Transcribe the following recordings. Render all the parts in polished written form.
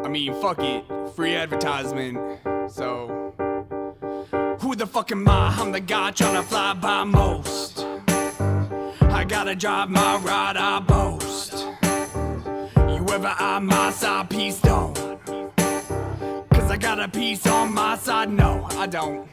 I mean, fuck it, free advertisement, so who the fuck am I? I'm the guy tryna fly by most. I gotta drive my ride, I boast. You ever eye my side piece, don't? Cause I got a piece on my side, no, I don't.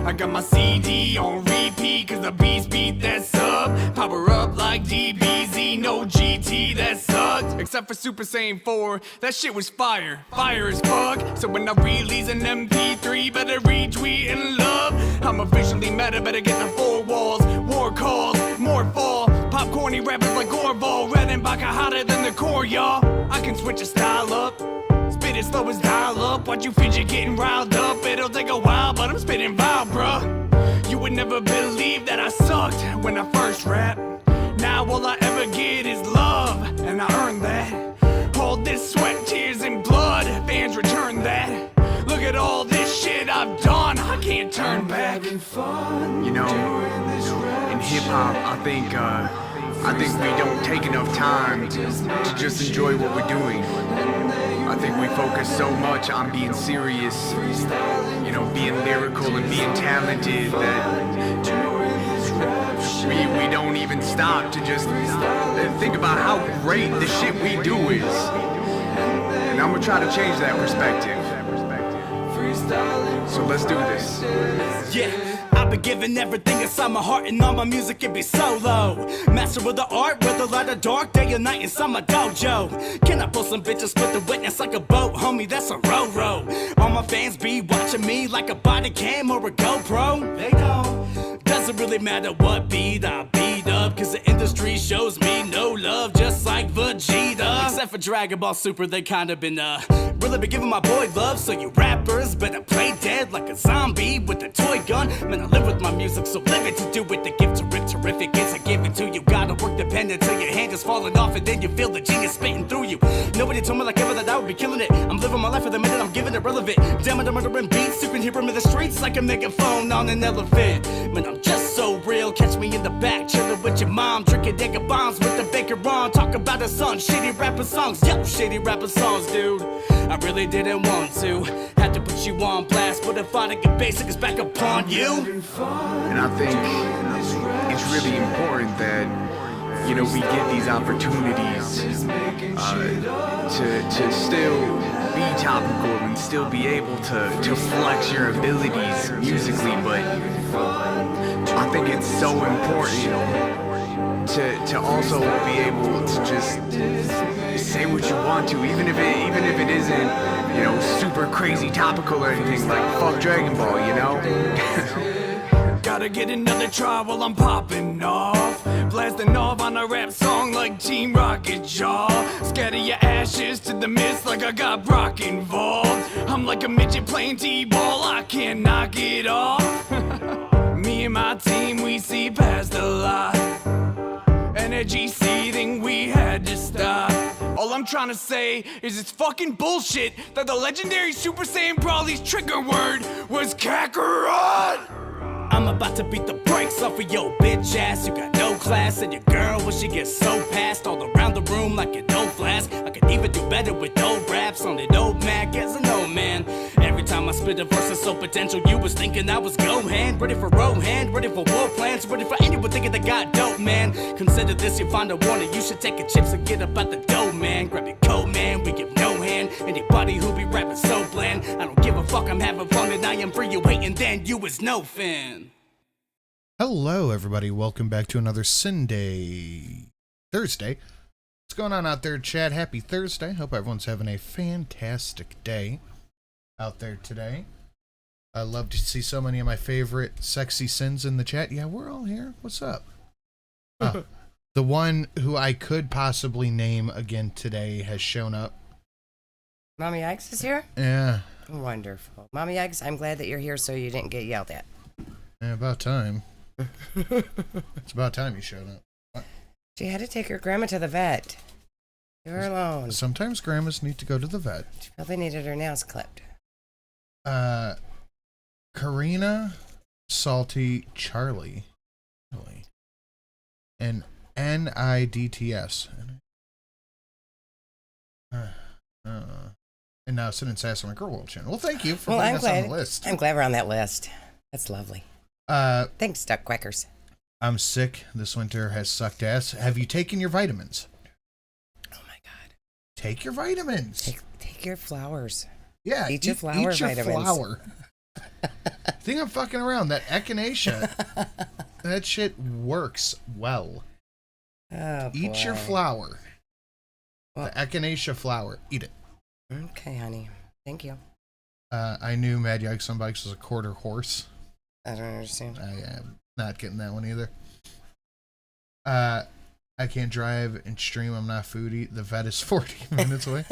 I got my CD on repeat, cause the beast beat that sub. Power up like DBZ, no GT, that sucked. Except for Super Saiyan 4, that shit was fire, fire as fuck. So when I release an MP3, better retweet and love. I'm officially meta, better get the 4 walls. War calls, more fall. Popcorny rappers like Orval, Red and Baka hotter than the core, y'all. I can switch a style up. Spit it slow as dial up. Watch you fidget getting riled up. It'll take a while, but I'm spitting vile, bruh. You would never believe that I sucked when I first rapped. Now all I ever get is love, and I earned that. All this sweat, tears, and blood, fans return that. Look at all this shit I've done, I can't turn back. You know, in hip-hop, I think we don't take enough time to just enjoy what we're doing. I think we focus so much on being serious, you know, being lyrical and being talented that we don't even stop to just think about how great the shit we do is. And I'm gonna try to change that perspective. So let's do this. Yeah, I've been giving everything inside my heart, and all my music can be solo. Master of the art, whether light or dark, day or night inside my dojo. Can I pull some bitches with the witness like a boat, homie? That's a row. All my fans be watching me like a body cam or a GoPro. They don't. Doesn't really matter what beat I beat up, cause the industry shows me no love, just like Vegeta. Except for Dragon Ball Super, they kinda been really been giving my boy love. So you rappers better play dead like a zombie with a toy gun. Man, I live with my music, so live it to do it. The gift to rip terrific, it's a given to you. Gotta work dependent till your hand is falling off, and then you feel the genius spitting through you. Nobody told me like ever that I would be killing it. I'm living my life for the minute, I'm giving it relevant. Damn it, I'm murdering beats, you can hear them in the streets like a megaphone on an elephant. Man, I'm just so real, catch me in the back, chilling with your mom, drinking nigga bombs with the baker on. Talk about a son, shitty rapper songs, yo, shitty rapper songs, dude. I really didn't want to, had to put you on blast, but if I get basic, it's back upon you. And I think it's really important that, you know, we get these opportunities to still be topical and still be able to flex your abilities musically, but I think it's so important to also be able to just say what you want to, even if it isn't, you know, super crazy topical or anything, like fuck Dragon Ball, you know? Gotta get another try while I'm popping off. Blasting off on a rap song like Team Rocket Jaw. Scatter your ashes to the mist like I got Brock involved. I'm like a midget playing T-ball, I can't knock it off. Me and my team, we see past a lot. Energy seething, we had to stop. All I'm trying to say is it's fucking bullshit that the legendary Super Saiyan Brawly's trigger word was Kakarot! I'm about to beat the brakes off of your bitch ass. You got no class, and your girl when she gets so passed all around the room like an old flask. I could even do better with old raps on an old Mac as an old man. Every time I spit a verse that's so potential, you was thinking I was Gohan. Ready for Rohan, ready for war plans, ready for anyone thinking they got dope, man. Consider this your final warning, you should take your chips and get up out the dough, man. Grab your coat, man, we give no hand. Anybody who be rapping so bland, I don't give a fuck, I'm having fun and I am free, you waiting, then you is no fan. Hello, everybody. Welcome back to another Thursday. What's going on out there, chat? Happy Thursday. Hope everyone's having a fantastic day out there today. I love to see so many of my favorite sexy sins in the chat. Yeah, we're all here. What's up? The one who I could possibly name again today has shown up. Mommy Eggs is here? Yeah. Wonderful. Mommy Eggs, I'm glad that you're here so you didn't get yelled at. Yeah, about time. It's about time you showed up. What? She had to take her grandma to the vet. Leave her alone. Sometimes grandmas need to go to the vet. She probably needed her nails clipped. Karina, Salty, Charlie, and NIDTS. And now Sin and Sass on my Girl World channel. Well, thank you for Well, putting I'm us on glad. the list. I'm glad we're on that list. That's lovely. Thanks, Duck Quackers. I'm sick. This winter has sucked ass. Have you taken your vitamins? Oh my God. Take your vitamins. Take your flowers. Yeah, Eat your flower eat your vitamins. flower. Think I'm fucking around. That echinacea, that shit works well. Oh, Eat your boy. flower. Well- The echinacea flower. Eat it. Okay, honey. Thank you. I knew Mad Yikes on Bikes was a quarter horse. I don't understand. I am not getting that one either. I can't drive and stream. I'm not foodie. The vet is 40 minutes away.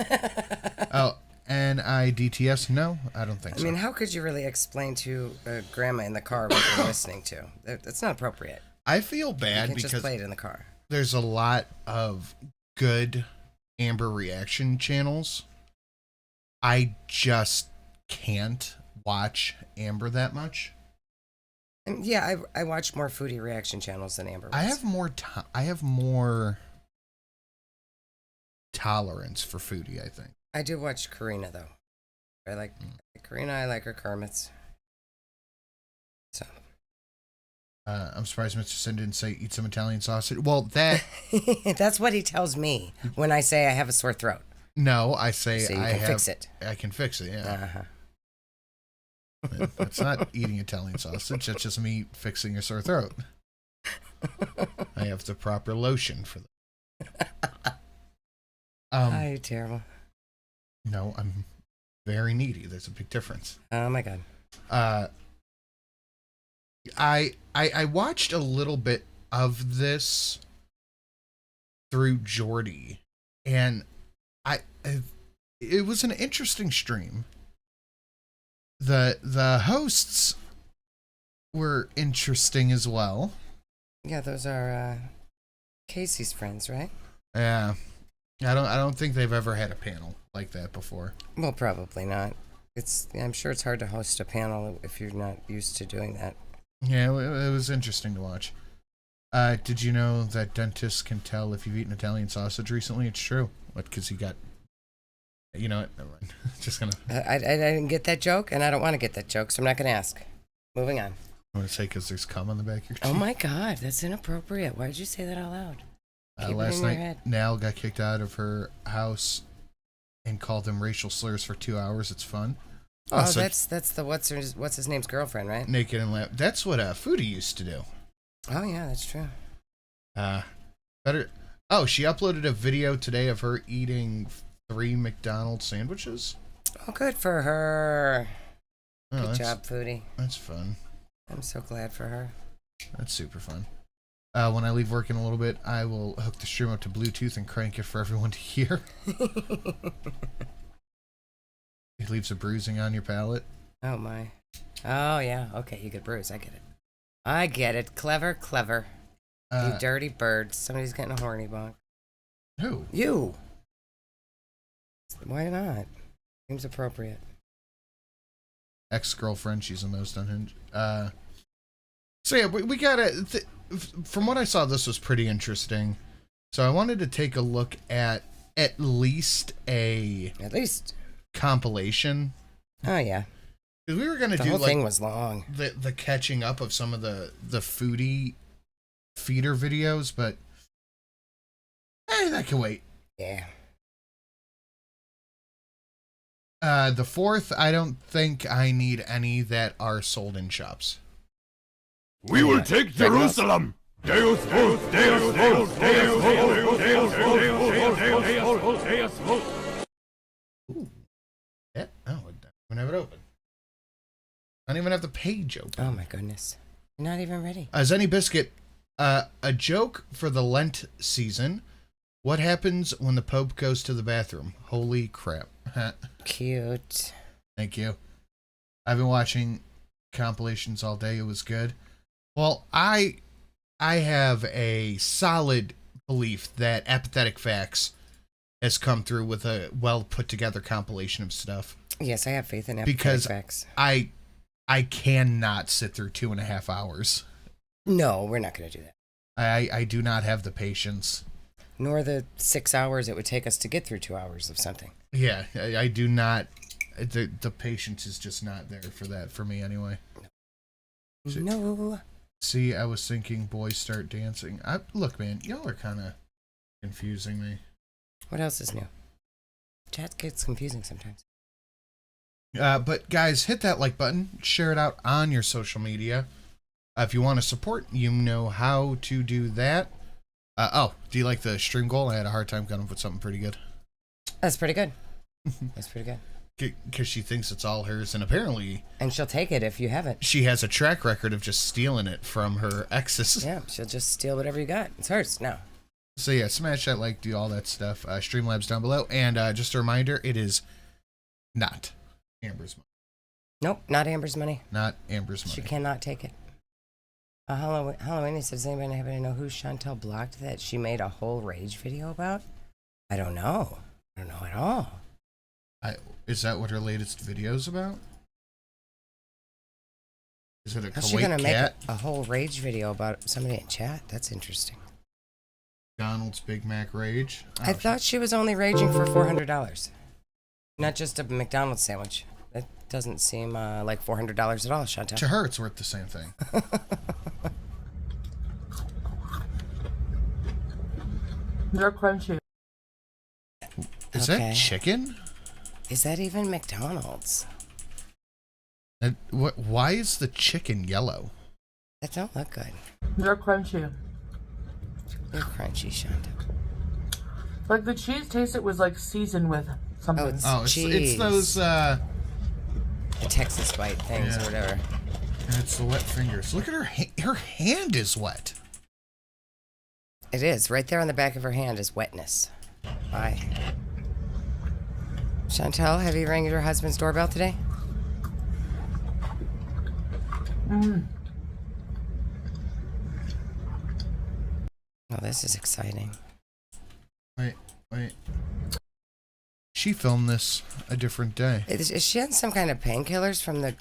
Oh, NIDTS? No, I don't think I so. mean, how could you really explain to a grandma in the car what you're listening to? That's not appropriate. I feel You bad can't just because play it in the car. there's a lot of good Amber reaction channels. I just can't watch Amber that much. And yeah, I watch more foodie reaction channels than Amber. I was. have more tolerance for foodie, I think. I do watch Karina though. I like Karina. I like her Kermits. So I'm surprised Mr. Sin didn't say eat some Italian sausage. Well, that that's what he tells me when I say I have a sore throat. no, I say So you I can have. fix it. I can fix it. Yeah, Uh-huh. that's not eating Italian sausage. That's just me fixing your sore throat. I have the proper lotion for that. You're terrible. No, I'm very needy. There's a big difference. Oh my God. I watched a little bit of this through Jordy, and it was an interesting stream. The hosts were interesting as well. Yeah, those are Casey's friends, right? Yeah, I don't think they've ever had a panel like that before. Well, probably not. I'm sure it's hard to host a panel if you're not used to doing that. Yeah, it was interesting to watch. Did you know that dentists can tell if you've eaten Italian sausage recently? It's true. What? Because you got... You know what? Never mind. Just gonna... I didn't get that joke, and I don't want to get that joke, so I'm not going to ask. Moving on. I want to say because there's cum on the back of your teeth. Oh my God, that's inappropriate. Why did you say that out loud? Keep it Last in your night, head. Nal got kicked out of her house and called them racial slurs for 2 hours. It's fun. Oh, so that's the what's his name's girlfriend, right? naked and laugh. That's what Foodie used to do. Oh yeah, that's true. Better. Oh, she uploaded a video today of her eating 3 McDonald's sandwiches. Oh, good for her. Oh, Good job, Foodie. That's fun. I'm so glad for her. That's super fun. When I leave work in a little bit, I will hook the stream up to Bluetooth and crank it for everyone to hear. It leaves a bruising on your palate. Oh my. Oh yeah. Okay, you get bruised. I get it. I get it. Clever, clever. You dirty bird. Somebody's getting a horny bonk. Who? You. Why not? Seems appropriate. Ex-girlfriend. She's the most unhinged. So yeah, we gotta... from what I saw, this was pretty interesting. So I wanted to take a look at least a compilation. Oh yeah. Because we were gonna The do whole like thing was long. the catching up of some of the foodie feeder videos, but that can wait. Yeah. The fourth, I don't think I need any that are sold in shops. We will take Jerusalem! Deus Vult! Deus Vult! Deus Vult! Deus Vult! Deus Vult! Deus Vult! Ooh. Yeah. Oh, I don't even have it open. I don't even have the page open. Oh my goodness. You're not even ready. Zenny Biscuit, a joke for the Lent season. What happens when the Pope goes to the bathroom? Holy crap. Cute. Thank you. I've been watching compilations all day. It was good. Well, I have a solid belief that Apathetic Facts has come through with a well put together compilation of stuff. Yes, I have faith in Because Facts. I cannot sit through 2.5 hours. No, we're not going to do that. I do not have the patience. nor the 6 hours it would take us to get through 2 hours of something. Yeah, I do not. The patience is just not there for that for me anyway. No. See, I was thinking boys start dancing. Look, man, y'all are kind of confusing me. What else is new? Chat gets confusing sometimes. But guys, hit that like button. Share it out on your social media. If you want to support, you know how to do that. Oh, do you like the stream goal? I had a hard time coming up with something pretty good. That's pretty good. That's pretty good. Because she thinks it's all hers, and apparently... And she'll take it if you haven't. She has a track record of just stealing it from her exes. Yeah, she'll just steal whatever you got. It's hers now. So yeah, smash that like, do all that stuff. Streamlabs down below. And just a reminder, it is not Amber's money. Nope, not Amber's money. Not Amber's money. She cannot take it. Halloween, he says, does anybody happen to know who Chantel blocked that she made a whole rage video about? I don't know. I don't know at all. Is that what her latest video's about? Is it a How's she Kuwait gonna cat? make a whole rage video about somebody in chat? That's interesting. McDonald's Big Mac Rage? I thought she was only raging for $400. Not just a McDonald's sandwich. That doesn't seem like $400 at all, Chantel. To her, it's worth the same thing. They're crunchy. Is that chicken? Is that even McDonald's? Why is the chicken yellow? That don't look good. They're crunchy. They're crunchy, Chantel. Like the cheese taste, it was like seasoned with something. It's cheese. those The Texas Bite things or whatever. It's the wet fingers. Look at her. Her hand is wet. It is. Right there on the back of her hand is wetness. Why? Chantel, have you rang your husband's doorbell today? Oh, this is exciting. Wait. She filmed this a different day. Is she on some kind of painkillers from the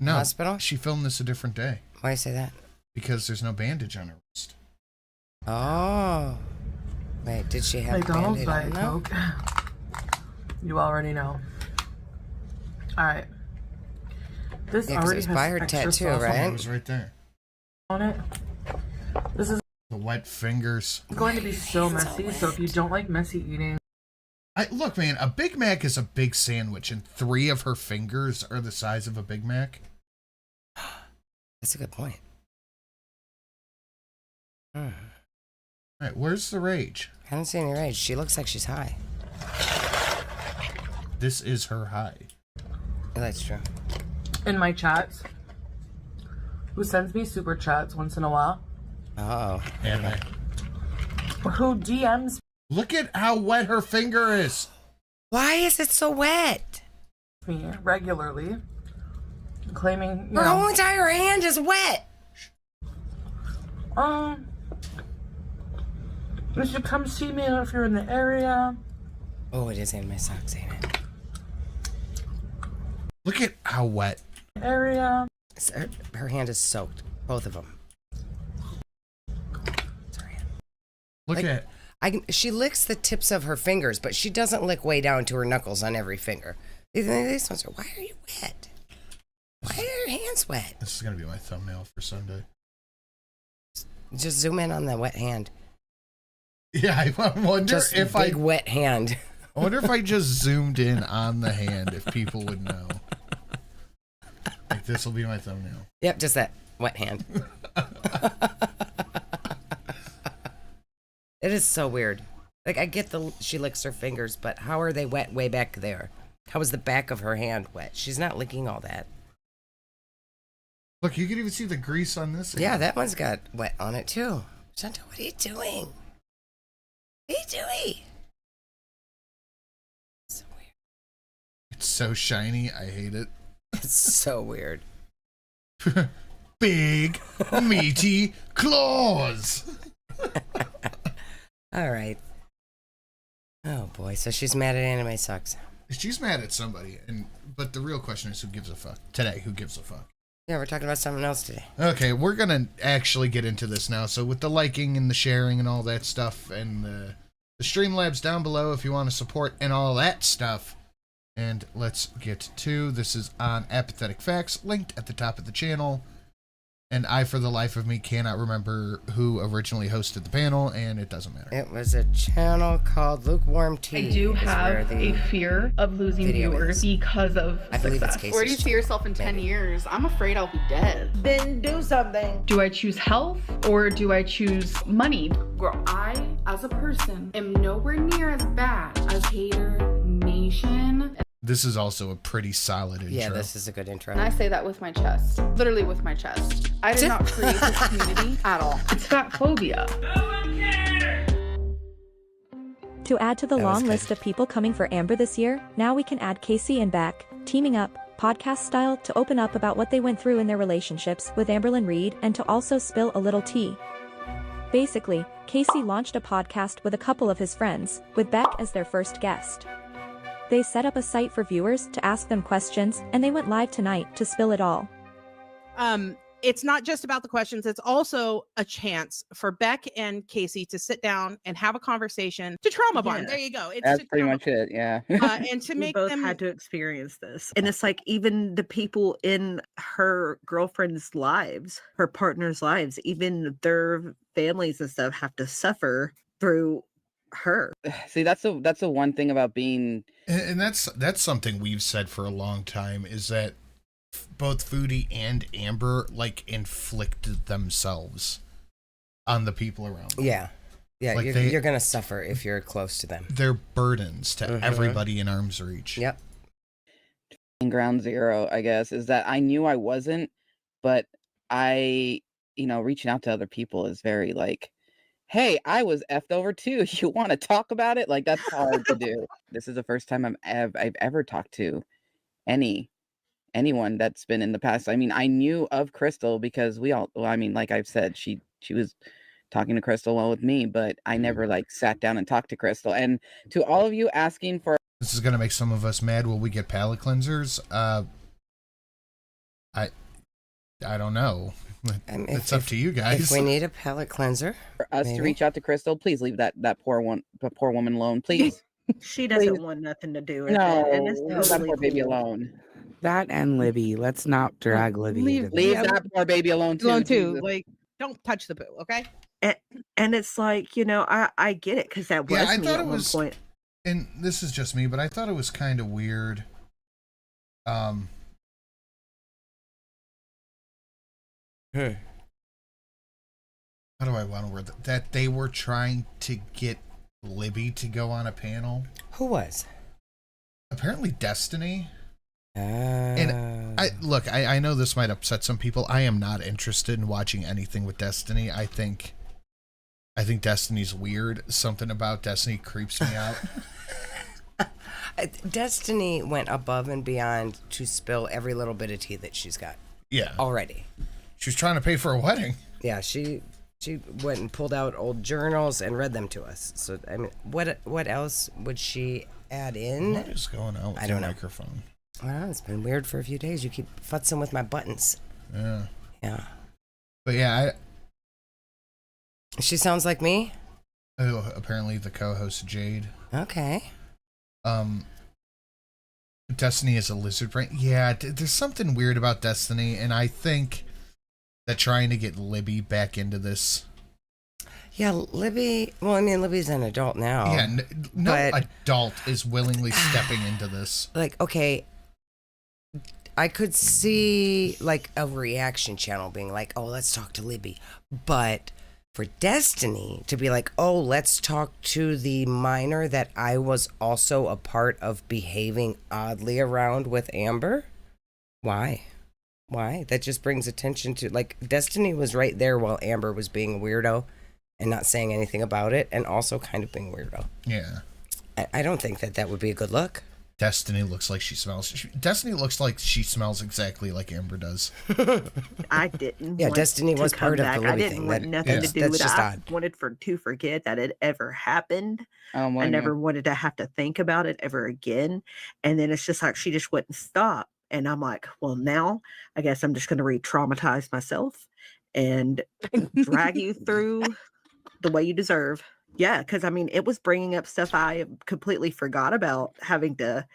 No, hospital? she filmed this a different day. Why do you say that? Because there's no bandage on her wrist. Oh. Wait, did she have McDonald's a Band-Aid Diet on, though? Coke. You already know. Alright. This Yeah, 'cause it already was has by her extra tattoo, sauce right? It was right there. on it. This is The wet fingers. going to be so messy, so if you don't like messy eating, Look, man, a Big Mac is a big sandwich, and 3 of her fingers are the size of a Big Mac. That's a good point. All right, where's the rage? I don't see any rage. She looks like she's high. This is her high. That's true. in my chats, who sends me super chats once in a while, Oh. Anime. who DMs Look at how wet her finger is. Why is it so wet? me regularly, claiming, you Her know, whole entire hand is wet. you should come see me if you're in the area. Oh, it is in my socks, ain't it? Look at how wet. Area. Her hand is soaked. Both of them. Sorry. Look at She licks the tips of her fingers, but she doesn't lick way down to her knuckles on every finger. These ones are, why are you wet? Why are your hands wet? this is gonna be my thumbnail for Sunday. Just zoom in on the wet hand. Yeah, I wonder Just if big wet hand. I wonder if I just zoomed in on the hand, if people would know. Like, this will be my thumbnail. Yep, just that wet hand. It is so weird. Like, I get she licks her fingers, but how are they wet way back there? How is the back of her hand wet? She's not licking all that. Look, you can even see the grease on this. Yeah, that one's got wet on it too. Chantal, what are you doing? What are you doing? So weird. It's so shiny. I hate it. It's so weird. Big, meaty claws. All right. Oh boy, so she's mad at Anime Sucks. She's mad at somebody, but the real question is, who gives a fuck? Today, who gives a fuck? Yeah, we're talking about something else today. Okay, we're gonna actually get into this now. So with the liking and the sharing and all that stuff, and the Streamlabs down below if you want to support and all that stuff. And let's get to this. Is on Apathetic Facts, linked at the top of the channel. And I, for the life of me, cannot remember who originally hosted the panel, and it doesn't matter. It was a channel called Lukewarm Tea. I do have a fear of losing viewers because of I believe it's success. Casey's Where do you see yourself in 10 years? I'm afraid I'll be dead. Then do something. Do I choose health or do I choose money? Girl, I, as a person, am nowhere near as bad as Hater Nation. This is also a pretty solid intro. Yeah, this is a good intro. And I say that with my chest. Literally with my chest. I did not create this community at all. It's fat phobia. To add to the That was long good. list of people coming for Amber this year, now we can add Casey and Beck, teaming up, podcast style, to open up about what they went through in their relationships with Amberlynn Reid and to also spill a little tea. Basically, Casey launched a podcast with a couple of his friends, with Beck as their first guest. They set up a site for viewers to ask them questions, and they went live tonight to spill it all. It's not just about the questions. It's also a chance for Beck and Casey to sit down and have a conversation to trauma bond. Yeah. There you go. It's That's to pretty trauma much it, yeah. and to We make both them had to experience this. And it's like even the people in her girlfriend's lives, her partner's lives, even their families and stuff have to suffer through her. See, that's the one thing about being And that's something we've said for a long time, is that both Foodie and Amber like inflicted themselves on the people around them. Yeah. Yeah, Like you're going to suffer if you're close to them. They're burdens to everybody in arm's reach. Yep. ground zero, I guess, is that I knew I wasn't, but I, reaching out to other people is very like, hey, I was effed over too. You want to talk about it? Like, that's hard to do. This is the first time I've ever talked to anyone that's been in the past. I mean, I knew of Crystal because like I've said, she was talking to Crystal well with me, but I never like sat down and talked to Crystal. And to all of you asking for, This is gonna make some of us mad. Will we get palate cleansers? I don't know. It's up to you guys. If we need a palate cleanser for us maybe. to reach out to Crystal, please leave that poor woman alone, please. she doesn't Please. want nothing to do with No, it. And it's leave that totally poor baby cool. alone. That and Libby. Let's not drag Libby. Leave- Leave Yeah. that poor baby alone too. Alone too. Jesus. Like, don't touch the boo, okay? And it's like, I get it because that was Yeah, I me thought at it one was- point. And this is just me, but I thought it was kind of weird. How do I want to word that? That they were trying to get Libby to go on a panel. Who was? Apparently Destiny. And I know this might upset some people. I am not interested in watching anything with Destiny. I think Destiny's weird. Something about Destiny creeps me out. Destiny went above and beyond to spill every little bit of tea that she's got. Yeah. Already. She was trying to pay for a wedding. Yeah, she went and pulled out old journals and read them to us. So I mean, what else would she add in? What is going on with I don't the know. microphone? Well, it's been weird for a few days. You keep futzing with my buttons. Yeah. Yeah. But yeah, She sounds like me. apparently the co-host Jade. Okay. Destiny is a lizard brain. Yeah, there's something weird about Destiny, and I think that trying to get Libby back into this. Yeah, Libby. Well, I mean, Libby's an adult now. Yeah, no but- adult is willingly stepping into this. Like, okay, I could see like a reaction channel being like, "Oh, let's talk to Libby," but for Destiny to be like, "Oh, let's talk to the minor that I was also a part of behaving oddly around with Amber," why? That just brings attention to, like, Destiny was right there while Amber was being a weirdo and not saying anything about it, and also kind of being a weirdo. Yeah. I don't think that would be a good look. Destiny looks like she smells. Destiny looks like she smells exactly like Amber does. I didn't. Yeah, want Destiny to was come part of back. the I Libby didn't thing. want That- nothing yeah. to do That's with it. just I odd. wanted to forget that it ever happened. Oh my I never wanted to have to think about it ever again. And then it's just like she just wouldn't stop. And I'm like, well, now I guess I'm just going to re-traumatize myself and drag you through the way you deserve. Yeah, because I mean, it was bringing up stuff I completely forgot about having to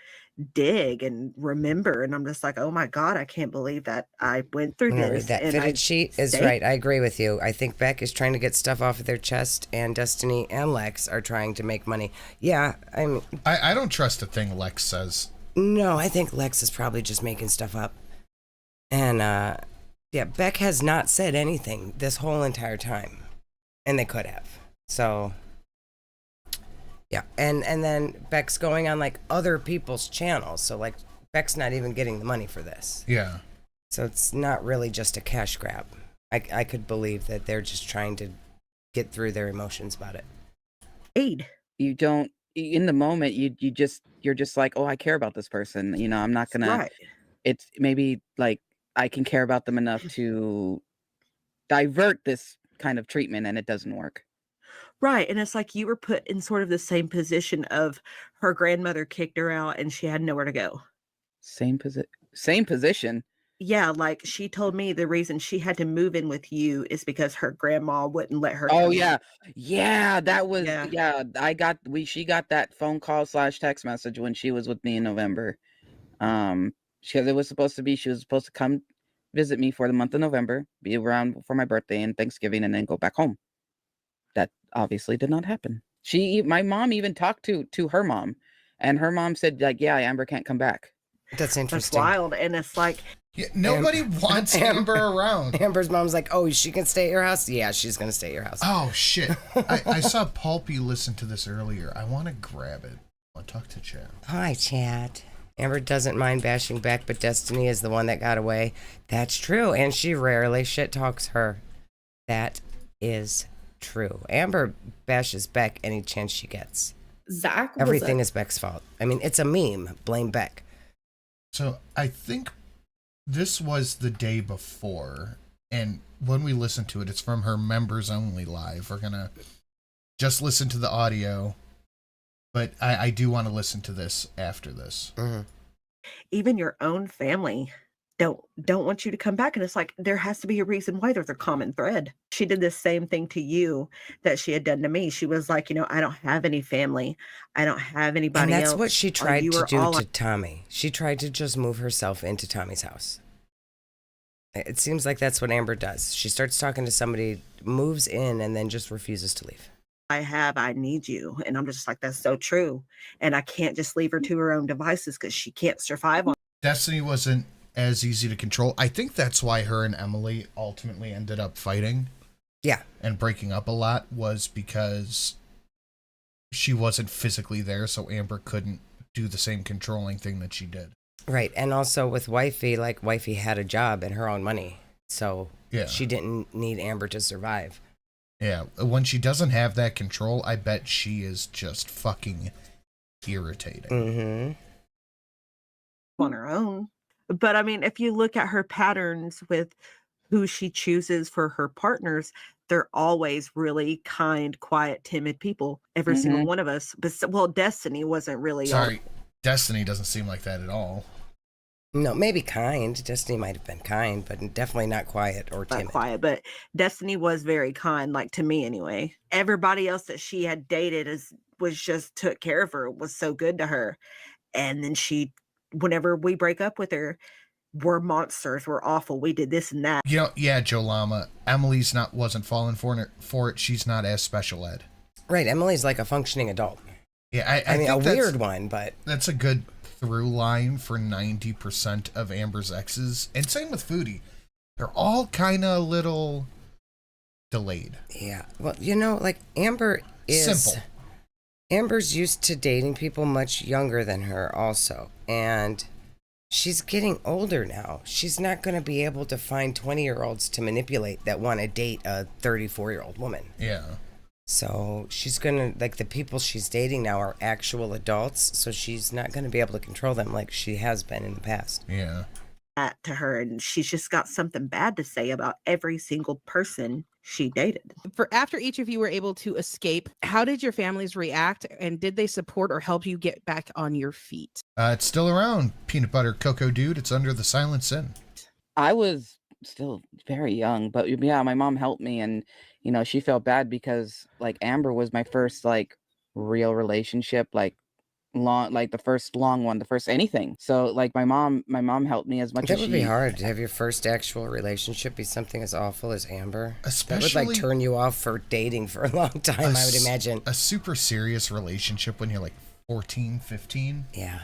dig and remember. And I'm just like, oh my God, I can't believe that I went through No, this. that and fitted I sheet is stayed. right. I agree with you. I think Beck is trying to get stuff off of their chest, and Destiny and Lex are trying to make money. Yeah, I mean, I don't trust a thing Lex says. no, I think Lex is probably just making stuff up. And yeah, Beck has not said anything this whole entire time, and they could have. So yeah, and then Beck's going on like other people's channels, so like Beck's not even getting the money for this. Yeah. So it's not really just a cash grab. I could believe that they're just trying to get through their emotions about it. Aid. You don't, in the moment, you're just like, oh, I care about this person. You know, I'm not gonna. Right. It's maybe like I can care about them enough to divert this kind of treatment, and it doesn't work. Right. And it's like you were put in sort of the same position of her grandmother kicked her out and she had nowhere to go. Same position. Yeah, like she told me the reason she had to move in with you is because her grandma wouldn't let her. Oh come in. yeah, that was Yeah. she got that phone call / text message when she was with me in November. Because it was supposed to be she was supposed to come visit me for the month of November, be around for my birthday and Thanksgiving, and then go back home. That obviously did not happen. My mom even talked to her mom, and her mom said like, yeah, Amber can't come back. That's interesting. That's wild. And it's like, yeah, nobody wants Amber around. Amber's mom's like, oh, she can stay at your house? Yeah, she's going to stay at your house. Oh, shit. I saw Pulpy listen to this earlier. I want to grab it. I'll talk to Chad. Hi, Chad. Amber doesn't mind bashing Beck, but Destiny is the one that got away. That's true, and she rarely shit talks her. That is true. Amber bashes Beck any chance she gets. Zach was Everything is Beck's fault. I mean, it's a meme. Blame Beck. So I think this was the day before, and when we listen to it, it's from her members only live. We're gonna just listen to the audio, but I do want to listen to this after this. Mm-hmm. even your own family don't want you to come back. And it's like, there has to be a reason why. There's a common thread. She did the same thing to you that she had done to me. She was like, I don't have any family. I don't have anybody else. And that's what she tried to do to Tommy. She tried to just move herself into Tommy's house. It seems like that's what Amber does. She starts talking to somebody, moves in, and then just refuses to leave. I need you. And I'm just like, that's so true. And I can't just leave her to her own devices because she can't survive on. Destiny wasn't as easy to control. I think that's why her and Emily ultimately ended up fighting. Yeah. And breaking up a lot was because she wasn't physically there, so Amber couldn't do the same controlling thing that she did. Right. And also with Wifey, like Wifey had a job and her own money. So yeah, she didn't need Amber to survive. Yeah. When she doesn't have that control, I bet she is just fucking irritating. Mm-hmm. On her own. But I mean, if you look at her patterns with who she chooses for her partners, they're always really kind, quiet, timid people. Every single one of us. But well, Destiny wasn't really. Sorry, Destiny doesn't seem like that at all. No, maybe kind. Destiny might have been kind, but definitely not quiet or timid. Not quiet, but Destiny was very kind, like to me anyway. Everybody else that she had dated was just took care of her, was so good to her. And then whenever we break up with her, we're monsters, we're awful, we did this and that. Yeah, Joe Lama. Emily's wasn't falling for it. She's not as special ed. Right, Emily's like a functioning adult. Yeah, I mean, a weird one, but that's a good through line for 90% of Amber's exes, and same with Foodie. They're all kind of a little delayed. Yeah, well, like Amber is simple. Amber's used to dating people much younger than her also, and she's getting older now. She's not going to be able to find 20-year-olds to manipulate that want to date a 34-year-old woman. Yeah. So she's going to, like, the people she's dating now are actual adults, so she's not going to be able to control them like she has been in the past. Yeah. To her, and she's just got something bad to say about every single person she dated. For after each of you were able to escape, how did your families react, and did they support or help you get back on your feet? It's still around, peanut butter cocoa dude. It's under the silent sin. I was still very young, but yeah, my mom helped me, and you know, she felt bad because like Amber was my first like real relationship, like long, like the first long one, the first anything. So like my mom helped me as much That as would she. be hard to have your first actual relationship be something as awful as Amber. Especially that would like turn you off for dating for a long time, I would imagine. A super serious relationship when you're like 14, 15. Yeah.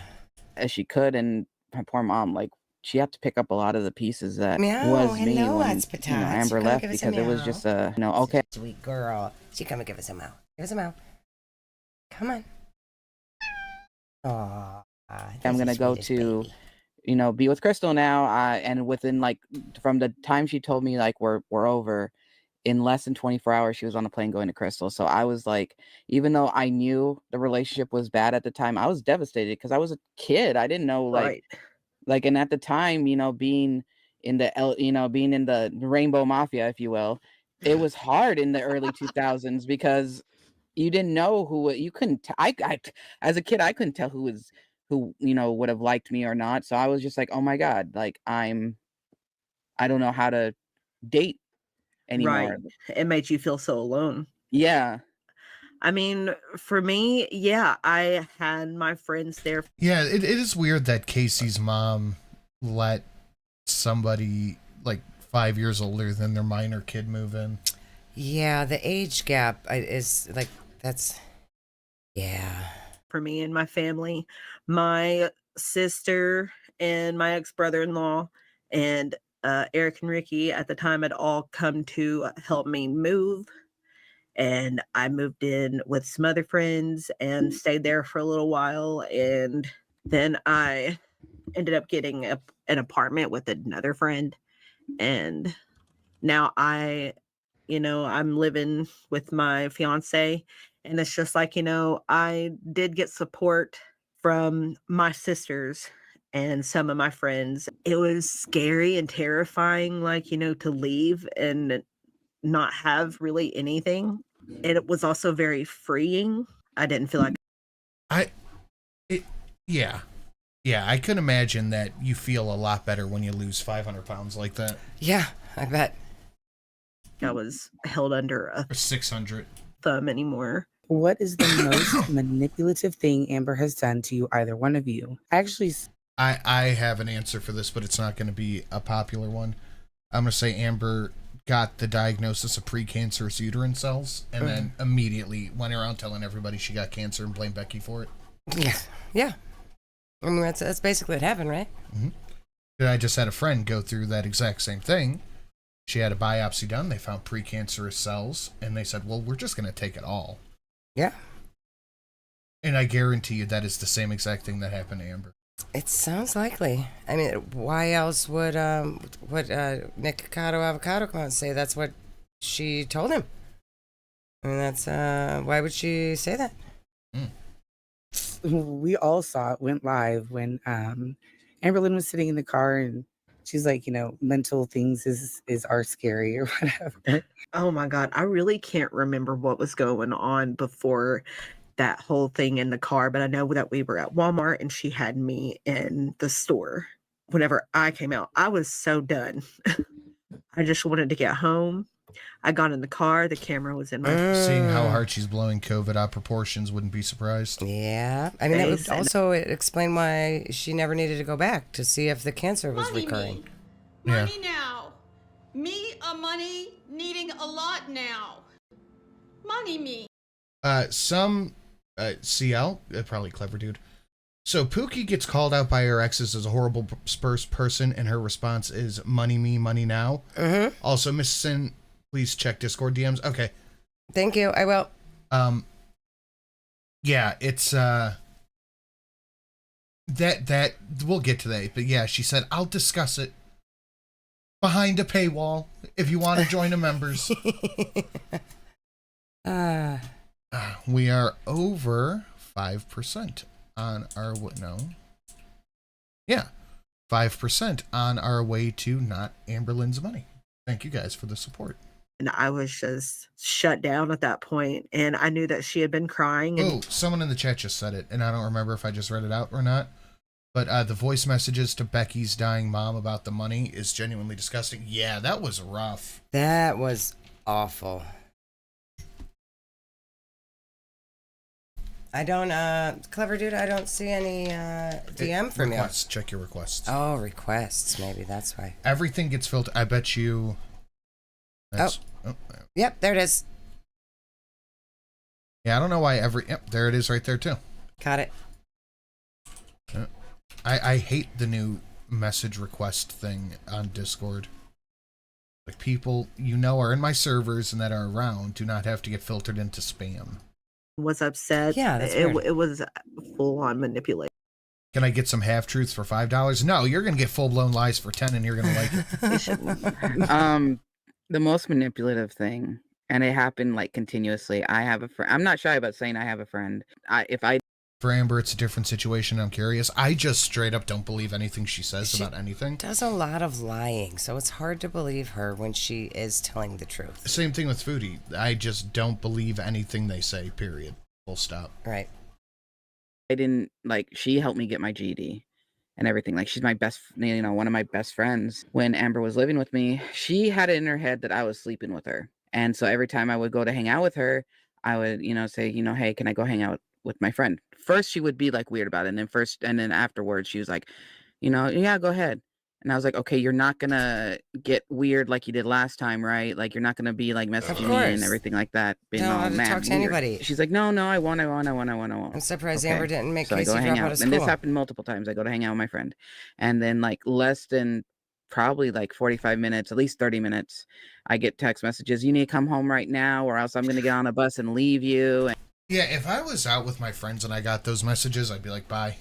As she could, and my poor mom, like she had to pick up a lot of the pieces that Meow, was me hello, when Hats you know, Amber Patats. left, Give us a because it was meow. just a okay. Sweet girl. She come and give us a meow. Give us a meow. Come on. Aww. I'm gonna go to, you know, be with Crystal now. And within like from the time she told me like we're over, in less than 24 hours she was on a plane going to Crystal. So I was like, even though I knew the relationship was bad at the time, I was devastated because I was a kid. I didn't know like, and at the time, you know, being in the Rainbow Mafia, if you will, it was hard in the early 2000s because you didn't know who you couldn't. I as a kid, I couldn't tell who you know would have liked me or not. So I was just like, oh my god, like I don't know how to date anymore. Right. It made you feel so alone. Yeah. I mean, for me, yeah, I had my friends there. Yeah, it is weird that Casey's mom let somebody like 5 years older than their minor kid move in. Yeah, the age gap is like, that's, yeah. For me and my family, my sister and my ex-brother-in-law and Eric and Ricky at the time had all come to help me move. And I moved in with some other friends and stayed there for a little while. And then I ended up getting an apartment with another friend. And now I'm living with my fiance. And it's just like, you know, I did get support from my sisters and some of my friends. It was scary and terrifying, like, you know, to leave and not have really anything. And it was also very freeing. I didn't feel like Yeah, I could imagine that you feel a lot better when you lose 500 pounds like that. Yeah, I bet. I was held under a 600 thumb anymore. What is the most manipulative thing Amber has done to you, either one of you? Actually, I have an answer for this, but it's not going to be a popular one. I'm going to say Amber got the diagnosis of precancerous uterine cells and then immediately went around telling everybody she got cancer and blamed Becky for it. Yeah. I mean, that's basically what happened, right? Mm-hmm. I just had a friend go through that exact same thing. She had a biopsy done. They found precancerous cells, and they said, well, we're just going to take it all. Yeah. And I guarantee you that is the same exact thing that happened to Amber. It sounds likely. I mean, why else would Nikocado Avocado come out and say that's what she told him? I mean, that's why would she say that? we all saw it went live when Amberlynn was sitting in the car and she's like, you know, mental things are scary or whatever. Oh my God. I really can't remember what was going on before that whole thing in the car, but I know that we were at Walmart and she had me in the store. Whenever I came out, I was so done. I just wanted to get home. I got in the car. The camera was in my Seeing how hard she's blowing COVID out proportions, wouldn't be surprised. Yeah. I mean, that would also explain why she never needed to go back to see if the cancer was recurring. Money now. Me a money needing a lot now. Money me. CL, probably clever dude. So Pookie gets called out by her exes as a horrible person, and her response is money me, money now. Also, Miss Sin, please check Discord DMs. Okay. Thank you. I will. Yeah, it's that we'll get to that, but yeah, she said I'll discuss it behind a paywall if you want to join the members. We are over 5% on our 5% on our way to not Amberlynn's money. Thank you guys for the support. And I was just shut down at that point, and I knew that she had been crying. And Oh, someone in the chat just said it, and I don't remember if I just read it out or not. But the voice messages to Becky's dying mom about the money is genuinely disgusting. Yeah, that was rough. That was awful. I don't, clever dude, I don't see any DM from requests. Check your requests. Oh, requests. Maybe that's why. Everything gets filtered. I bet you. That's, Yep, there it is. Yeah, I don't know why Yep, there it is right there too. Got it. I hate the new message request thing on Discord. Like, people are in my servers and that are around do not have to get filtered into spam. was upset. Yeah, that's it, weird. it was full on manipulation. Can I get some half truths for $5? No, you're gonna get full blown lies for 10, and you're gonna like it. The most manipulative thing, and it happened like continuously. I have a friend. I'm not shy about saying I have a friend. For Amber, it's a different situation. I'm curious. I just straight up don't believe anything she says about anything. Does a lot of lying, so it's hard to believe her when she is telling the truth. Same thing with Foodie. I just don't believe anything they say, period. Full stop. Right. I didn't she helped me get my GED and everything. Like, she's my best, one of my best friends. When Amber was living with me, she had it in her head that I was sleeping with her. And so every time I would go to hang out with her, I would, say, hey, can I go hang out with my friend? First, she would be like weird about it. And then afterwards, she was like, yeah, go ahead. And I was like, okay, you're not gonna get weird like you did last time, right? Like, you're not gonna be like messaging me and everything like that. Being all Don't mad talk to weird. anybody. She's like, no, I won't. I'm surprised Amber didn't make so Casey I go hang drop out out. of And this school. happened multiple times. I go to hang out with my friend. And then less than probably 45 minutes, at least 30 minutes, I get text messages. You need to come home right now or else I'm going to get on a bus and leave you. And yeah, if I was out with my friends and I got those messages, I'd be like, bye.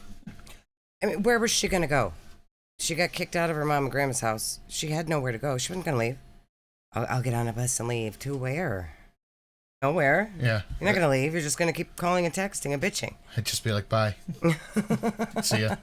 I mean, where was she going to go? She got kicked out of her mom and grandma's house. She had nowhere to go. She wasn't going to leave. I'll get on a bus and leave. To where? Nowhere. Yeah. You're not going to leave. You're just going to keep calling and texting and bitching. I'd just be like, bye. See ya.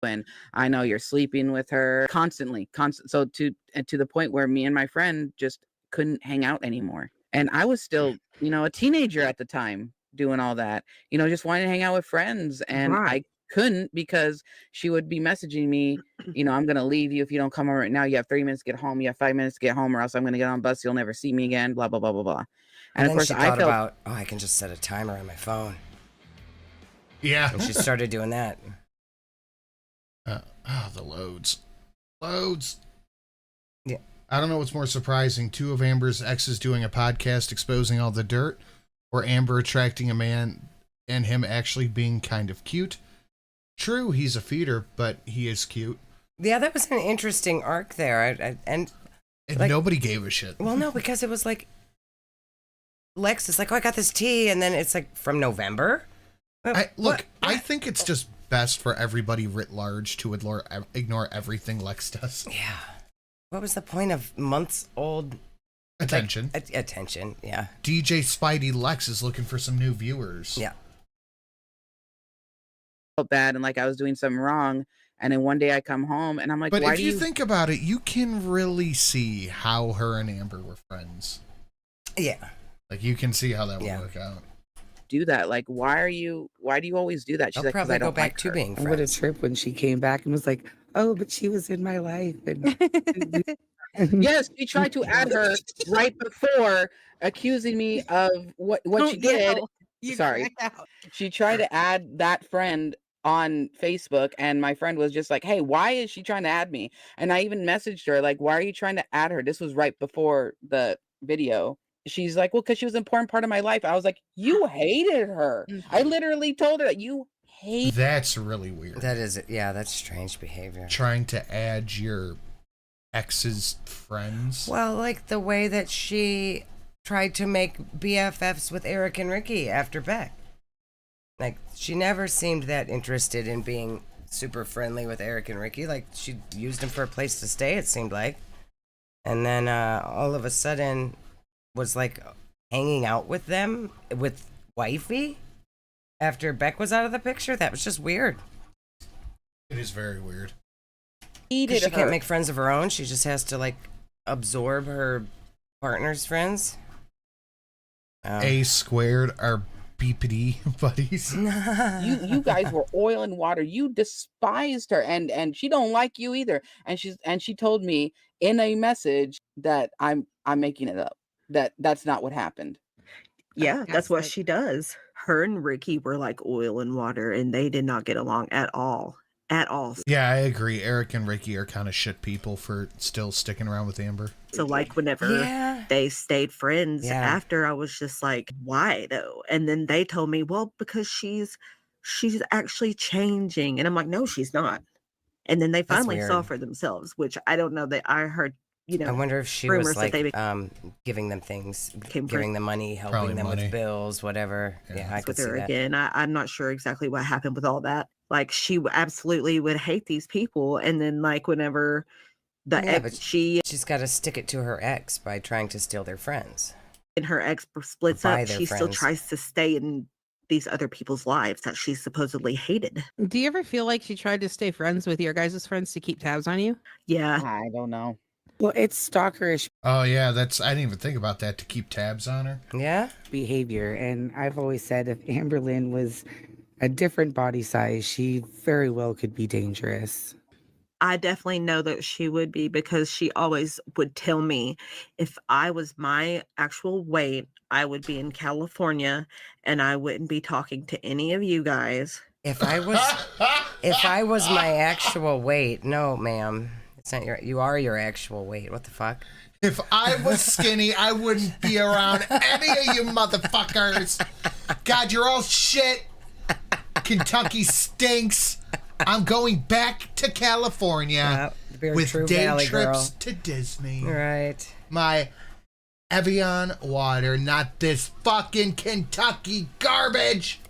when I know you're sleeping with her constantly. So to the point where me and my friend just couldn't hang out anymore. And I was still, a teenager at the time doing all that, just wanting to hang out with friends. And I couldn't because she would be messaging me, I'm going to leave you if you don't come over right now. You have 30 minutes to get home. You have 5 minutes to get home or else I'm going to get on a bus. You'll never see me again, blah, blah, blah, blah, blah. And of course she thought about, I can just set a timer on my phone. Yeah. And she started doing that. The loads. Loads. Yeah. I don't know what's more surprising. 2 of Amber's exes doing a podcast exposing all the dirt, or Amber attracting a man and him actually being kind of cute. True, he's a feeder, but he is cute. Yeah, that was an interesting arc there. And nobody gave a shit. Well, no, because it was Lex is like, oh, I got this tea, and then it's from November. I think it's just best for everybody writ large to ignore everything Lex does. Yeah. What was the point of months old attention? Attention, yeah. DJ Spidey Lex is looking for some new viewers. Yeah. Felt bad and I was doing something wrong. And then one day I come home and I'm like, but why if do you think about it, you can really see how her and Amber were friends. Yeah. You can see how that would work out. Do that? Why do you always do that? She's like, probably I don't go back like to her. being friends. What a trip when she came back and was like, oh, but she was in my life. And yes, she tried to add her right before accusing me of what she did. Sorry. She tried to add that friend on Facebook and my friend was just like, hey, why is she trying to add me? And I even messaged her why are you trying to add her? This was right before the video. She's like, well, because she was an important part of my life. I was like, you hated her. I literally told her that you hate. That's really weird. That is it. Yeah, that's strange behavior. Trying to add your ex's friends. Well, the way that she tried to make BFFs with Eric and Ricky after Beck. She never seemed that interested in being super friendly with Eric and Ricky. She used him for a place to stay, it seemed like. And then all of a sudden was hanging out with them with wifey after Beck was out of the picture. That was just weird. It is very weird. She can't make friends of her own. She just has to absorb her Partners, friends. A squared are BPD buddies. You guys were oil and water. You despised her, and she don't like you either. And she told me in a message that I'm making it up. That's not what happened. Yeah, that's what she does. Her and Ricky were like oil and water, and they did not get along at all. At all. Yeah, I agree. Eric and Ricky are kind of shit people for still sticking around with Amber. So like whenever they stayed friends after, I was just like, why though? And then they told me, well, because she's actually changing. And I'm like, no, she's not. And then they finally saw for themselves, which I don't know that I heard, you know. I wonder if she was like giving them things, giving them money, helping them with bills, whatever. Yeah, I could see that. Again, I'm not sure exactly what happened with all that. Like she absolutely would hate these people, and then like whenever the ex, she's got to stick it to her ex by trying to steal their friends. And her ex splits up, she still tries to stay in these other people's lives that she supposedly hated. Do you ever feel like she tried to stay friends with your guys' friends to keep tabs on you? Yeah. I don't know. Well, it's stalkerish. Oh yeah, I didn't even think about that, to keep tabs on her. Yeah. Behavior. And I've always said if Amberlynn was a different body size, she very well could be dangerous. I definitely know that she would be, because she always would tell me if I was my actual weight, I would be in California and I wouldn't be talking to any of you guys. If I was my actual weight, no, ma'am. It's not you are your actual weight. What the fuck? If I was skinny, I wouldn't be around any of you motherfuckers. God, you're all shit. Kentucky stinks. I'm going back to California with day Valley trips girl. to Disney. Right. My Evian water, not this fucking Kentucky garbage.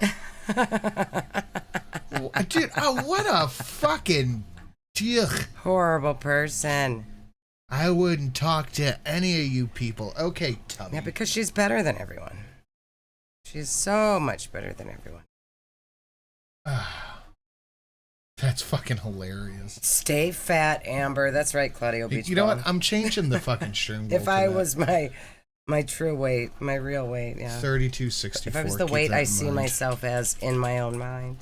Dude, what a fucking horrible person. I wouldn't talk to any of you people. Okay, Tubby. Yeah, because she's better than everyone. She's so much better than everyone. That's fucking hilarious. Stay fat, Amber. That's right, Claudio Beach. You know what? I'm changing the fucking stream. If I was my true weight, my real weight, yeah. 3264. If I was the weight I see myself as in my own mind.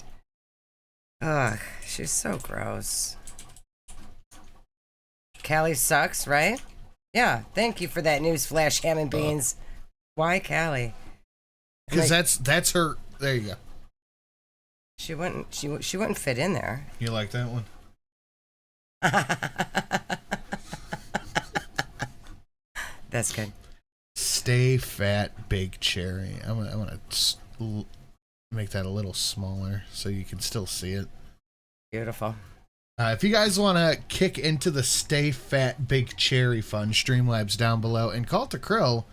Ugh, she's so gross. Callie sucks, right? Yeah, thank you for that news flash, ham and beans. Why Callie? Because that's her. There you go. She wouldn't fit in there. You like that one? That's good. Stay fat, big cherry. I'm gonna make that a little smaller so you can still see it. Beautiful. If you guys want to kick into the Stay Fat Big Cherry fun, Streamlabs down below, and Call to Krill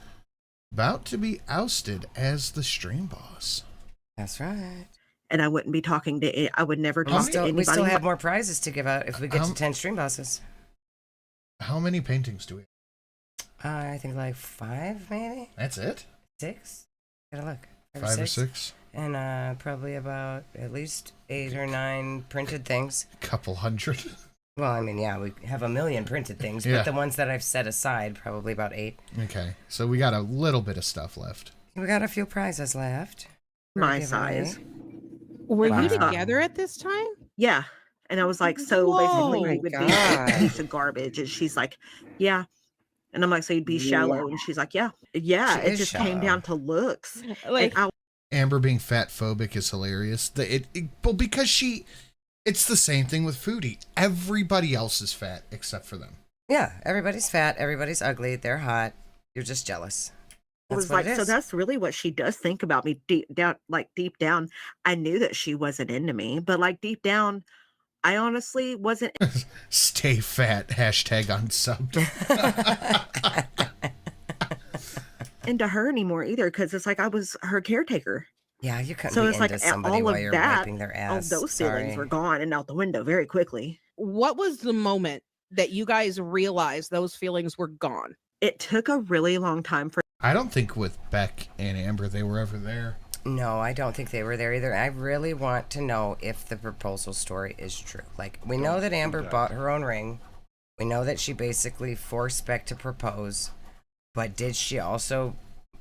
about to be ousted as the stream boss. That's right. And I wouldn't be talking to. I would never talk to anybody. We still have more prizes to give out if we get to 10 stream bosses. How many paintings do we have? I think like 5, maybe. That's it? 6? Gotta look. 5 or 6? And probably about at least 8 or 9 printed things. Couple hundred. Well, I mean, yeah, we have 1 million printed things, but the ones that I've set aside, probably about 8. Okay, so we got a little bit of stuff left. We got a few prizes left. My size. Were you together at this time? Yeah. And I was like, so basically you would be a piece of garbage. And she's like, yeah. And I'm like, so you'd be shallow? And she's like, yeah. Yeah, it just came down to looks. Like, Amber being fat phobic is hilarious. Well, because it's the same thing with Foodie. Everybody else is fat except for them. Yeah, everybody's fat, everybody's ugly, they're hot. You're just jealous. Was like, so that's really what she does think about me deep down. Like deep down, I knew that she wasn't into me, but like deep down, I honestly wasn't. Stay fat. Hashtag unsubbed. Into her anymore either, because it's like I was her caretaker. Yeah, you couldn't. So be it's into like somebody all while of you're that, wiping their ass. all those feelings were gone and out the window very quickly. What was the moment that you guys realized those feelings were gone? It took a really long time for. I don't think with Beck and Amber they were ever there. No, I don't think they were there either. I really want to know if the proposal story is true. Like, we know that Amber bought her own ring. We know that she basically forced Beck to propose. But did she also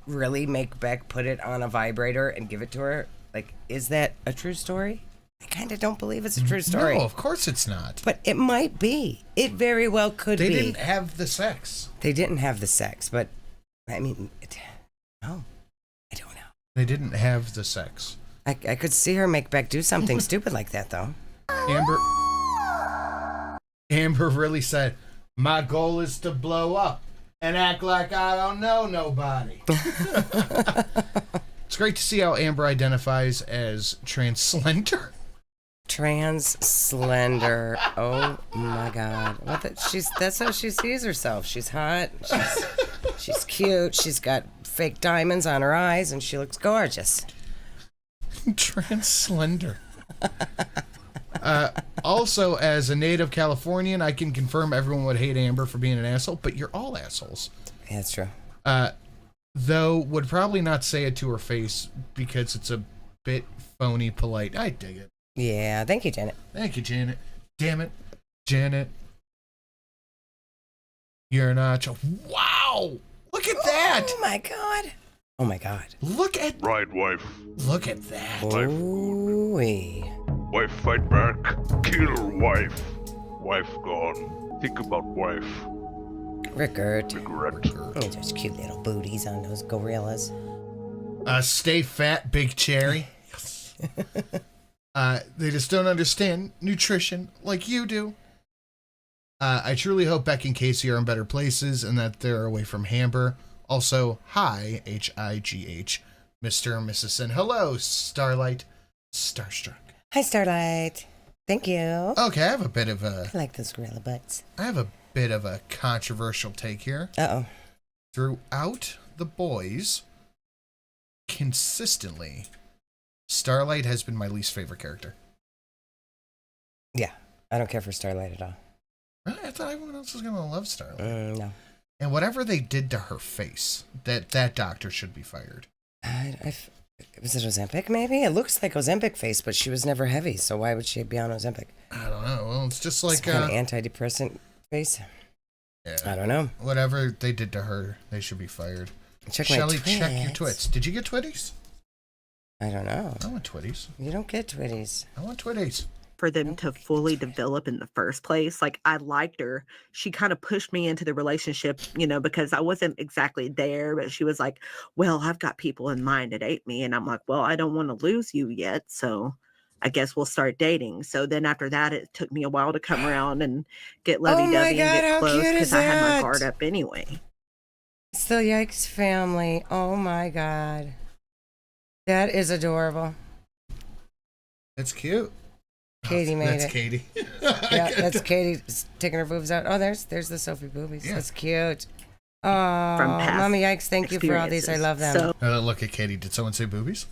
really make Beck put it on a vibrator and give it to her? Like, is that a true story? I kind of don't believe it's a true story. No, of course it's not. But it might be. It very well could be. They didn't have the sex. They didn't have the sex, but I mean, no, I don't know. They didn't have the sex. I could see her make Beck do something stupid like that, though. Amber really said, "My goal is to blow up and act like I don't know nobody." It's great to see how Amber identifies as trans-slender. Trans-slender. Oh my God. That's how she sees herself. She's hot. She's cute. She's got fake diamonds on her eyes, and she looks gorgeous. Trans-slender. Also, as a native Californian, I can confirm everyone would hate Amber for being an asshole, but you're all assholes. Yeah, that's true. Though would probably not say it to her face because it's a bit phony polite. I dig it. Yeah, thank you, Janet. Thank you, Janet. Damn it, Janet. You're not. Wow! Look at that! Oh my God! Oh my God! Look at. Right, wife. Look at that! Ooh-wee. Wife fight back. Kill wife. Wife gone. Think about wife. Regret. Regret. Oh, those cute little booties on those gorillas. Stay fat, big cherry. They just don't understand nutrition like you do. I truly hope Beck and Casey are in better places and that they're away from Amber. Also, hi, H-I-G-H, Mr. and Mrs. and hello, Starlight, Starstruck. Hi, Starlight. Thank you. Okay, I have a bit of a... I like those gorilla butts. I have a bit of a controversial take here. Uh-oh. Throughout the boys, consistently, Starlight has been my least favorite character. Yeah, I don't care for Starlight at all. Really? I thought everyone else was going to love Starlight. No. And whatever they did to her face, that doctor should be fired. Was it Ozempic, maybe? It looks like Ozempic face, but she was never heavy, so why would she be on Ozempic? I don't know. Well, it's just like... Some kind of antidepressant face? Yeah. I don't know. Whatever they did to her, they should be fired. Shelly, check your twits. Did you get Twitties? I don't know. I want Twitties. You don't get Twitties. I want Twitties. For them to fully develop in the first place. Like, I liked her. She kind of pushed me into the relationship, because I wasn't exactly there, but she was like, well, I've got people in mind that date me. And I'm like, well, I don't want to lose you yet. So I guess we'll start dating. So then after that, it took me a while to come around and get lovey-dovey and get close because I had my guard up anyway. It's the Yikes family. Oh my God. That is adorable. That's cute. Katie made it. That's Katie. Yeah, that's Katie taking her boobs out. Oh, there's the Sophie boobies. Yeah. That's cute. Oh, Mommy Yikes, thank you for all these. I love them. So, look at Katie. Did someone say boobies?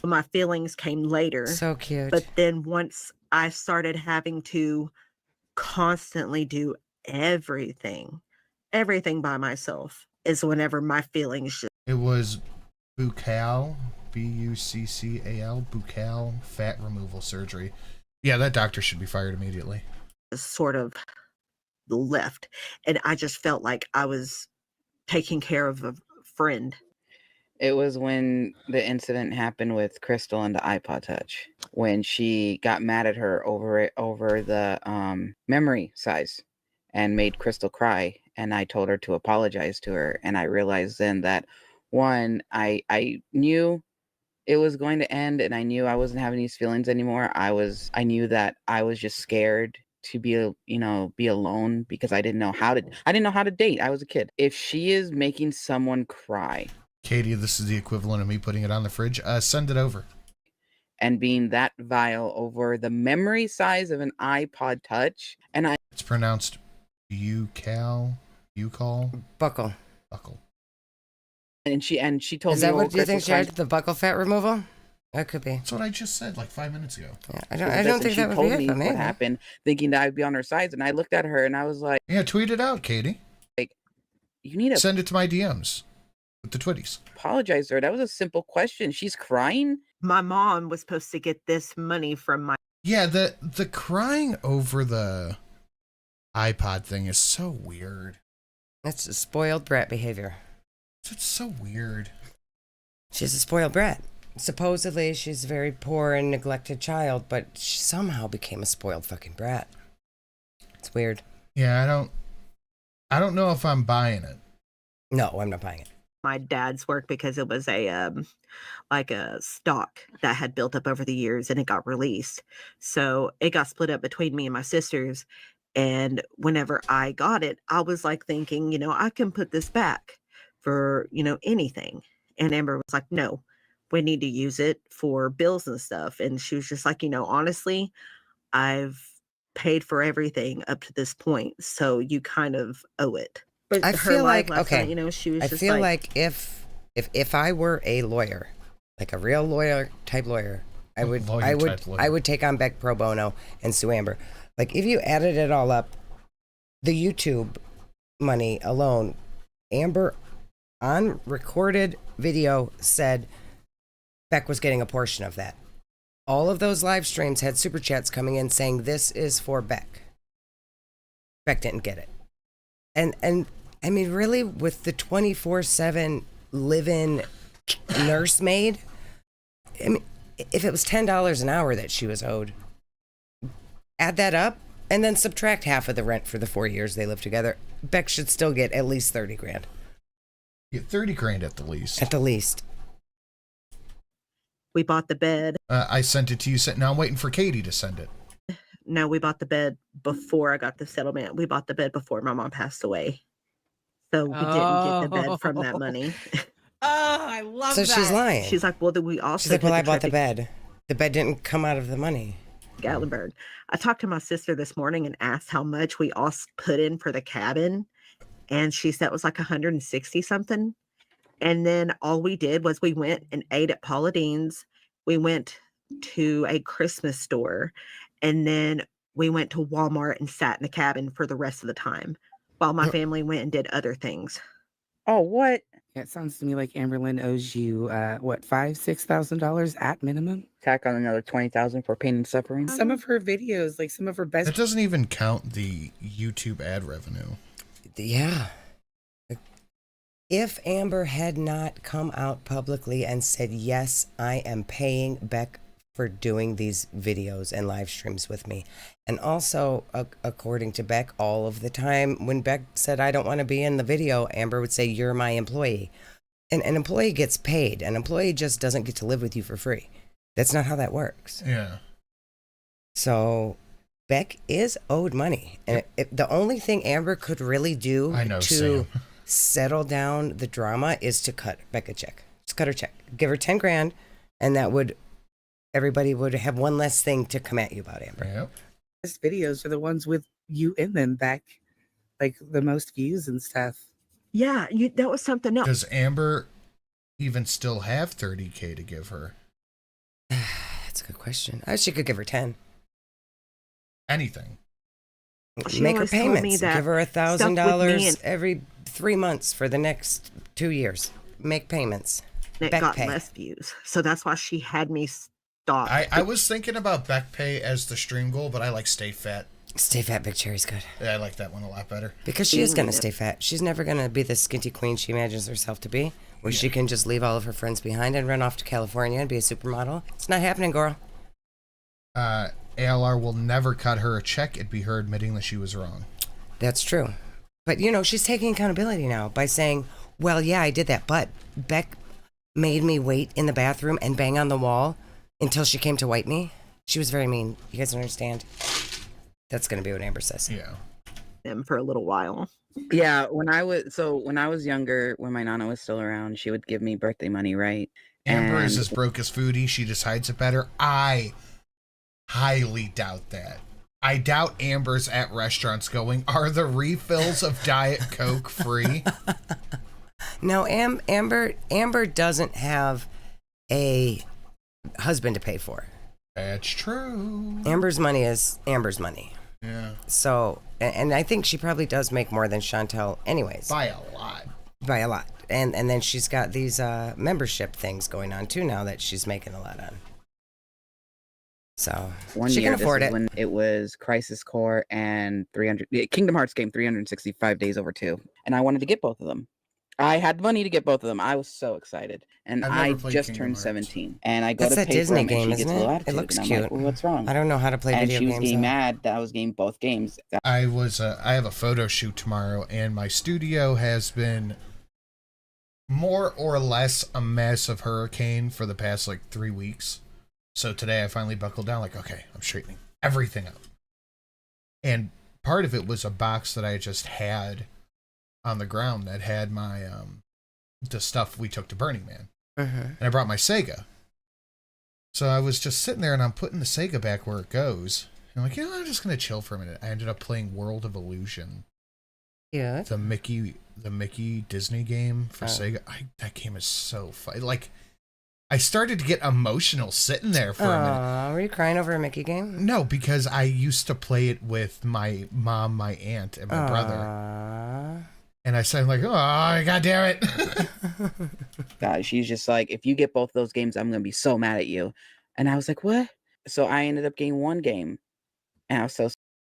My feelings came later. So cute. But then once I started having to constantly do everything by myself is whenever my feelings just... It was Buccal, B-U-C-C-A-L, Buccal fat removal surgery. Yeah, that doctor should be fired immediately. Sort of left. And I just felt like I was taking care of a friend. It was when the incident happened with Crystal and the iPod Touch, when she got mad at her over the memory size and made Crystal cry. And I told her to apologize to her. And I realized then that, one, I knew it was going to end, and I knew I wasn't having these feelings anymore. I knew that I was just scared to be alone because I didn't know how to date. I was a kid. If she is making someone cry, Katie, this is the equivalent of me putting it on the fridge. Send it over. And being that vile over the memory size of an iPod Touch, and it's pronounced Buccal. Buckle. And she told me. Is that what you think, Jared? The buckle fat removal? That could be. That's what I just said like 5 minutes ago. Yeah, I don't think that would be it, but maybe. What happened, thinking that I'd be on her side, and I looked at her and I was like, "Yeah, tweet it out, Katie. Like, you need to send it to my DMs with the Twitties. Apologize to her. That was a simple question. She's crying. My mom was supposed to get this money from my... Yeah, the crying over the iPod thing is so weird. That's spoiled brat behavior. It's so weird. She's a spoiled brat. Supposedly, she's a very poor and neglected child, but she somehow became a spoiled fucking brat. It's weird. Yeah, I don't know if I'm buying it. No, I'm not buying it. My dad's work because it was a like a stock that had built up over the years and it got released. So it got split up between me and my sisters. And whenever I got it, I was like thinking, you know, I can put this back for, you know, anything. And Amber was like, no, we need to use it for bills and stuff. And she was just like, you know, honestly, I've paid for everything up to this point. So you kind of owe it. But I feel like, okay, night, you know, she was I just feel like if I were a lawyer, like a real lawyer type lawyer, I would take on Beck pro bono and sue Amber. Like if you added it all up, the YouTube money alone, Amber on recorded video said Beck was getting a portion of that. All of those live streams had super chats coming in saying this is for Beck. Beck didn't get it. And I mean, really, with the 24/7 live-in nursemaid, I mean, if it was $10 an hour that she was owed, add that up and then subtract half of the rent for the 4 years they lived together. Beck should still get at least 30 grand. Get 30 grand at the least. At the least. We bought the bed. I sent it to you. Now I'm waiting for Katie to send it. No, we bought the bed before I got the settlement. We bought the bed before my mom passed away. So we didn't get the bed from that money. Oh, I love So that. she's lying. She's like, well, then we also. She's like, well, I bought the bed. The bed didn't come out of the money. Gatlinburg. I talked to my sister this morning and asked how much we all put in for the cabin. And she said it was like 160 something. And then all we did was we went and ate at Paula Deen's. We went to a Christmas store. And then we went to Walmart and sat in the cabin for the rest of the time while my family went and did other things. Oh, what? Yeah, it sounds to me like Amberlynn owes you $5,000-$6,000 at minimum. Tack on another $20,000 for pain and suffering. Some of her videos, like some of her best. That doesn't even count the YouTube ad revenue. Yeah. If Amber had not come out publicly and said, yes, I am paying Beck for doing these videos and live streams with me. And also, according to Beck, all of the time when Beck said, I don't want to be in the video, Amber would say, you're my employee. And an employee gets paid. An employee just doesn't get to live with you for free. That's not how that works. Yeah. So Beck is owed money. And the only thing Amber could really do to settle down the drama is to cut Beck a check. Just cut her check. Give her 10 grand, and that would, everybody would have one less thing to come at you about, Amber. Yep. Best videos are the ones with you in them, back, like the most views and stuff. Yeah, that was something else. Does Amber even still have 30K to give her? That's a good question. She could give her 10. Anything. Make her payments. Give her $1,000 every 3 months for the next 2 years. Make payments. It Beck got pay. less views. So that's why she had me stop. I was thinking about Beck Pay as the stream goal, but I like Stay Fat. Stay Fat Big Cherry's good. Yeah, I like that one a lot better. Because she is going to stay fat. She's never going to be the skinty queen she imagines herself to be, where she can just leave all of her friends behind and run off to California and be a supermodel. It's not happening, girl. ALR will never cut her a check. It'd be her admitting that she was wrong. That's true. But, you know, she's taking accountability now by saying, well, yeah, I did that, but Beck made me wait in the bathroom and bang on the wall until she came to wipe me. She was very mean. You guys understand? That's going to be what Amber says. Yeah. Them for a little while. Yeah, when I was younger, when my nana was still around, she would give me birthday money, right? Amber And is as broke as Foodie. She just hides it better. I highly doubt that. I doubt Amber's at restaurants going, are the refills of Diet Coke free? No, Amber doesn't have a husband to pay for. That's true. Amber's money is Amber's money. Yeah. So, and I think she probably does make more than Chantel anyways. By a lot. By a lot. And then she's got these membership things going on too now that she's making a lot on. So One she year, can afford this is it. when it was Crisis Core and Kingdom Hearts game 365 days over 2. And I wanted to get both of them. I had money to get both of them. I was so excited. And I've never I played just Kingdom turned Hearts. 17. And I go That's to that pay Disney for them, game, and she isn't gets a little it? attitude. It looks and I'm cute. like, well, what's wrong? I don't know how to play and video she was games. getting though. mad that I was getting both games. I have a photo shoot tomorrow, and my studio has been more or less a massive hurricane for the past like 3 weeks. So today I finally buckled down, like, okay, I'm straightening everything up. And part of it was a box that I just had on the ground that had my the stuff we took to Burning Man. And I brought my Sega. So I was just sitting there, and I'm putting the Sega back where it goes. And I'm like, I'm just gonna chill for a minute. I ended up playing World of Illusion. Yeah. The Mickey Disney game for Sega. That game is so fun. Like, I started to get emotional sitting there for a minute. Were you crying over a Mickey game? No, because I used to play it with my mom, my aunt, and my brother. And I said, like, oh, God damn it. God, she's just like, if you get both those games, I'm going to be so mad at you. And I was like, what? So I ended up getting one game. And I was so...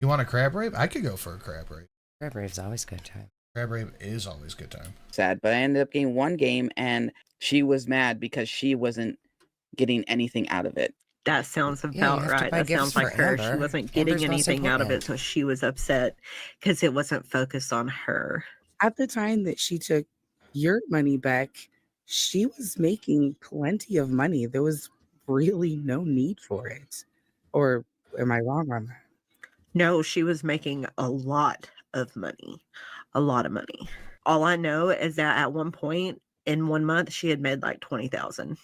You want a crab rave? I could go for a crab rave. Crab rave's always a good time. Crab rave is always a good time. sad, but I ended up getting one game, and she was mad because she wasn't getting anything out of it. That sounds about right. That sounds like her. She wasn't getting anything out of it, so she was upset because it wasn't focused on her. At the time that she took your money back, she was making plenty of money. There was really no need for it. Or am I wrong on that? No, she was making a lot of money. A lot of money. All I know is that at one point in 1 month, she had made like 20,000.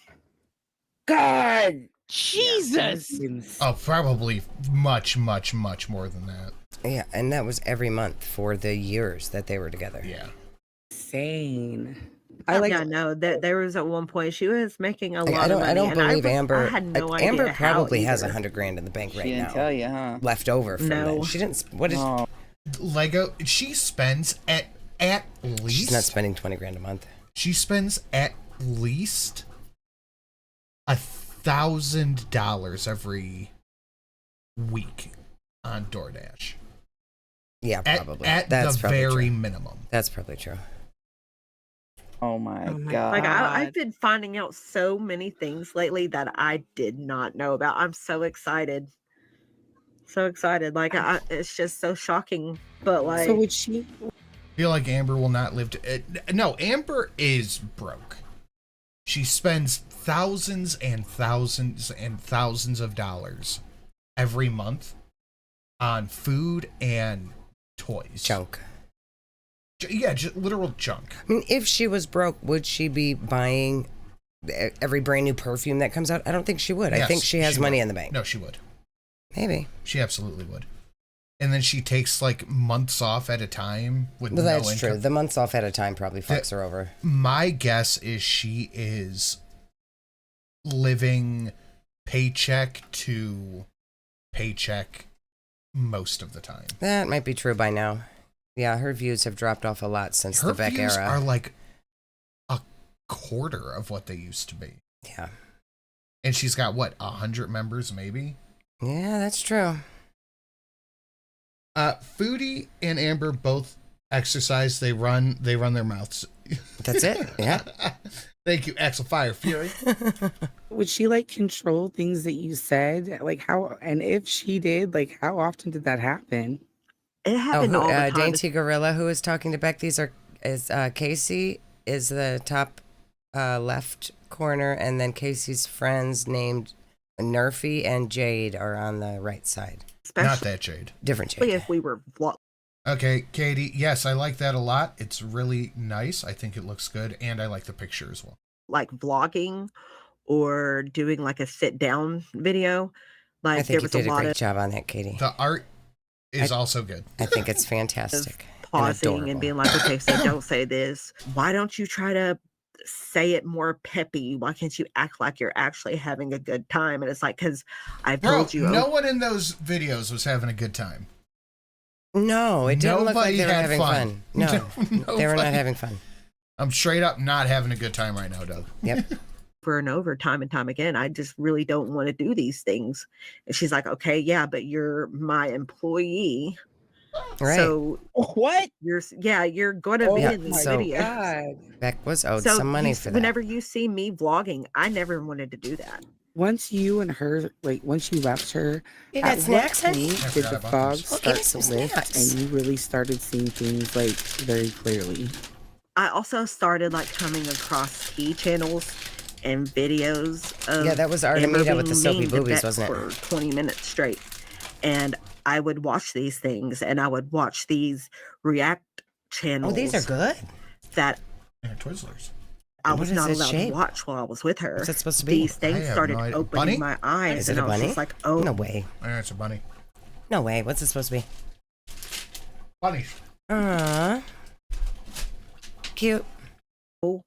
God! Jesus! Oh, probably much, much, much more than that. Yeah, and that was every month for the years that they were together. Yeah. Insane. Yeah, no, there was at one point she was making a lot of money. I don't believe Amber. I had no idea Amber how probably has either. $100,000 in the bank right She didn't now. tell you, huh? Left over from No. that. She didn't. What is? Lego? She spends at least. She's not spending $20,000 a month. She spends at least $1,000 every week on DoorDash. Yeah, probably. At That's the probably very true. minimum. That's probably true. Oh my God. Like I've been finding out so many things lately that I did not know about. I'm so excited. So excited. Like it's just so shocking. But like, so would she Feel like Amber will not live to... no, Amber is broke. She spends thousands and thousands and thousands of dollars every month on food and toys. Junk. Yeah, just literal junk. I mean, if she was broke, would she be buying every brand new perfume that comes out? I don't think she would. Yes, I think she has money would. in the bank. No, she would. Maybe. She absolutely would. And then she takes like months off at a time with Well, no that's income. true. The months off at a time probably fucks her over. My guess is she is living paycheck to paycheck most of the time. That might be true by now. Yeah, her views have dropped off a lot since Her the Beck views era. are like a quarter of what they used to be. Yeah. And she's got what, 100 members maybe? Yeah, that's true. Foodie and Amber both exercise. They run their mouths. That's it. Yeah. Thank you, Axel Fire Fury. would she like control things that you said? Like how, and if she did, like how often did that happen? It happened all the time. Dainty Gorilla, who is talking to Beck. These is Casey is the top left corner, and then Casey's friends named Nerfy and Jade are on the right side. Not that Jade. Different Jade. Especially if we were Okay, Katie. Yes, I like that a lot. It's really nice. I think it looks good, and I like the picture as well. like vlogging or doing like a sit down video. Like I think you there did was a lot great of job on that, Katie. The art is also good. I think it's fantastic. pausing and being like, okay, so don't say this. Why don't you try to say it more peppy? Why can't you act like you're actually having a good time? And it's like, because I've told you. No one in those videos was having a good time. No, it didn't look like Nobody they were had having fun. No, they were not Nobody. having fun. I'm straight up not having a good time right now, Doug. Yep. over and over, time and time again, I just really don't want to do these things. And she's like, okay, yeah, but you're my employee. Right. So what? You're going to be in these videos. Beck was owed So some money for that. whenever you see me vlogging, I never wanted to do that. Once you and her, like, once you left her, You got at snacks, what honey? point did the fog start to lift and you really started seeing things, like, very clearly? I also started, like, coming across tea channels and videos of Yeah, that was Amber Artemida with the being soapy mean to boobies, Beck wasn't it? for 20 minutes straight. And I would watch these things, and I would watch these react channels. Oh, these are good. That Twizzlers. I What was is not this allowed shape? to watch while I was with her. What's that supposed to be? These things started opening Bunny? my eyes, Is it and a I was bunny? just like, oh. No way. Yeah, it's a bunny. No way. What's it supposed to be? Bunny. Cute. Oh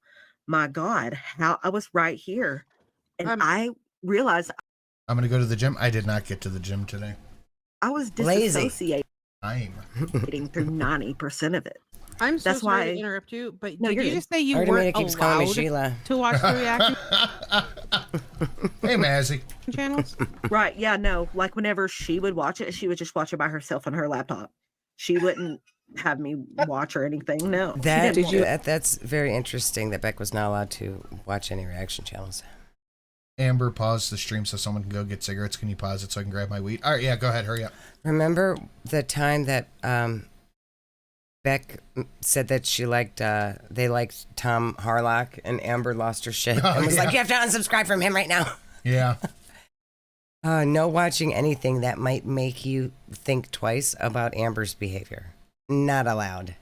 my God, how I was right here. And I realized I'm gonna go to the gym. I did not get to the gym today. I was Lazy. disassociating through 90% of it. I'm so That's sorry why to interrupt you, but No, did you're you good. just say you Artemida weren't keeps calling me allowed Sheila. to watch the reaction Hey, Mazzy. channels? Right, yeah, no. Like whenever she would watch it, she would just watch it by herself on her laptop. She wouldn't have me watch or anything. No. she That, didn't want it. that's very interesting that Beck was not allowed to watch any reaction channels. Amber, pause the stream so someone can go get cigarettes. Can you pause it so I can grab my weed? All right, yeah, go ahead. Hurry up. Remember the time that Beck said that she liked they liked Tom Harlock and Amber lost her shit and was like, you have to unsubscribe from him right now. Yeah. No watching anything that might make you think twice about Amber's behavior. Not allowed.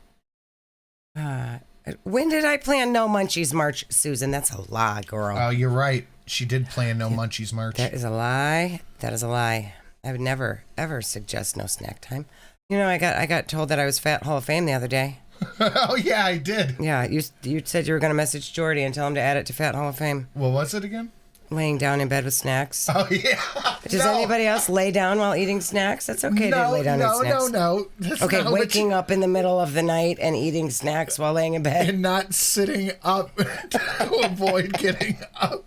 When did I plan No Munchies March, Susan? That's a lie, girl. Oh, you're right. She did plan No Munchies March. That is a lie. That is a lie. I would never, ever suggest no snack time. You know, I got told that I was Fat Hall of Fame the other day. Oh, yeah, I did. Yeah, you said you were going to message Jordy and tell him to add it to Fat Hall of Fame. What was it again? Laying down in bed with snacks. Oh, yeah. Does anybody else lay down while eating snacks? That's okay to lay down and eat snacks. No. That's Okay, not what waking up in the middle of the night and eating snacks while laying in bed. And not sitting up to avoid getting up.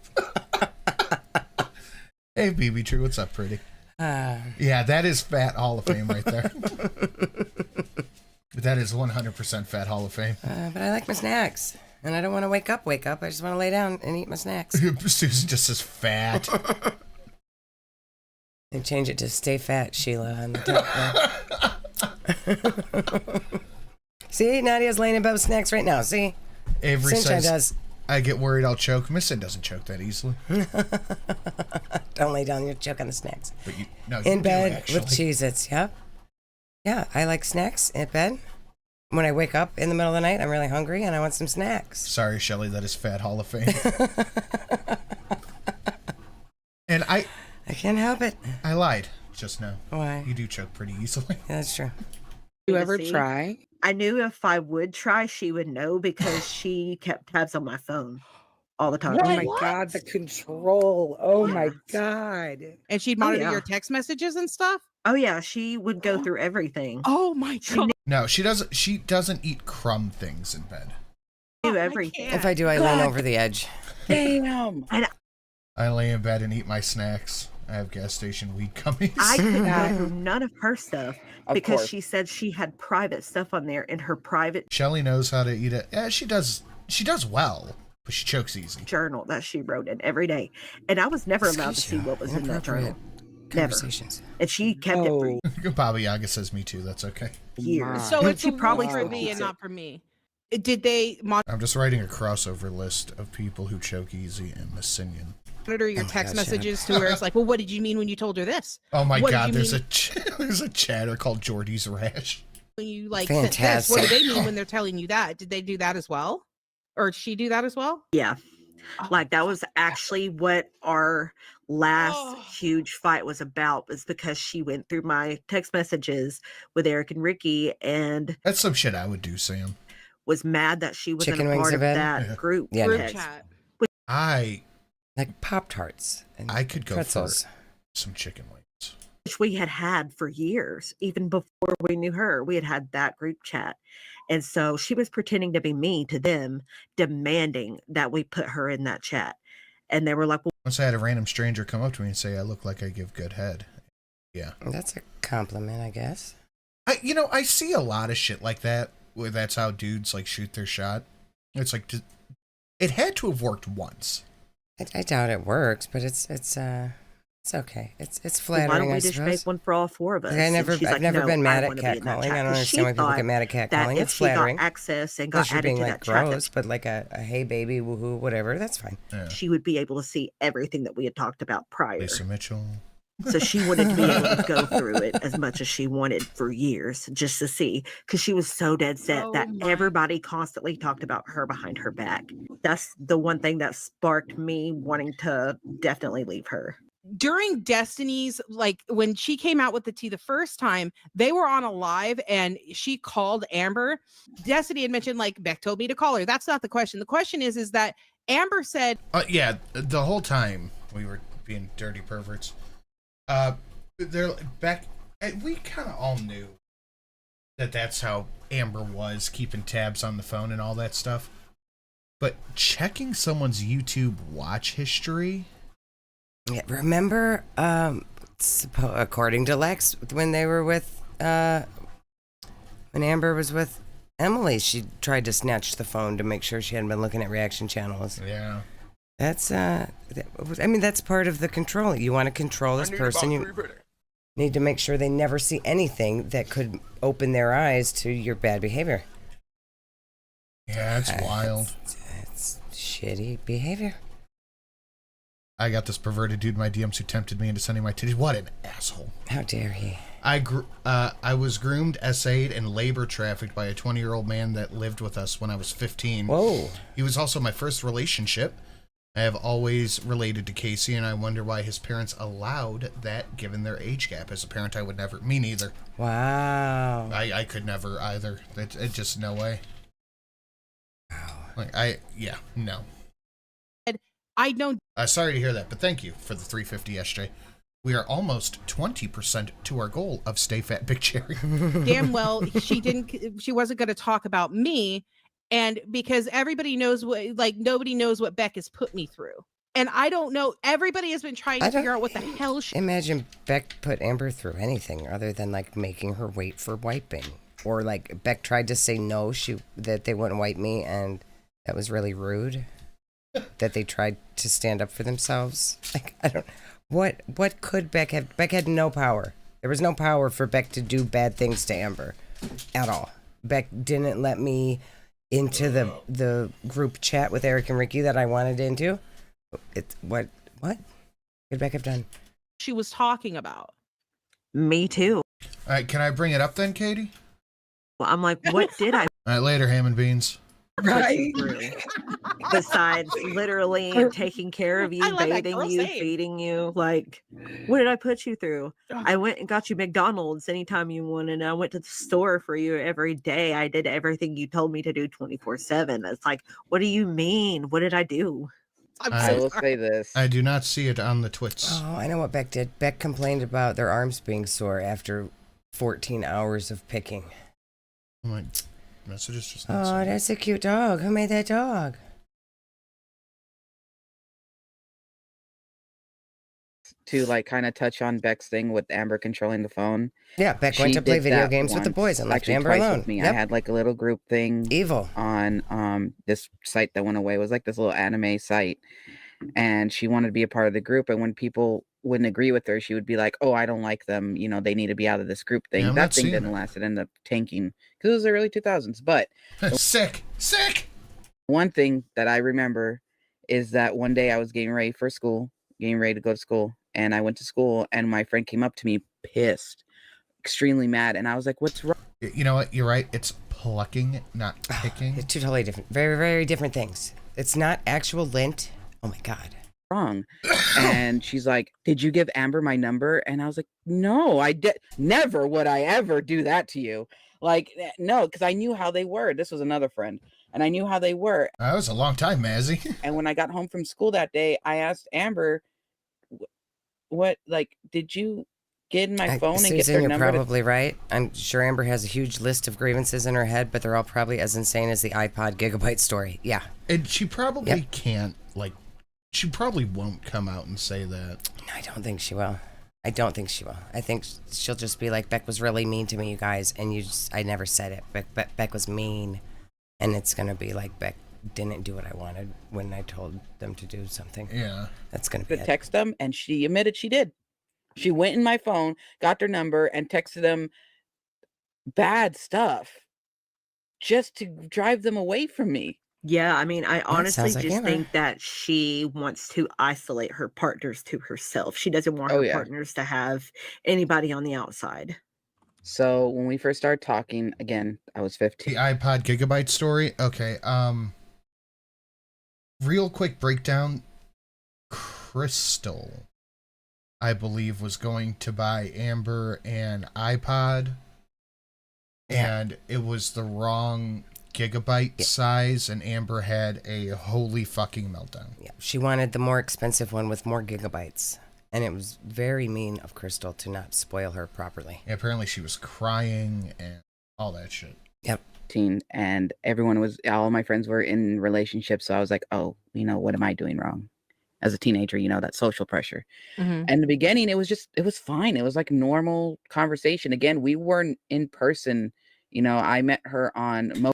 Hey, BB True, what's up, pretty? Yeah, that is Fat Hall of Fame right there. That is 100% Fat Hall of Fame. But I like my snacks. And I don't want to wake up. I just want to lay down and eat my snacks. Susan just says fat. And change it to Stay Fat, Sheila, on the top. See, Nadia's laying in bed with snacks right now. See? Avery Sunshine says, I get worried I'll choke. Miss Sin doesn't choke that easily. Don't lay down, you'll choke on the snacks. But you in do, bed actually. with Cheez-Its, yep. Yeah, I like snacks in bed. When I wake up in the middle of the night, I'm really hungry and I want some snacks. Sorry, Shelly, that is Fat Hall of Fame. And I can't help it. I lied just now. Why? You do choke pretty easily. Yeah, that's true. You ever try? I knew if I would try, she would know because she kept tabs on my phone all the time. Oh my God, the control. Oh my God. And she'd monitor your text messages and stuff? Oh yeah, she would go through everything. Oh my God. No, she doesn't. She doesn't eat crumb things in bed. Do everything. If I do, I lean over the edge. Damn. I lay in bed and eat my snacks. I have gas station weed gummies. I couldn't go through none of her stuff Of because course. she said she had private stuff on there in her private Shelly knows how to eat it. Yeah, she does. She does well, but she chokes easy. journal that she wrote in every day. And I was never allowed to see what was in that journal. Never. Conversations. And she kept it for Baba Yaga says me too. That's okay. years. So And it's she a probably probably for me still and keeps not for me. Did they I'm just writing a crossover list of people who choke easy and Miss Sinian. monitor your text messages to where it's like, well, what did you mean when you told her this? Oh my What did God! you There's mean there's a chatter called Jordy's Rash. when you like sent this? What do they mean when they're telling you that? Did they do that as well? Or did she do that as well? Yeah. Like that was actually what our last huge fight was about, was because she went through my text messages with Eric and Ricky and That's some shit I would do, Sam. was mad that she wasn't Chicken a wings part in of bed? that Yeah. group Yeah, Group text. chat. I like Pop-Tarts. And I could go pretzels. for some chicken wings. Which we had for years, even before we knew her. We had that group chat. And so she was pretending to be me to them, demanding that we put her in that chat. And they were like, well, Once I had a random stranger come up to me and say I look like I give good head. Yeah. That's a compliment, I guess. I see a lot of shit like that where that's how dudes like shoot their shot. It's like it had to have worked once. I doubt it works, but it's okay. It's flattering. why don't we I just suppose. make one for all four of us? I've never "No, been I mad at wanna be in that catcalling. chat." I don't 'Cause understand she why people thought get mad at that catcalling. if It's she got flattering. access and Unless got you're added being to like that chat, gross, but like a hey baby, woohoo, whatever. That's fine. Yeah. she would be able to see everything that we had talked about prior. Lisa Mitchell. So she wanted to be able to go through it as much as she wanted for years, just to see, because she was so dead set that everybody constantly talked about her behind her back. That's the one thing that sparked me wanting to definitely leave her. During Destiny's, like when she came out with the tea the first time, they were on a live and she called Amber. Destiny had mentioned like Beck told me to call her. That's not the question. The question is that Amber said, Yeah, the whole time we were being dirty perverts. Beck, we kind of all knew that that's how Amber was, keeping tabs on the phone and all that stuff. But checking someone's YouTube watch history. Yeah, remember, according to Lex, when they were with, when Amber was with Emily, she tried to snatch the phone to make sure she hadn't been looking at reaction channels. Yeah. That's, that's part of the control. You want to control this person. You need to make sure they never see anything that could open their eyes to your bad behavior. Yeah, it's wild. It's shitty behavior. I got this perverted dude in my DMs who tempted me into sending my titties. What an asshole. How dare he? I was groomed, essayed, and labor trafficked by a 20-year-old man that lived with us when I was 15. Whoa. He was also my first relationship. I have always related to Casey, and I wonder why his parents allowed that given their age gap. As a parent, I would never. Me neither. Wow. I could never either. It just no way. Wow. No. I know. Sorry to hear that, but thank you for the 350 SJ. We are almost 20% to our goal of stay fat, big cherry. Damn well she wasn't going to talk about me, and because everybody knows nobody knows what Beck has put me through, and I don't know. Everybody has been trying to figure out what the hell imagine Beck put Amber through anything other than like making her wait for wiping, or like Beck tried to say no, that they wouldn't wipe me, and that was really rude. That they tried to stand up for themselves. Like, I don't. What could Beck have? Beck had no power. There was no power for Beck to do bad things to Amber, at all. Beck didn't let me into the group chat with Eric and Ricky that I wanted into. What could Beck have done? She was talking about. Me too. All right, can I bring it up then, Katie? Well, I'm like, what did I? All right, later, ham and beans. Right. Besides literally taking care of you, bathing you, feeding you, like, what did I put you through? I went and got you McDonald's anytime you wanted. I went to the store for you every day. I did everything you told me to do 24/7. It's like, what do you mean? What did I do? I will say this. I do not see it on the twits. Oh, I know what Beck did. Beck complained about their arms being sore after 14 hours of picking. My messages just. Oh, that's a cute dog. Who made that dog? To like kind of touch on Beck's thing with Amber controlling the phone. Yeah, Beck went to play video games with the boys and left Amber alone. With me. Yep. I had like a little group thing. Evil. On this site that went away. It was like this little anime site. And she wanted to be a part of the group. And when people wouldn't agree with her, she would be like, oh, I don't like them. You know, they need to be out of this group thing. Yeah, that thing didn't last. It ended up tanking because it was the early 2000s. But sick. One thing that I remember is that one day I was getting ready for school, getting ready to go to school. And I went to school and my friend came up to me pissed, extremely mad. And I was like, what's wrong? You know what? You're right. It's plucking, not picking. It's two totally different, very, very different things. It's not actual lint. Oh my God. Wrong. And she's like, did you give Amber my number? And I was like, no, I did. Never would I ever do that to you. Like, no, because I knew how they were. This was another friend. And I knew how they were. That was a long time, Mazzy. And when I got home from school that day, I asked Amber, what, like, did you get in my phone and Susan, get their you're number? probably right. I'm sure Amber has a huge list of grievances in her head, but they're all probably as insane as the iPod gigabyte story. Yeah. And she probably can't, like, she probably won't come out and say that. I don't think she will. I don't think she will. I think she'll just be like, Beck was really mean to me, you guys, and I never said it. Beck was mean, and it's gonna be like Beck didn't do what I wanted when I told them to do something. Yeah, that's gonna be it. Text them, and she admitted she did. She went in my phone, got their number, and texted them bad stuff just to drive them away from me. Yeah, I mean, I honestly sounds like just Amber. think that she wants to isolate her partners to herself. She doesn't want her partners to have anybody on the outside. So when we first started talking, again, I was 15. The iPod gigabyte story. Okay. Real quick breakdown. Crystal, I believe, was going to buy Amber an iPod, and it was the wrong gigabyte size, and Amber had a holy fucking meltdown. Yeah, she wanted the more expensive one with more gigabytes, and it was very mean of Crystal to not spoil her properly. Yeah, apparently she was crying and all that shit. Yep. And all my friends were in relationships, so I was like, oh, what am I doing wrong? As a teenager, that social pressure. And in the beginning, it was fine. It was like normal conversation. Again, we weren't in person. I met her on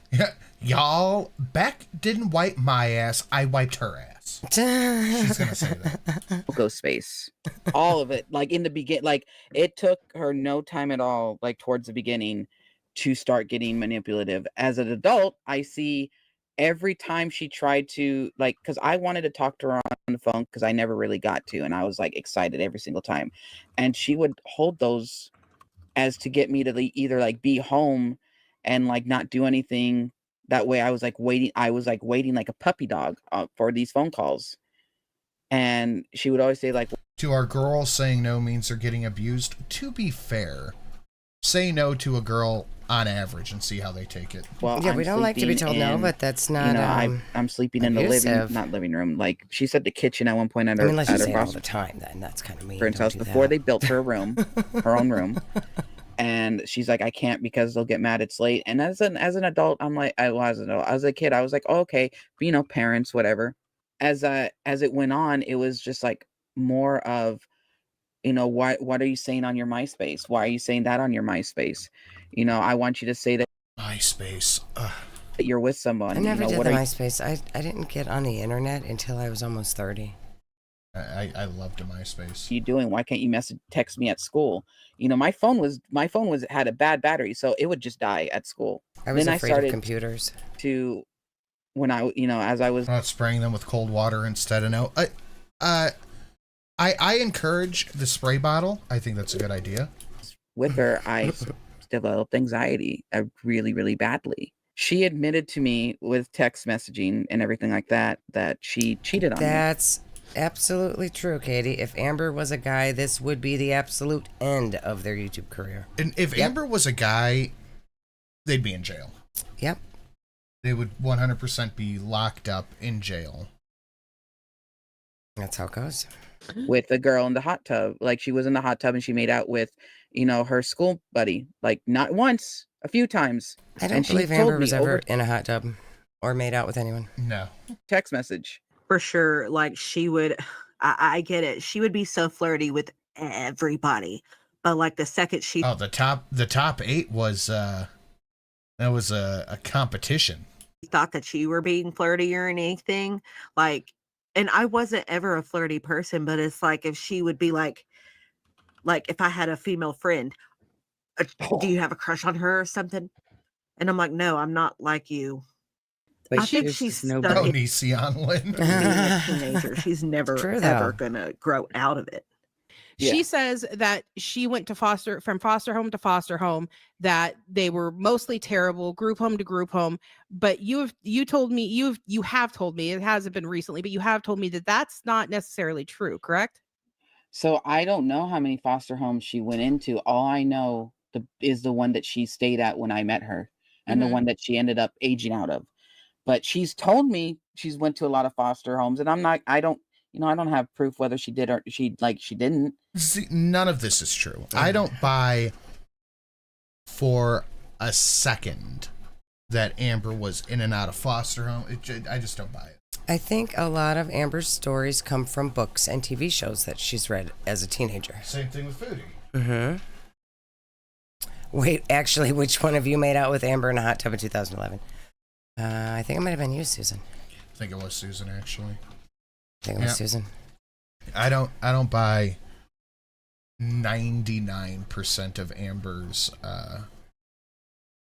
Y'all, Beck didn't wipe my ass, I wiped her ass. She's gonna say that. Go space. All of it. Like in the beginning, like it took her no time at all, like towards the beginning, to start getting manipulative. As an adult, I see every time she tried to, like, because I wanted to talk to her on the phone because I never really got to, and I was like excited every single time, and she would hold those as to get me to either like be home and like not do anything. That way I was like waiting like a puppy dog for these phone calls. And she would always say like, to our girls, saying no means they're getting abused. To be fair, say no to a girl on average and see how they take it. Well, yeah, we don't like to be told no, but that's not. I'm sleeping in the living room. Like she said, the kitchen at one point at her. Unless you say it all the time, then that's kind of mean. Friend's house before they built her room, her own room, and she's like, I can't because they'll get mad. It's late. And as an adult, I'm like, as a kid, I was like, oh, okay, parents, whatever. As it went on, it was just like more of, what are you saying on your MySpace? Why are you saying that on your MySpace? I want you to say that MySpace. That you're with someone. I never did the MySpace. I didn't get on the internet until I was almost 30. I loved a MySpace. What are you doing? Why can't you text me at school? My phone had a bad battery, so it would just die at school. I was afraid of computers. When as I was not spraying them with cold water instead of no. I encourage the spray bottle. I think that's a good idea. With her, I developed anxiety really, really badly. She admitted to me with text messaging and everything like that she cheated on me. That's absolutely true, Katie. If Amber was a guy, this would be the absolute end of their YouTube career. And if Amber was a guy, they'd be in jail. Yep. They would 100% be locked up in jail. That's how it goes. With a girl in the hot tub. Like she was in the hot tub and she made out with, her school buddy. Like not once, a few times. I don't believe Amber was ever in a hot tub or made out with anyone. No. Text message. For sure. Like she would, I get it. She would be so flirty with everybody. But like the second she... Oh, the top 8 was, that was a competition. Thought that you were being flirty or anything. Like, and I wasn't ever a flirty person, but it's like if she would be like if I had a female friend, do you have a crush on her or something? And I'm like, no, I'm not like you. But I think she's stuck in Sionlin. being a teenager. She's never ever gonna grow out of it. She says that she went to from foster home to foster home, that they were mostly terrible, group home to group home. But you have told me, it hasn't been recently, but you have told me that that's not necessarily true, correct? So I don't know how many foster homes she went into. All I know is the one that she stayed at when I met her, and the one that she ended up aging out of. But she's told me she's went to a lot of foster homes, and I don't have proof whether she did or she didn't. See, none of this is true. I don't buy for a second that Amber was in and out of foster home. I just don't buy it. I think a lot of Amber's stories come from books and TV shows that she's read as a teenager. Same thing with Foodie. Mm-hmm. Wait, actually, which one of you made out with Amber in a hot tub in 2011? I think it might have been you, Susan. I think it was Susan, actually. I think it was Susan. I don't buy 99% of Amber's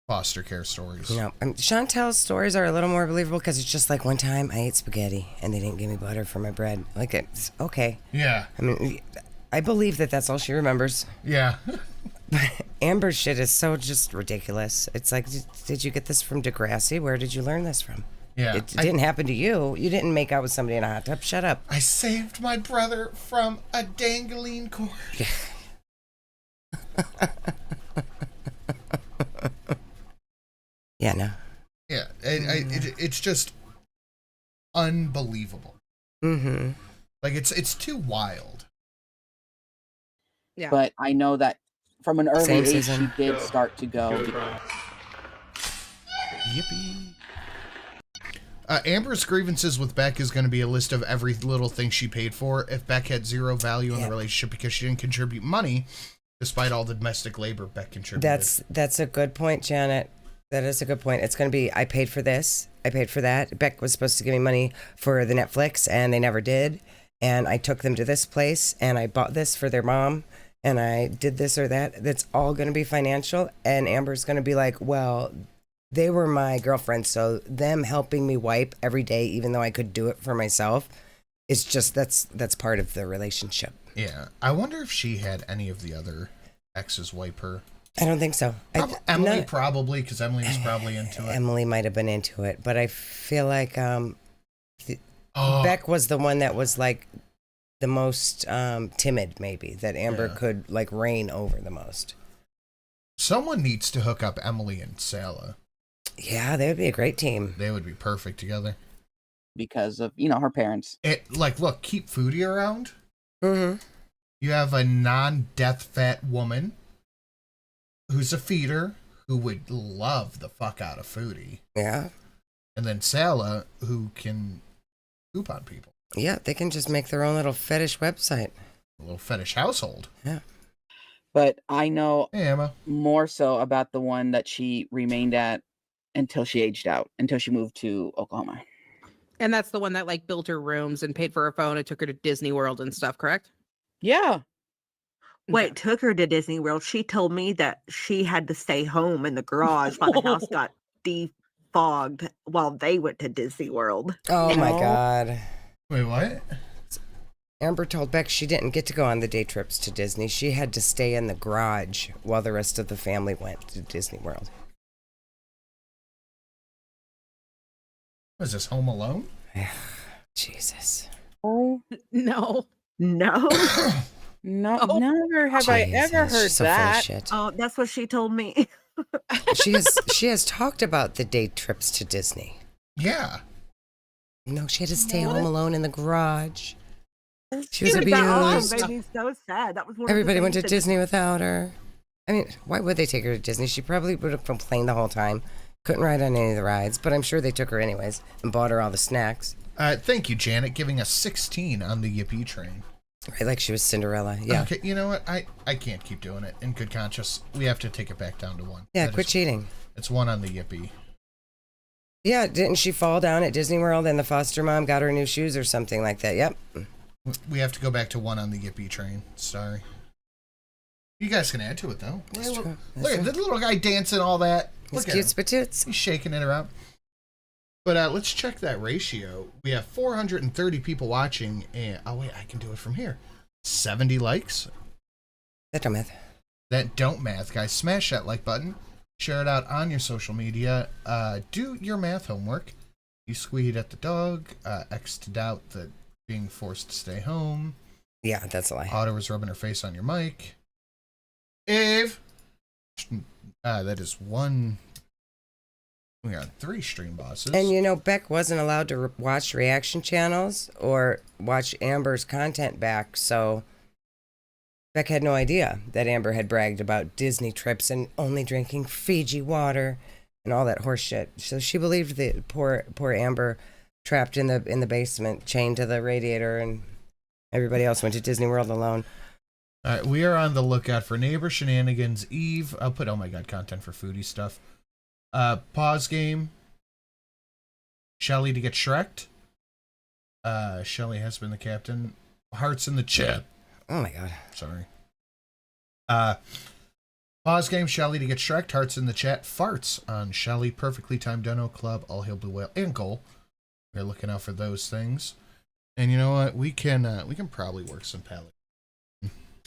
foster care stories. No, Chantel's stories are a little more believable because it's just like one time I ate spaghetti and they didn't give me butter for my bread. Like, it's okay. Yeah. I mean, I believe that that's all she remembers. Yeah. Amber's shit is so just ridiculous. It's like, did you get this from Degrassi? Where did you learn this from? Yeah. It didn't happen to you. You didn't make out with somebody in a hot tub. Shut up. I saved my brother from a dangling cord. Yeah, no. Yeah, it's just unbelievable. Mm-hmm. Like, it's too wild. Yeah. But I know that from an early Same age, season. she did start to go. Yippee. Amber's grievances with Beck is going to be a list of every little thing she paid for. If Beck had zero value in the relationship because she didn't contribute money, despite all the domestic labor Beck contributed. That's a good point, Janet. That is a good point. It's going to be, I paid for this, I paid for that. Beck was supposed to give me money for the Netflix, and they never did. And I took them to this place, and I bought this for their mom, and I did this or that. That's all going to be financial. And Amber's going to be like, well, they were my girlfriends, so them helping me wipe every day, even though I could do it for myself, is just, that's part of the relationship. Yeah. I wonder if she had any of the other exes wipe her. I don't think so. Emily probably, because Emily was probably into it. Emily might have been into it, but I feel like Beck was the one that was like the most timid, maybe, that Amber could like reign over the most. Someone needs to hook up Emily and Salah. Yeah, they would be a great team. They would be perfect together. Because of, her parents. Look, keep Foodie around. Mm-hmm. You have a non-death fat woman who's a feeder who would love the fuck out of Foodie. Yeah. And then Salah, who can poop on people. Yeah, they can just make their own little fetish website. A little fetish household. Yeah. But I know Hey, Emma. more so about the one that she remained at until she aged out, until she moved to Oklahoma. And that's the one that like built her rooms and paid for her phone and took her to Disney World and stuff, correct? Yeah. Wait, took her to Disney World. She told me that she had to stay home in the garage while the house got defogged while they went to Disney World. Oh my God. Wait, what? Amber told Beck she didn't get to go on the day trips to Disney. She had to stay in the garage while the rest of the family went to Disney World. Was this Home Alone? Jesus. Oh, no. No. No, never have I ever heard she's so full of that. shit. Oh, that's what she told me. She has talked about the day trips to Disney. Yeah. No, she had to stay home alone in the garage. She was That abused. made me so sad. That was one Everybody of the went to things that- Disney without her. I mean, why would they take her to Disney? She probably would have complained the whole time. Couldn't ride on any of the rides, but I'm sure they took her anyways and bought her all the snacks. Thank you, Janet, giving us 16 on the Yippee train. Right, like she was Cinderella. Yeah. Okay, you know what? I can't keep doing it in good conscience. We have to take it back down to 1. Yeah, quit cheating. It's 1 on the Yippee. Yeah, didn't she fall down at Disney World and the foster mom got her new shoes or something like that? Yep. We have to go back to 1 on the Yippee train. Sorry. You guys can add to it, though. That's true. Look at the little guy dancing all that. He's Look at cute him. spatoots. He's shaking it around. But let's check that ratio. We have 430 people watching, and oh wait, I can do it from here. 70 likes. That don't math. That don't math, guys. Smash that like button. Share it out on your social media. Do your math homework. You squeed at the dog. X to doubt that being forced to stay home. Yeah, that's a lie. Otter was rubbing her face on your mic. Eve. That is 1. We got 3 stream bosses. And you know, Beck wasn't allowed to watch reaction channels or watch Amber's content back, so Beck had no idea that Amber had bragged about Disney trips and only drinking Fiji water and all that horse shit. So she believed that poor Amber trapped in the basement, chained to the radiator, and everybody else went to Disney World alone. All right, we are on the lookout for neighbor shenanigans. Eve, I'll put, oh my god, content for foodie stuff. Pause game. Shelly to get Shrek'd. Shelly has been the captain. Hearts in the chat. Oh my god. Sorry. Pause game, Shelly to get Shrek'd. Hearts in the chat. Farts on Shelly. Perfectly timed Dono Club. All Hail Blue Whale and Cole. We're looking out for those things. And you know what? We can probably work some palette.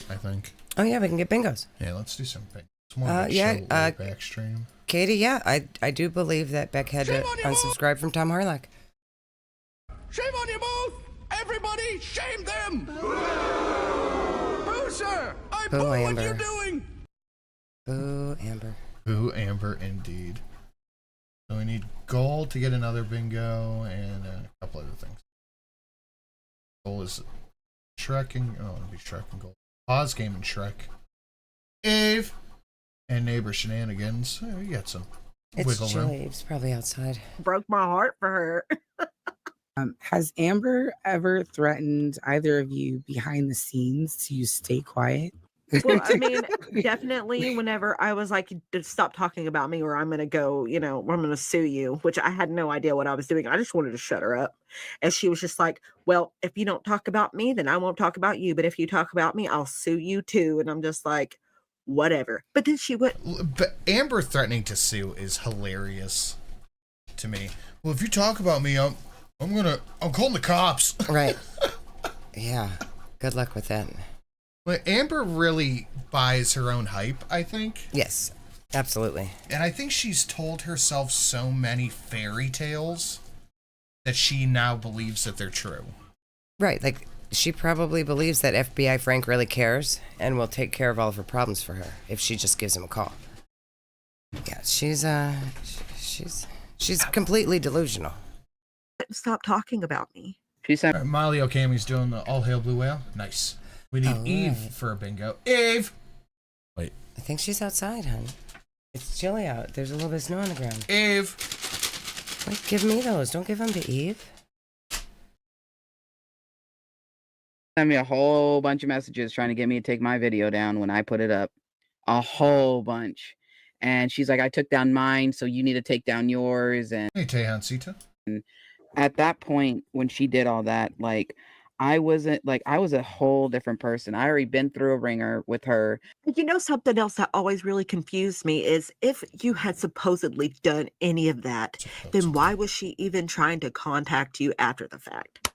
I think. Oh yeah, we can get bingos. Yeah, let's do some bingos. Backstream. Katie, yeah, I do believe that Beck had to unsubscribe from Tom Harlock. Shame on you both! Everybody, shame them! Boo, sir! I Boo, boo Amber. what you're doing! Boo, Amber. Boo, Amber, indeed. So we need gold to get another bingo and a couple other things. Goal is Shrek and it'll be Shrek and gold. Pause game and Shrek. Eve and neighbor shenanigans. We got some wiggle It's room. chilly. It's probably outside. Broke my heart for her. Has Amber ever threatened either of you behind the scenes to stay quiet? Well, I mean, definitely whenever I was like, stop talking about me or I'm going to go, I'm going to sue you, which I had no idea what I was doing. I just wanted to shut her up. And she was just like, well, if you don't talk about me, then I won't talk about you. But if you talk about me, I'll sue you too. And I'm just like, whatever. But then she went. But Amber threatening to sue is hilarious to me. Well, if you talk about me, I'm calling the cops. Right. Yeah. Good luck with that. But Amber really buys her own hype, I think. Yes, absolutely. And I think she's told herself so many fairy tales that she now believes that they're true. Right. Like, she probably believes that FBI Frank really cares and will take care of all of her problems for her if she just gives him a call. Yeah, she's completely delusional. Stop talking about me. She said, Right, Molly Okami's doing the All Hail Blue Whale. Nice. We need Eve for a bingo. Eve! Wait. I think she's outside, hon. It's chilly out. There's a little bit of snow on the ground. Eve! Wait, give me those. Don't give them to Eve. sent me a whole bunch of messages trying to get me to take my video down when I put it up. A whole bunch. And she's like, I took down mine, so you need to take down yours. And hey, Tehansita. And at that point, when she did all that, like, I was a whole different person. I already been through a ringer with her. You know, something else that always really confused me is if you had supposedly done any of that, then why was she even trying to contact you after the fact?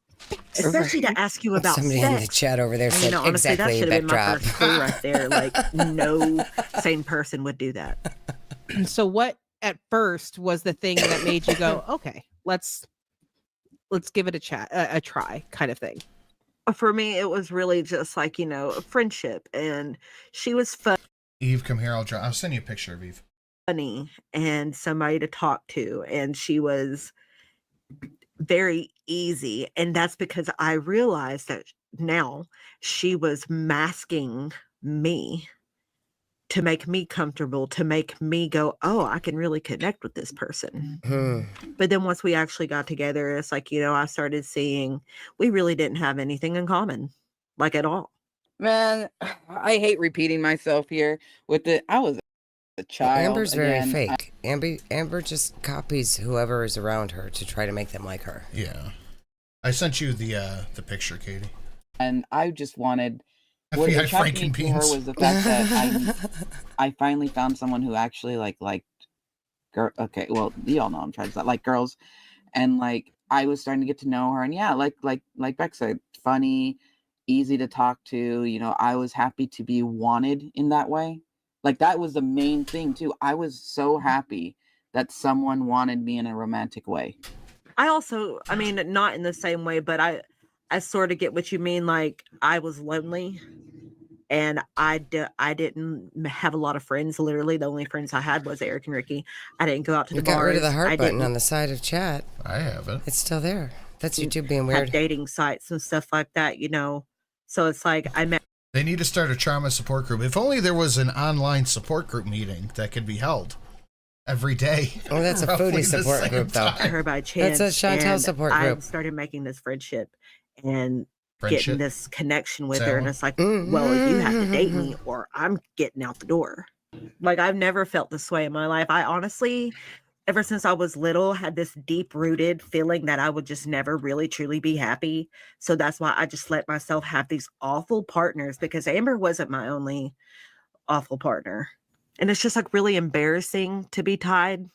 Especially to ask you about somebody sex. in the chat over there said Honestly, exactly that should have been my backdrop. first clue right there. Like, no sane person would do that. So what at first was the thing that made you go, okay, let's give it a try kind of thing? For me, it was really just like, you know, a friendship, and she was Eve, come here. I'll send you a picture of Eve. funny and somebody to talk to, and she was very easy. And that's because I realized that now she was masking me to make me comfortable, to make me go, oh, I can really connect with this person. But then once we actually got together, it's like, you know, I started seeing we really didn't have anything in common, like at all. Man, I hate repeating myself here with it. I was a child. Amber's very again. fake. Amber just copies whoever is around her to try to make them like her. Yeah. I sent you the picture, Katie. And I just wanted... What FBI attracted me to her Frankenbeans. was the fact that I finally found someone who actually liked girl. Okay, well, you all know I'm trying to like girls, and like I was starting to get to know her, and yeah, like Beck said, funny, easy to talk to. You know, I was happy to be wanted in that way. Like that was the main thing too. I was so happy that someone wanted me in a romantic way. I also, I mean, not in the same way, but I sort of get what you mean. Like I was lonely and I didn't have a lot of friends. Literally the only friends I had was Eric and Ricky. I didn't go out to You the got bars. rid of the heart I button didn't on the side of chat. I haven't. It's still there. That's YouTube being have weird. dating sites and stuff like that, you know. So it's like I met. They need to start a trauma support group. If only there was an online support group meeting that could be held. every day. Oh, that's a roughly foodie the support same group, though. time. Her by chance. That's a Chantel and support I group. started making this friendship and Friendship? getting this connection with her. And Salad? it's like, well, you have to date me or I'm getting out the door. Like, I've never felt this way in my life. I honestly, ever since I was little, had this deep rooted feeling that I would just never really truly be happy. So that's why I just let myself have these awful partners, because Amber wasn't my only awful partner. And it's just like really embarrassing to be tied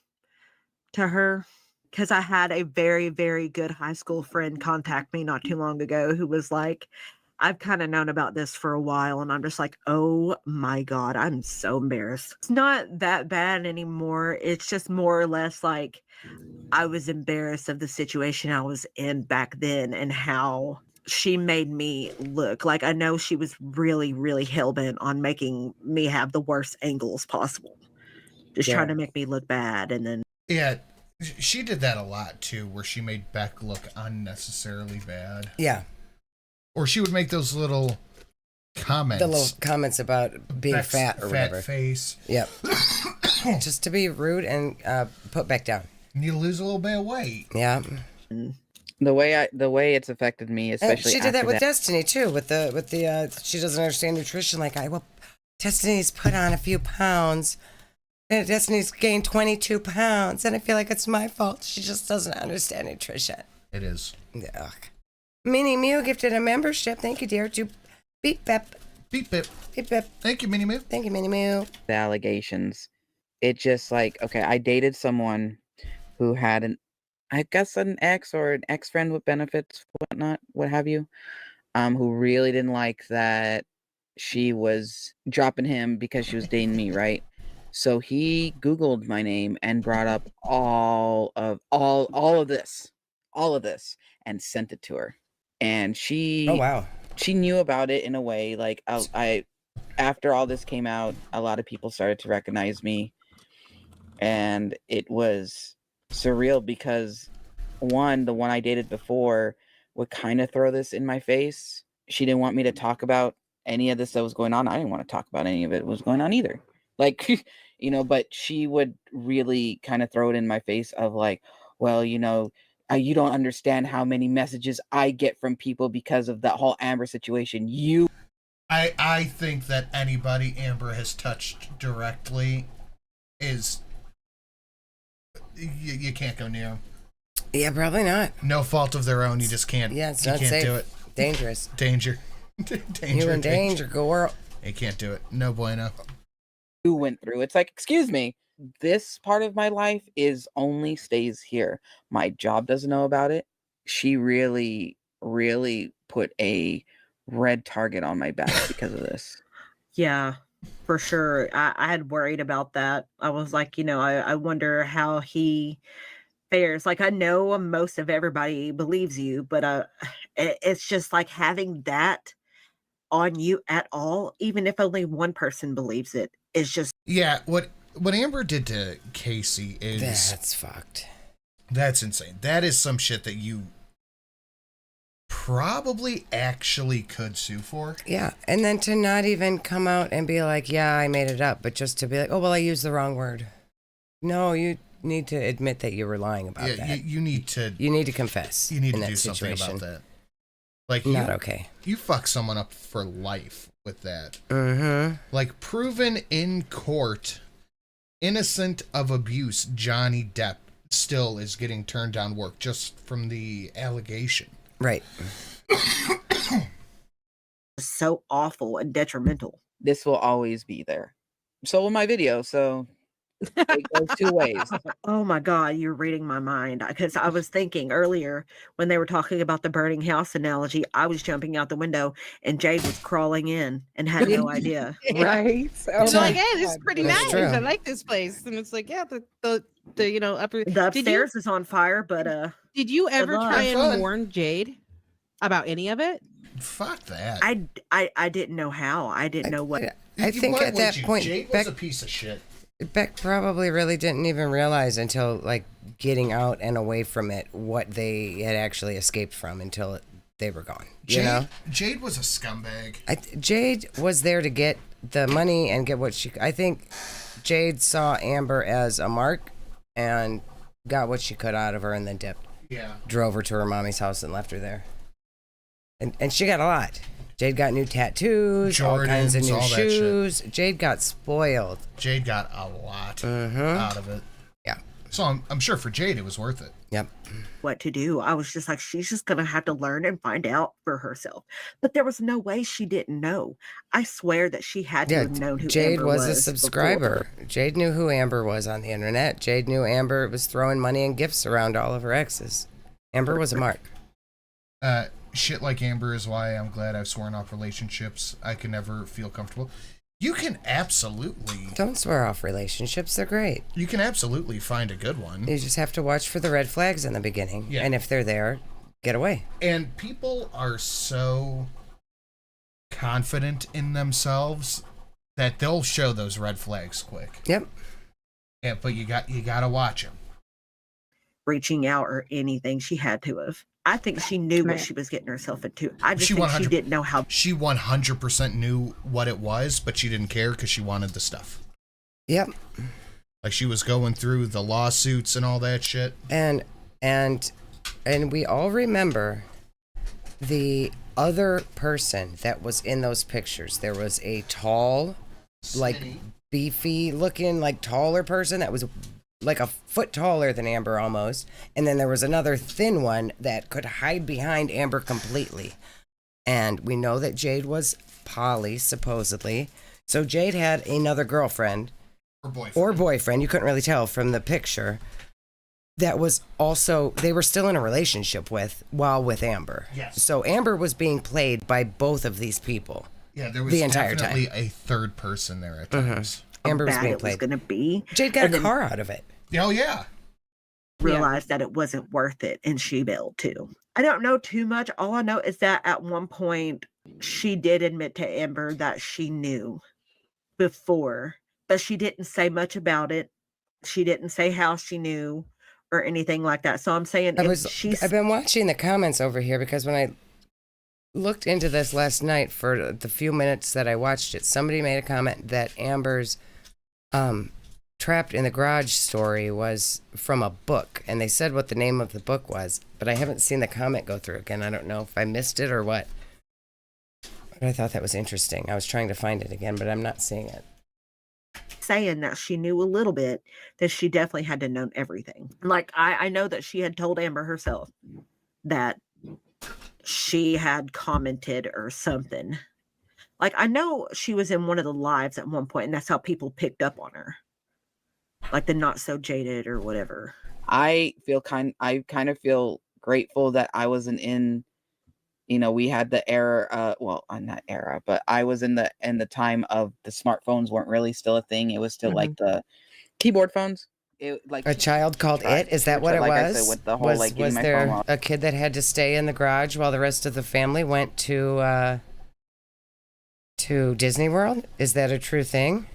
to her, because I had a very, very good high school friend contact me not too long ago who was like, I've kind of known about this for a while. And I'm just like, oh my God, I'm so embarrassed. It's not that bad anymore. It's just more or less like I was embarrassed of the situation I was in back then and how she made me look. Like, I know she was really, really hell-bent on making me have the worst angles possible. Just trying to make me look bad. And then Yeah, she did that a lot too, where she made Beck look unnecessarily bad. Yeah. Or she would make those little comments. The little comments about being Beck's fat or fat whatever. face. Yep. Just to be rude and put back down. You need to lose a little bit of weight. Yeah. The way it's affected me, especially she did that after with Destiny too. With the she doesn't understand nutrition like I. Well, Destiny's put on a few pounds. And Destiny's gained 22 pounds, and I feel like it's my fault. She just doesn't understand nutrition. It is. Ugh. Minnie Mew gifted a membership. Thank you, dear. To Beep Bep. Beep Bep. Beep Bep. Thank you, Minnie Mew. Thank you, Minnie Mew. the allegations. It just like, okay, I dated someone who had an ex or an ex-friend with benefits, whatnot, what have you, who really didn't like that she was dropping him because she was dating me, right? So he Googled my name and brought up all of this, and sent it to her. And she, oh wow, she knew about it in a way. Like I after all this came out, a lot of people started to recognize me, and it was surreal because the one I dated before would kind of throw this in my face. She didn't want me to talk about any of this that was going on. I didn't want to talk about any of it was going on either. Like, but she would really kind of throw it in my face of like, well, you don't understand how many messages I get from people because of that whole Amber situation. I think that anybody Amber has touched directly is you can't go near them. Yeah, probably not. No fault of their own. You just can't. Yeah, it's you not can't safe. do it. Dangerous. Danger. You're in danger, girl. You can't do it. No bueno. Who went through? It's like, excuse me, this part of my life only stays here. My job doesn't know about it. She really, really put a red target on my back because of this. yeah, for sure. I had worried about that. I was like, I wonder how he fares. Like, I know most of everybody believes you, but it's just like having that on you at all, even if only one person believes it, is just. Yeah, what Amber did to Casey is that's fucked. That's insane. That is some shit that you probably actually could sue for. Yeah, and then to not even come out and be like, yeah, I made it up, but just to be like, oh, well, I used the wrong word. No, you need to admit that you were lying about that. You need to confess. You need in to that do something situation. about that. Like, not okay. You fuck someone up for life with that. Mm-hmm. Like, proven in court, innocent of abuse, Johnny Depp still is getting turned down work just from the allegation. Right. So awful and detrimental. This will always be there. So will my video. So it goes two ways. Oh my God, you're reading my mind. Because I was thinking earlier when they were talking about the burning house analogy, I was jumping out the window and Jade was crawling in and had no idea. Right? It's like, hey, this is pretty That's nice. true. I like this place. And it's like, yeah, the upper The upstairs is on fire, but did you ever try Fun. and warn Jade about any of it? Fuck that. I didn't know how. I didn't know what. I think Why at would that you? point, Jade was a piece of shit. Beck probably really didn't even realize until like getting out and away from it what they had actually escaped from until they were gone. Jade was a scumbag. Jade was there to get the money and get what she. I think Jade saw Amber as a mark and got what she could out of her and then dipped. Yeah. Drove her to her mommy's house and left her there. And she got a lot. Jade got new tattoos, Jordans, all kinds of new all that shoes. Jade got spoiled. Jade got a lot out of it. Yeah. So I'm sure for Jade it was worth it. Yep. What to do. I was just like, she's just gonna have to learn and find out for herself. But there was no way she didn't know. I swear that she had to have known who Jade Amber was a before. subscriber. Jade knew who Amber was on the internet. Jade knew Amber was throwing money and gifts around all of her exes. Amber was a mark. Shit like Amber is why I'm glad I've sworn off relationships. I can never feel comfortable. You can absolutely... Don't swear off relationships. They're great. You can absolutely find a good one. You just have to watch for the red flags in the beginning. Yeah. And if they're there, get away. And people are so confident in themselves that they'll show those red flags quick. Yep. Yeah, but you gotta watch them. Reaching out or anything, she had to have. I think she knew what she was getting herself into. I just think she didn't know how. She 100% knew what it was, but she didn't care because she wanted the stuff. Yep. Like she was going through the lawsuits and all that shit. And we all remember the other person that was in those pictures. There was a tall, like beefy looking, like taller person that was like a foot taller than Amber almost. And then there was another thin one that could hide behind Amber completely. And we know that Jade was poly, supposedly. So Jade had another girlfriend. Or boyfriend. You couldn't really tell from the picture. That was also, they were still in a relationship with Amber. Yes. So Amber was being played by both of these people. Yeah, there was the entire definitely time. a third person there at times. Amber was bad being it was played. going to be. Jade got a car out of it. Oh, yeah. Realized that it wasn't worth it, and she bailed too. I don't know too much. All I know is that at one point she did admit to Amber that she knew before, but she didn't say much about it. She didn't say how she knew or anything like that. So I'm saying I've been watching the comments over here because when I looked into this last night for the few minutes that I watched it, somebody made a comment that Amber's trapped in the garage story was from a book, and they said what the name of the book was, but I haven't seen the comment go through again. I don't know if I missed it or what. But I thought that was interesting. I was trying to find it again, but I'm not seeing it. Saying that she knew a little bit, that she definitely had to know everything. Like I know that she had told Amber herself that she had commented or something. Like I know she was in one of the lives at one point, and that's how people picked up on her. Like the not so jaded or whatever. I kind of feel grateful that I wasn't in, we had the era, not era, but I was in the time of the smartphones weren't really still a thing. It was still like the keyboard phones. Like a child called it. Is that what it like was? I said, with the whole, was there a kid that had to stay in the garage while the rest of the family went to Disney World? Is that a true thing?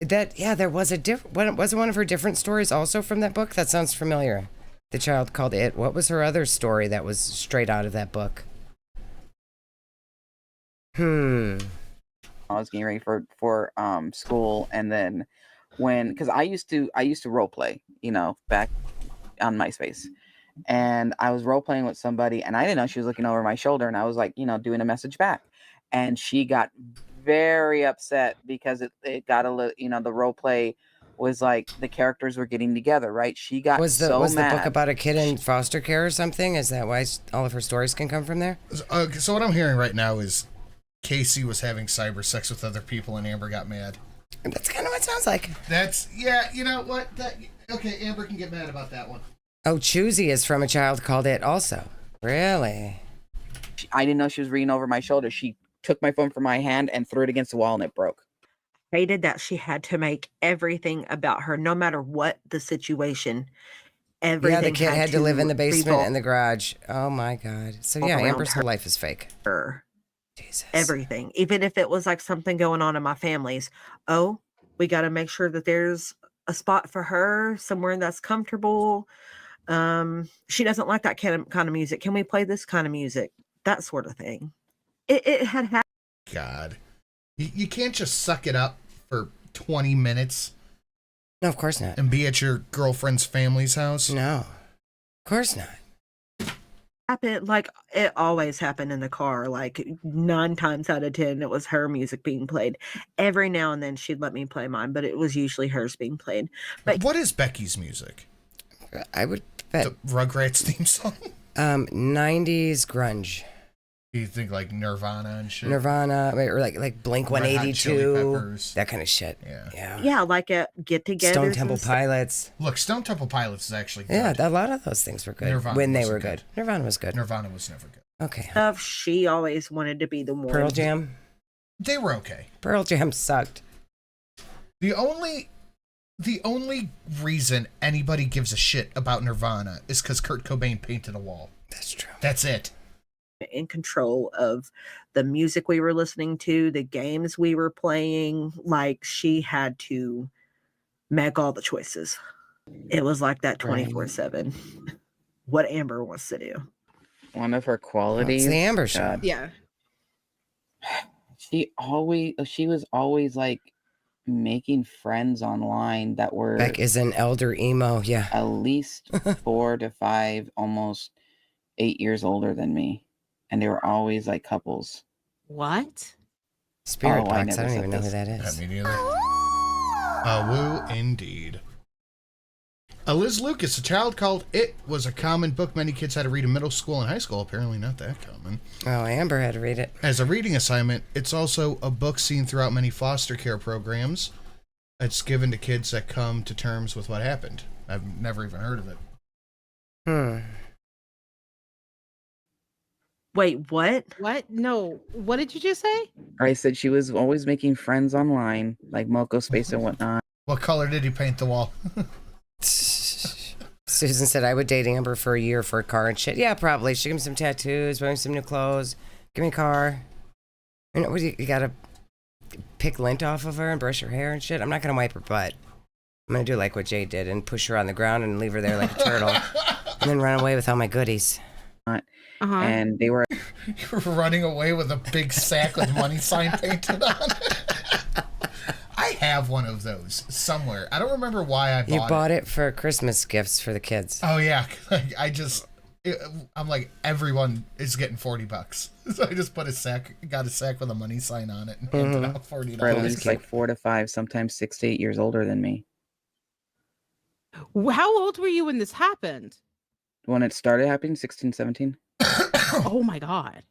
There was wasn't one of her different stories also from that book? That sounds familiar. The child called it. What was her other story that was straight out of that book? I was getting ready for school, and then because I used to role play, back on MySpace, and I was role playing with somebody, and I didn't know she was looking over my shoulder, and I was like, doing a message back, and she got very upset because it got a little, the role play was like the characters were getting together, right? She got was the mad. book about a kid in foster care or something? Is that why all of her stories can come from there? So what I'm hearing right now is Casey was having cyber sex with other people and Amber got mad. That's kind of what it sounds like. You know what? Okay, Amber can get mad about that one. Oh, Choosy is from A Child Called It also. Really? I didn't know she was reading over my shoulder. She took my phone from my hand and threw it against the wall, and it broke. Hated that she had to make everything about her, no matter what the situation. Everything. Yeah, the kid had to live in the basement and the garage. Oh my God. So yeah, Amber's whole life is fake. Jesus. Everything. Even if it was like something going on in my family's. Oh, we got to make sure that there's a spot for her somewhere that's comfortable. She doesn't like that kind of music. Can we play this kind of music? That sort of thing. It had happened. God, you can't just suck it up for 20 minutes? No, of course not. And be at your girlfriend's family's house? No, of course not. Happened like it always happened in the car. Like 9 times out of 10, it was her music being played. Every now and then she'd let me play mine, but it was usually hers being played. But what is Becky's music? I would bet the Rugrats theme song. 90s grunge. You think like Nirvana and shit? Nirvana, or like Blink Red Hot Chili 182, Peppers. that kind of shit. yeah, like at get-togethers. Stone Temple and Pilots. Look, Stone Temple Pilots is actually good. Yeah, a lot of those things were good Nirvana when they wasn't were good. Nirvana was good. Nirvana was never good. Okay. stuff. She always wanted to be the one. Pearl Jam. They were okay. Pearl Jam sucked. The only reason anybody gives a shit about Nirvana is because Kurt Cobain painted a wall. That's true. That's it. In control of the music we were listening to, the games we were playing. Like, she had to make all the choices. It was like that 24/7. What Amber wants to do. One of her qualities. It's the Amber Show. Yeah. She was always like making friends online that were Beck is an elder emo. Yeah. at least 4 to 5, almost 8 years older than me. And they were always like couples. What? Spirit Oh, Box. I never don't said even know who this. that is. Me neither. Awoo, indeed. Liz Lucas, A Child Called It was a common book many kids had to read in middle school and high school. Apparently not that common. Oh, Amber had to read it. As a reading assignment, it's also a book seen throughout many foster care programs. It's given to kids that come to terms with what happened. I've never even heard of it. Wait, what? What? No. What did you just say? I said she was always making friends online, like Moco Space and whatnot. What color did he paint the wall? Susan said, I would date Amber for a year for a car and shit. Yeah, probably. She'd give me some tattoos, buy me some new clothes, give me a car. You know, you gotta pick lint off of her and brush her hair and shit. I'm not gonna wipe her butt. I'm gonna do like what Jade did and push her on the ground and leave her there like a turtle. And then run away with all my goodies. And they were You were running away with a big sack with money sign painted on it. I have one of those somewhere. I don't remember why I bought it. You bought it for Christmas gifts for the kids. Oh yeah, I'm like, everyone is getting $40, so I just got a sack with a money sign on it, and handed out $40. for at least like 4 to 5, sometimes 6 to 8 years older than me. How old were you when this happened? When it started happening, 16, 17. Oh my God.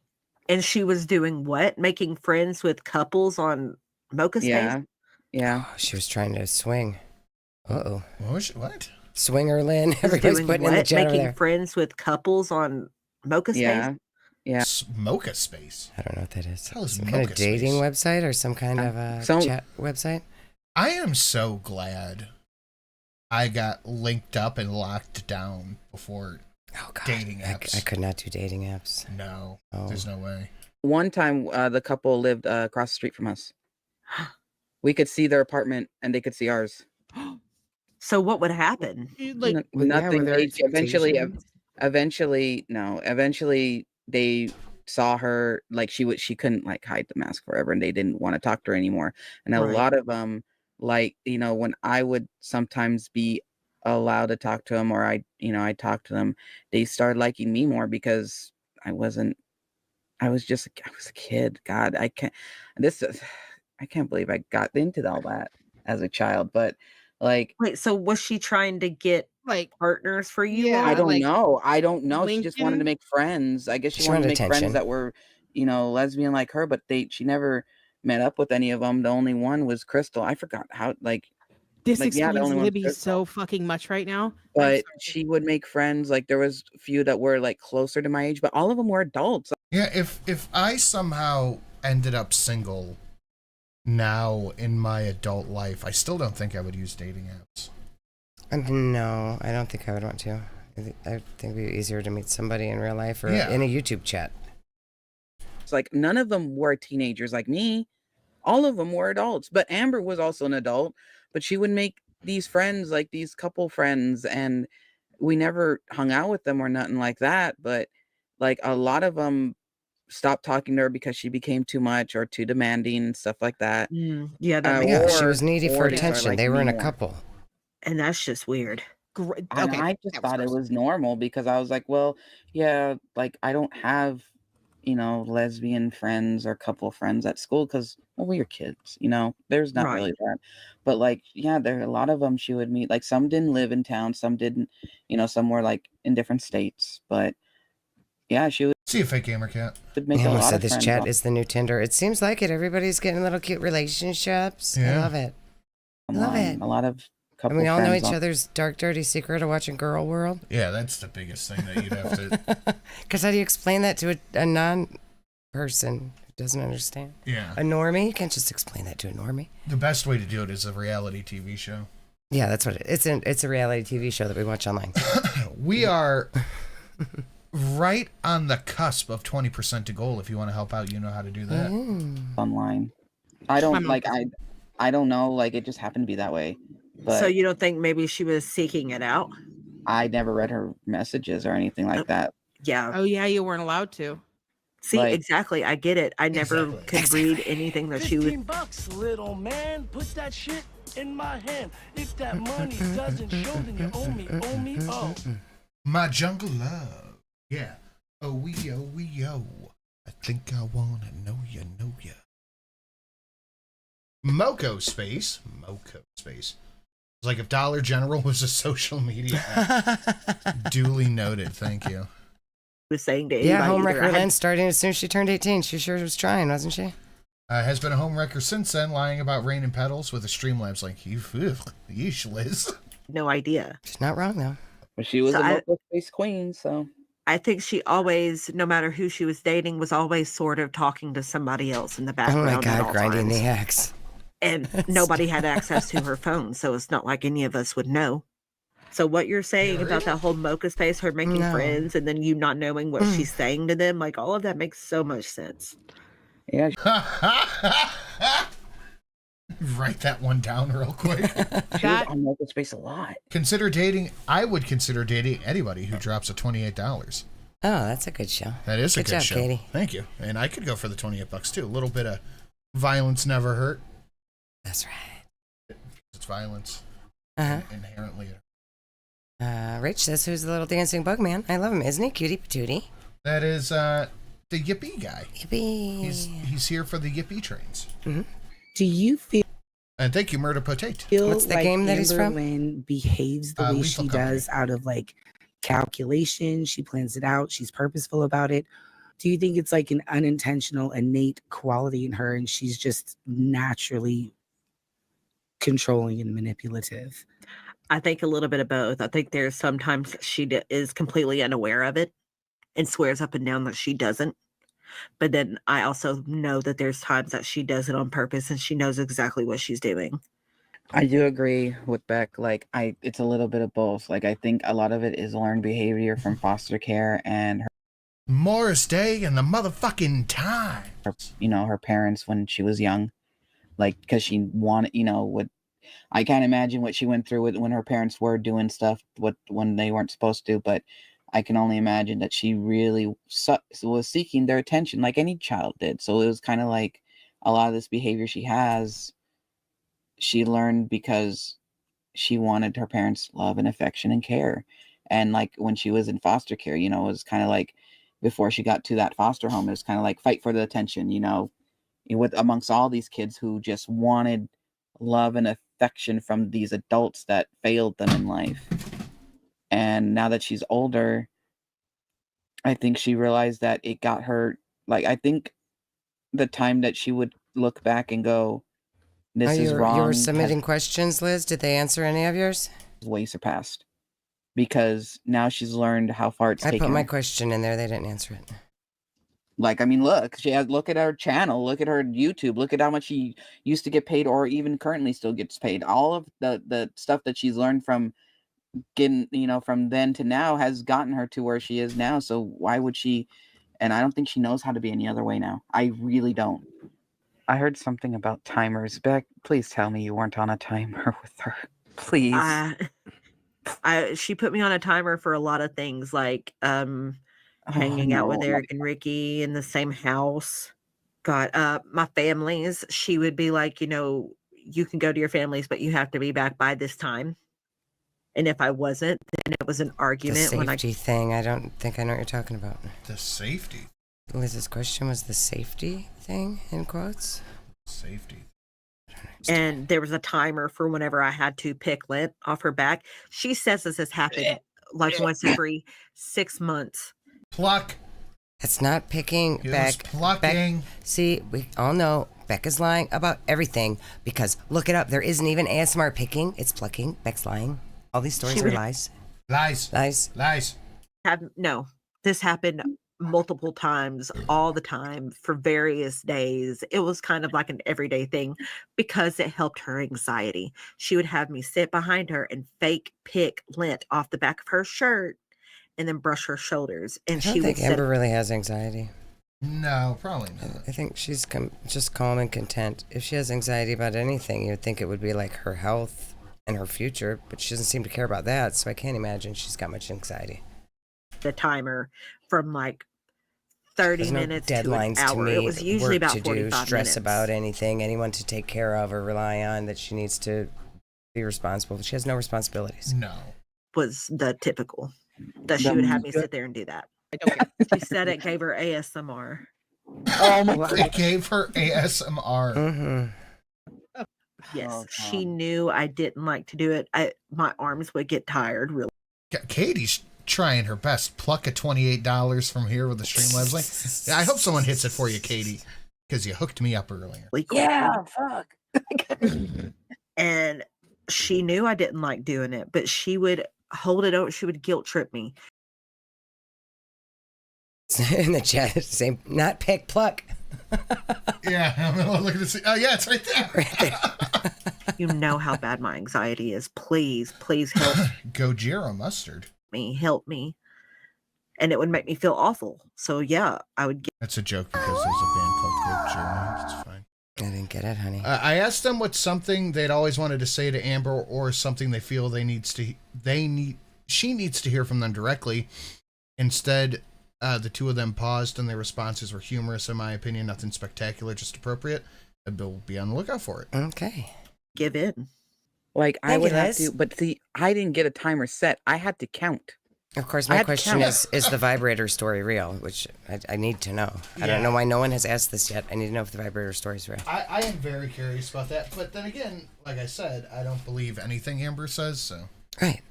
And she was doing what? Making friends with couples on Mocha Space? Yeah. Oh, she was trying to swing. Uh-oh. What? Swinger Lynn. Was Everybody's doing putting in the what? chat over Making there. friends with couples on Mocha Space? Yeah. Mocha Space. I don't know what that is. Hell is Some kind of Mocha dating Space? website or some kind of chat website? I am so glad I got linked up and locked down before dating apps. I could not do dating apps. No, Oh. there's no way. One time, the couple lived across the street from us. We could see their apartment, and they could see ours. So what would happen? Like, Nothing. there Eventually, expectations? Eventually, they saw her. Like she couldn't like hide the mask forever, and they didn't want to talk to her anymore. And a Right. lot of them, like when I would sometimes be allowed to talk to them, or I talk to them, they started liking me more because I was a kid. God, I can't believe I got into all that as a child. But like, Wait, so was she trying to get like partners for you? Yeah, all? I don't like know. She just wanted to Lincoln? make friends. I guess she She wanted to wanted make attention. friends that were, lesbian like her, but she never met up with any of them. The only one was Crystal. I forgot how, this the explains only one's Libby Crystal. so fucking much right now. But she would make friends. Like there was a few that were like closer to my age, but all of them were adults. Yeah, if I somehow ended up single now in my adult life, I still don't think I would use dating apps. No, I don't think I would want to. I think it'd be easier to meet somebody in real life or Yeah. in a YouTube chat. It's like none of them were teenagers like me. All of them were adults. But Amber was also an adult, but she would make these friends, like these couple friends, and we never hung out with them or nothing like that. But like a lot of them stopped talking to her because she became too much or too demanding and stuff like that. Yeah, that Yeah, makes she was sense. needy for or they started attention. liking They were me in a more. couple. And that's just weird. Great. And Okay, I just that was thought it gross. was normal because I was like, well, yeah, like I don't have, lesbian friends or couple friends at school because, well, we were kids, there's not really Right. that. But like, yeah, there are a lot of them she would meet. Like some didn't live in town, some didn't, some were like in different states. But yeah, she would See a fake gamer cat. make a Almost lot said of this friends. chat is the new Tinder. It seems like it. Everybody's getting little cute relationships. I love it. I love online. it. A lot of couple And we all know friends each on- other's dark, dirty secret of watching Girl World. Yeah, that's the biggest thing that you'd have to. Because how do you explain that to a non-person who doesn't understand? Yeah. A normie? You can't just explain that to a normie. The best way to do it is a reality TV show. Yeah, that's what it is. It's a reality TV show that we watch online. We are right on the cusp of 20% to goal. If you want to help out, you know how to do that. online. I don't I'm like I don't know, like it just happened to be that way. But So you don't think maybe she was seeking it out? I never read her messages or anything like that. Yeah. Oh yeah, you weren't allowed to. See, Like- exactly. I get it. I never could read anything that she would. $15, little man. Put that shit in my hand. If that money doesn't show, then you owe me, oh. My jungle love. Yeah. Oh, we, yo. I think I want to know ya. Moco Space. It's like if Dollar General was a social media app. Duly noted. Thank you. Was saying to Yeah, anybody homewrecker either. I Lynn had- starting as soon as she turned 18. She sure was trying, wasn't she? Has been a homewrecker since then, lying about rain and pedals with a Streamlabs link. Yeesh, Liz. no idea. She's not wrong, though. But she was So a I- local space queen, so I think she always, no matter who she was dating, was always sort of talking to somebody else in the Oh background. my at God, all grinding times. the axe. And nobody had access to her phone, so it's not like any of us would know. So what you're saying about that whole mocha space, her making No. friends, and then you not knowing what she's saying to them, like all of that makes so much sense. yeah, Write that one down real quick. she was on local space a lot. I would consider dating anybody who drops a $28. Oh, that's a good show. That is a Good good job, show. Katie. Thank you. And I could go for the $28 too. A little bit of violence never hurt. That's right. It's violence Uh-huh. inherently. Rich says, who's the little dancing bug man? I love him, isn't he? Cutie patootie. That is the Yippee guy. Yippee. He's here for the Yippee trains. Mm-hmm. Do you feel And thank you, Murder Potato. What's the like game that he's from? Amberlynn behaves the way Lethal she Company. does out of like calculation? She plans it out. She's purposeful about it. Do you think it's like an unintentional, innate quality in her, and she's just naturally controlling and manipulative? I think a little bit of both. I think there's sometimes she is completely unaware of it and swears up and down that she doesn't. But then I also know that there's times that she does it on purpose and she knows exactly what she's doing. I do agree with Beck. Like it's a little bit of both. Like I think a lot of it is learned behavior from foster care and Morris Day and the motherfucking time. her parents when she was young, like because she wanted, I can't imagine what she went through with when her parents were doing stuff when they weren't supposed to, but I can only imagine that she really was seeking their attention like any child did. So it was kind of like a lot of this behavior she learned because she wanted her parents' love and affection and care. And like when she was in foster care, it was kind of like before she got to that foster home, it was kind of like fight for the attention, with amongst all these kids who just wanted love and affection from these adults that failed them in life. And now that she's older, I think she realized that it got her, like, I think the time that she would look back and go, this is wrong. You were submitting questions, Liz. Did they answer any of yours? Way surpassed. Because now she's learned how far it's I taken put my her. question in there. They didn't answer it. Like, I mean, look at her channel, look at her YouTube, look at how much she used to get paid or even currently still gets paid. All of the stuff that she's learned from getting, from then to now has gotten her to where she is now. So why would she? And I don't think she knows how to be any other way now. I really don't. I heard something about timers. Beck, please tell me you weren't on a timer with her. Please. She put me on a timer for a lot of things, like hanging out with no. Eric and Ricky in the same house. God, my families, she would be like, you can go to your families, but you have to be back by this time. And if I wasn't, then it was an The argument when I safety thing. I don't think I know what you're talking about. The safety. Liz's question was the safety thing, in quotes? Safety. and there was a timer for whenever I had to pick lint off her back. She says this has happened like once every 6 months. Pluck. It's not picking, It was Beck. plucking. Beck. See, we all know Beck is lying about everything because look it up. There isn't even ASMR picking. It's plucking. Beck's lying. All these stories are lies. Lies. Lies. Lies. No, this happened multiple times, all the time, for various days. It was kind of like an everyday thing because it helped her anxiety. She would have me sit behind her and fake pick lint off the back of her shirt and then brush her shoulders. And I she don't would think sit. Amber really has anxiety. No, probably not. I think she's just calm and content. If she has anxiety about anything, you'd think it would be like her health and her future, but she doesn't seem to care about that, so I can't imagine she's got much anxiety. The timer from like 30 There's minutes no to an deadlines to hour. meet, It was usually work about to 45 do, stress minutes. about anything, anyone to take care of or rely on that she needs to be responsible. She has no responsibilities. No. Was the typical that she would have me sit there and do that. She said it gave her ASMR. Oh my It gave her ASMR. Mm-hmm. Yes, she knew I didn't like to do it. My arms would get tired really. Katie's trying her best. Pluck a $28 from here with the Streamlabs link. Yeah, I hope someone hits it for you, Katie, because you hooked me up earlier. Yeah, fuck. And she knew I didn't like doing it, but she would hold it over. She would guilt trip me. In the chat, same, not pick, pluck. Yeah, I'm looking to see. Oh, yeah, it's right there. Right there. You know how bad my anxiety is. Please, please help Gojira mustard. me. Help me. And it would make me feel awful. So yeah, I would get. That's a joke because there's a band called Gojira. It's fine. I didn't get it, honey. I asked them what's something they'd always wanted to say to Amber, or something they feel she needs to hear from them directly. Instead, the two of them paused, and their responses were humorous, in my opinion. Nothing spectacular, just appropriate. We'll be on the lookout for it. Okay. Give in. Like I Thank would you, have Liz. to, but see, I didn't get a timer set. I had to count. Of course, I my had to question count. is the vibrator story real? Which I need to know. I don't know why no one has asked this yet. I need to know if the vibrator story is real. I am very curious about that, but then again, like I said, I don't believe anything Amber says, so. Right.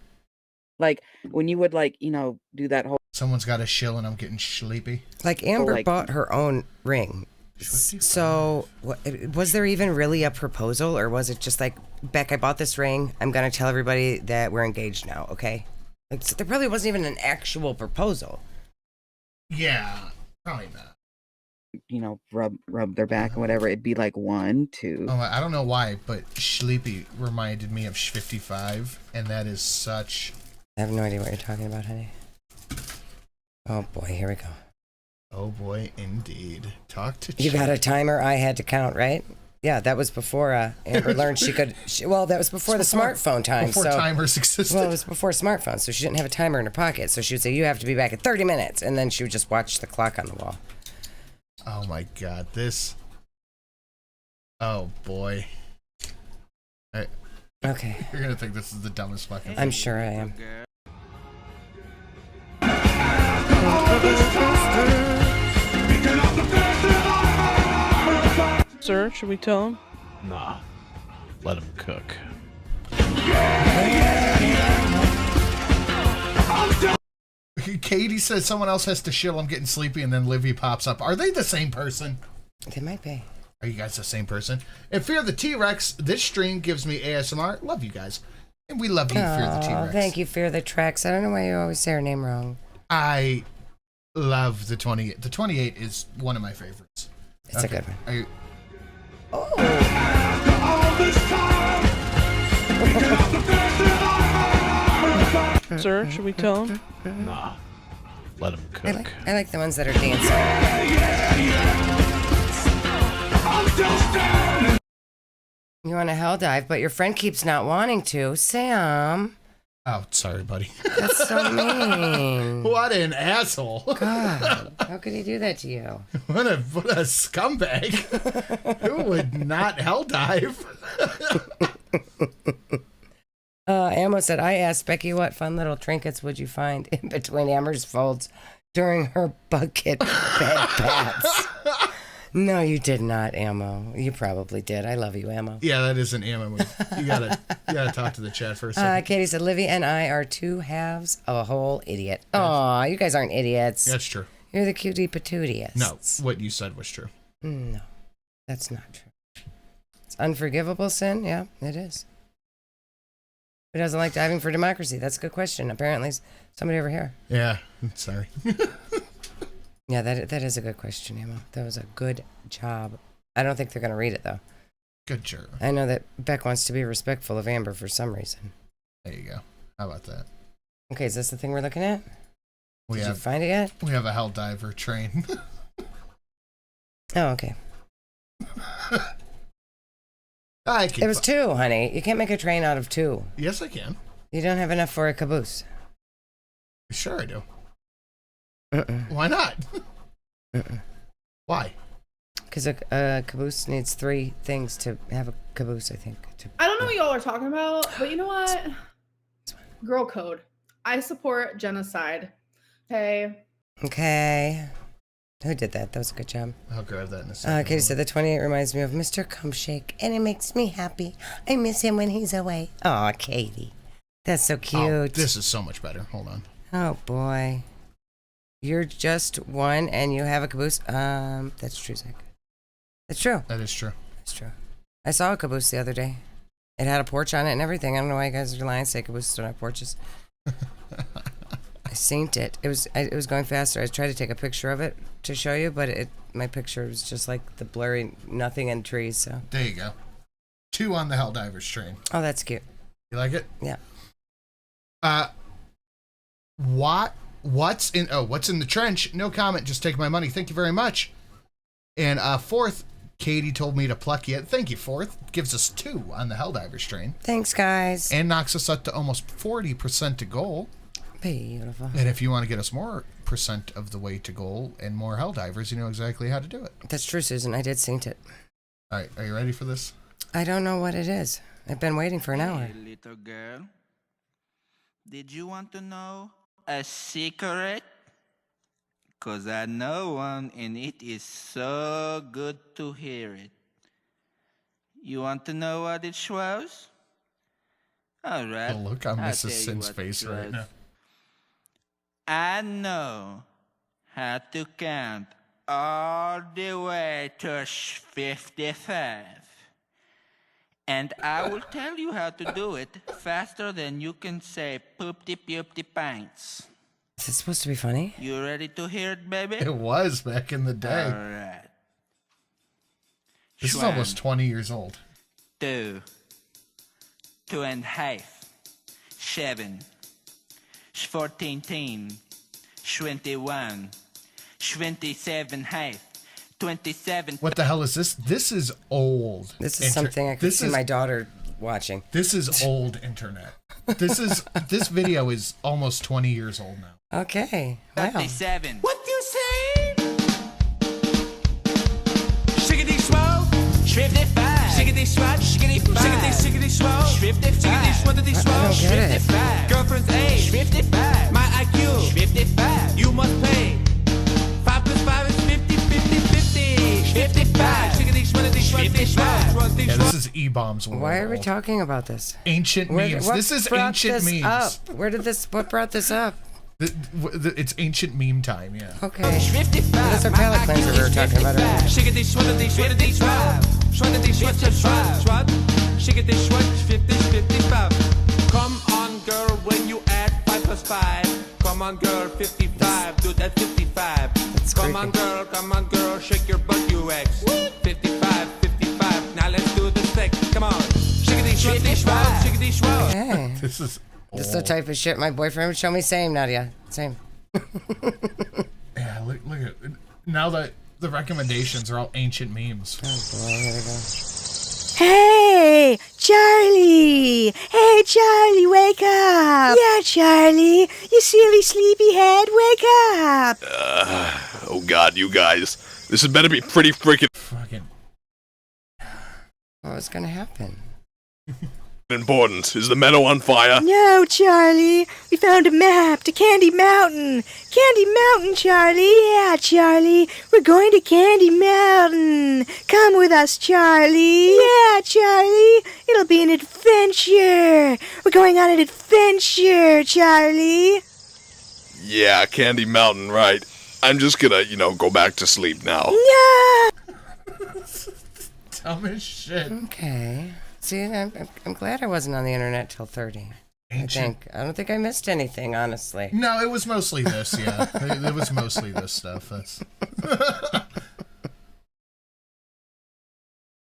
Like when you would do that whole. Someone's got a shill and I'm getting sleepy. Like Amber like- bought her own ring. So was there even really a proposal, or was it just like, Beck, I bought this ring. I'm going to tell everybody that we're engaged now, okay? Like, so there probably wasn't even an actual proposal. Yeah, probably not. Rub their back or whatever. It'd be like 1, 2. Oh, I don't know why, but sleepy reminded me of 55, and that is such. I have no idea what you're talking about, honey. Oh boy, here we go. Oh boy, indeed. Talk to You got a timer I had to count, right? Yeah, that was before Amber learned she could. Well, that was before the smartphone time. Before so, timers existed. Well, it was before smartphones, so she didn't have a timer in her pocket. So she would say, "You have to be back in 30 minutes," and then she would just watch the clock on the wall. Oh my god, this. Oh boy. Okay. You're gonna think this is the dumbest fucking thing. I'm sure I am. Sir, should we tell him? Nah, let him cook. Katie says someone else has to shill. I'm getting sleepy, and then Livy pops up. Are they the same person? They might be. Are you guys the same person? And Fear the T-Rex, this stream gives me ASMR. Love you guys. And we love you, Fear the T-Rex. Thank you, Fear the Trex. I don't know why you always say her name wrong. I love the 28. The 28 is one of my favorites. It's a good one. Are you... Sir, should we tell him? Nah, let him cook. I like the ones that are dancing. You want a hell dive, but your friend keeps not wanting to. Sam, Oh, sorry, buddy. That's so mean. What an asshole. God, how could he do that to you? What a scumbag. Who would not hell dive? Ammo said, I asked Becky what fun little trinkets would you find in between Amber's folds during her bucket bed bats. No, you did not, Ammo. You probably did. I love you, Ammo. Yeah, that is an Ammo move. You gotta talk to the chat for a second. Katie said, Livy and I are two halves of a whole idiot. Aw, you guys aren't idiots. That's true. You're the cutie patootiest. No, what you said was true. No, that's not true. It's unforgivable sin. Yeah, it is. Who doesn't like diving for democracy? That's a good question. Apparently, somebody over here. Yeah, sorry. Yeah, that is a good question, Emma. That was a good job. I don't think they're going to read it, though. Good job. I know that Beck wants to be respectful of Amber for some reason. There you go. How about that? Okay, is this the thing we're looking at? Did you have, find it yet? We have a hell diver train. Oh, okay. It was two, honey. You can't make a train out of two. Yes, I can. You don't have enough for a caboose. Sure I do. Why not? Why? Because a caboose needs three things to have a caboose, I think. I don't know what y'all are talking about, but you know what? Girl code. I support genocide. Okay. Okay. Who did that? That was a good job. I'll grab that in a second. Katie said the 28 reminds me of Mr. Cumshake, and it makes me happy. I miss him when he's away. Aw, Katie. That's so cute. Oh, this is so much better. Hold on. Oh, boy. You're just one and you have a caboose? That's true, Zach. That's true. That is true. That's true. I saw a caboose the other day. It had a porch on it and everything. I don't know why you guys are lying, say cabooses don't have porches. I synced it. It was going faster. I tried to take a picture of it to show you, but my picture was just like the blurry nothing and trees. So there you go. 2 on the Helldivers train. Oh, that's cute. You like it? Yeah. What's in the trench? No comment. Just take my money. Thank you very much. And Fourth, Katie told me to pluck you. Thank you, Fourth. Gives us 2 on the Helldivers train. Thanks, guys. And knocks us up to almost 40% to goal. Beautiful. And if you want to get us more % of the way to goal and more Helldivers, you know exactly how to do it. That's true, Susan. I did synced it. All right, are you ready for this? I don't know what it is. I've been waiting for an hour. Hey, little girl. Did you want to know a secret? 'Cause I know one and it is so good to hear it. You want to know what it was? All right. The look on I'll Mrs. tell you Sin's what face it right was. now. I know how to count all the way to 55. And I will tell you how to do it faster than you can say poopty poopty pints. Is this supposed to be funny? You ready to hear it, baby? It was back in the day. All right. This is almost 20 years old. 2, 2.5, 7, 14, 21, 27, 27. What the hell is this? This is old. This is something I could see my daughter watching. This is old internet. This video is almost 20 years old now. Okay. Wow. 37. What you say? Shiggity swell, 55. Shiggity swat, shiggity 5. Shiggity swell, 55. Shiggity swell, 55. Girlfriend's age, 55. My IQ, 55. You must pay. 5 plus 5 is 50, 50, 50. 55. Shiggity swatty, 55. Yeah, this is E-Bomb's world. Why are we talking about this? Ancient memes. What This is brought ancient this memes. up? What brought this up? It's ancient meme time, yeah. Okay. That's our palate cleanser we were talking about earlier. Shiggity swatty, swatty, swat. Swatty, swat, swat. Shiggity swat, 50, 55. Come on, girl, when you add 5 plus 5. Come on, girl, 55. Do that 55. Come on, girl, shake your butt, you ex. 55, 55. Now let's do the stick. Come on. Shiggity swatty, swat. Shiggity swat. Okay. This is This is the type of shit my boyfriend would show me. Same, Nadia. Same. Yeah, look at now that the recommendations are all ancient memes. Oh boy, here we go. Hey, Charlie! Hey, Charlie, wake up! Yeah, Charlie, you silly sleepyhead, wake up! Oh God, you guys. This had better be pretty freaking Fucking. What was gonna happen? important. Is the meadow on fire? No, Charlie, we found a map to Candy Mountain. Candy Mountain, Charlie. Yeah, Charlie, we're going to Candy Mountain. Come with us, Charlie. Yeah, Charlie, it'll be an adventure. We're going on an adventure, Charlie. Yeah, Candy Mountain, right. I'm just gonna, go back to sleep now. No! Dumb as shit. Okay. See, I'm glad I wasn't on the internet till 30. I don't think I missed anything, honestly. No, it was mostly this, yeah. It was mostly this stuff. That's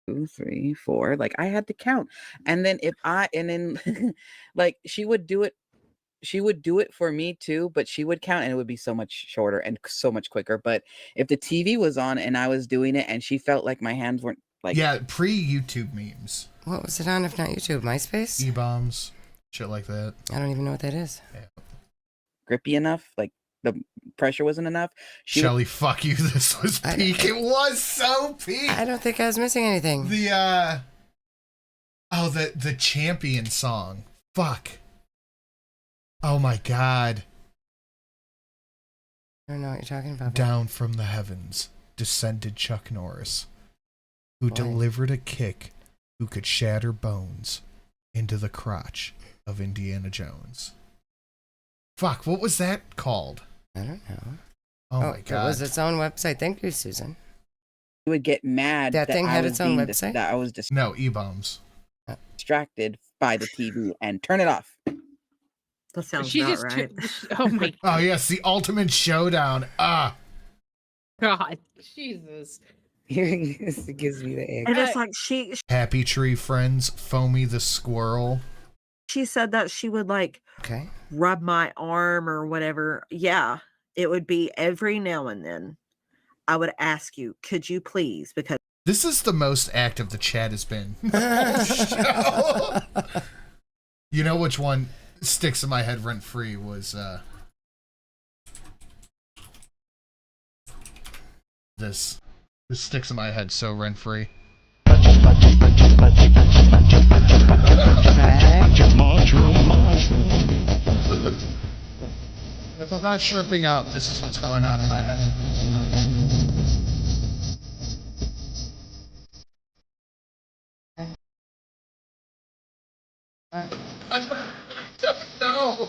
2, 3, 4. Like, I had to count. And then like, she would do it for me too, but she would count and it would be so much shorter and so much quicker. But if the TV was on and I was doing it and she felt like my hands weren't like... Yeah, pre-YouTube memes. What was it on if not YouTube? MySpace? E-bombs, shit like that. I don't even know what that is. Yeah. Grippy enough, like the pressure wasn't enough. Shelly, fuck you, this was peak. It was so peak. I don't think I was missing anything. The champion song. Fuck. Oh my God. I don't know what you're talking about. Down from the heavens descended Chuck Norris, who delivered a kick who could shatter bones into the crotch of Indiana Jones. Fuck, what was that called? I don't know. Oh my God. It was its own website. Thank you, Susan. You would get mad that thing I had was its own being website? that I was No, E-bombs. distracted by the TV and turn it off. That sounds She about just right. oh my Oh yes, the ultimate showdown. God, Jesus. It gives me the egg. And it's like she Happy Tree Friends, Foamy the Squirrel. said that she would like rub my arm or whatever. Yeah, it would be every now and then. I would ask you, could you please? Because This is the most active the chat has been. The whole show. You know which one sticks in my head rent free was this. This sticks in my head so rent free. If I'm not chirping out, this is what's going on in my head. No.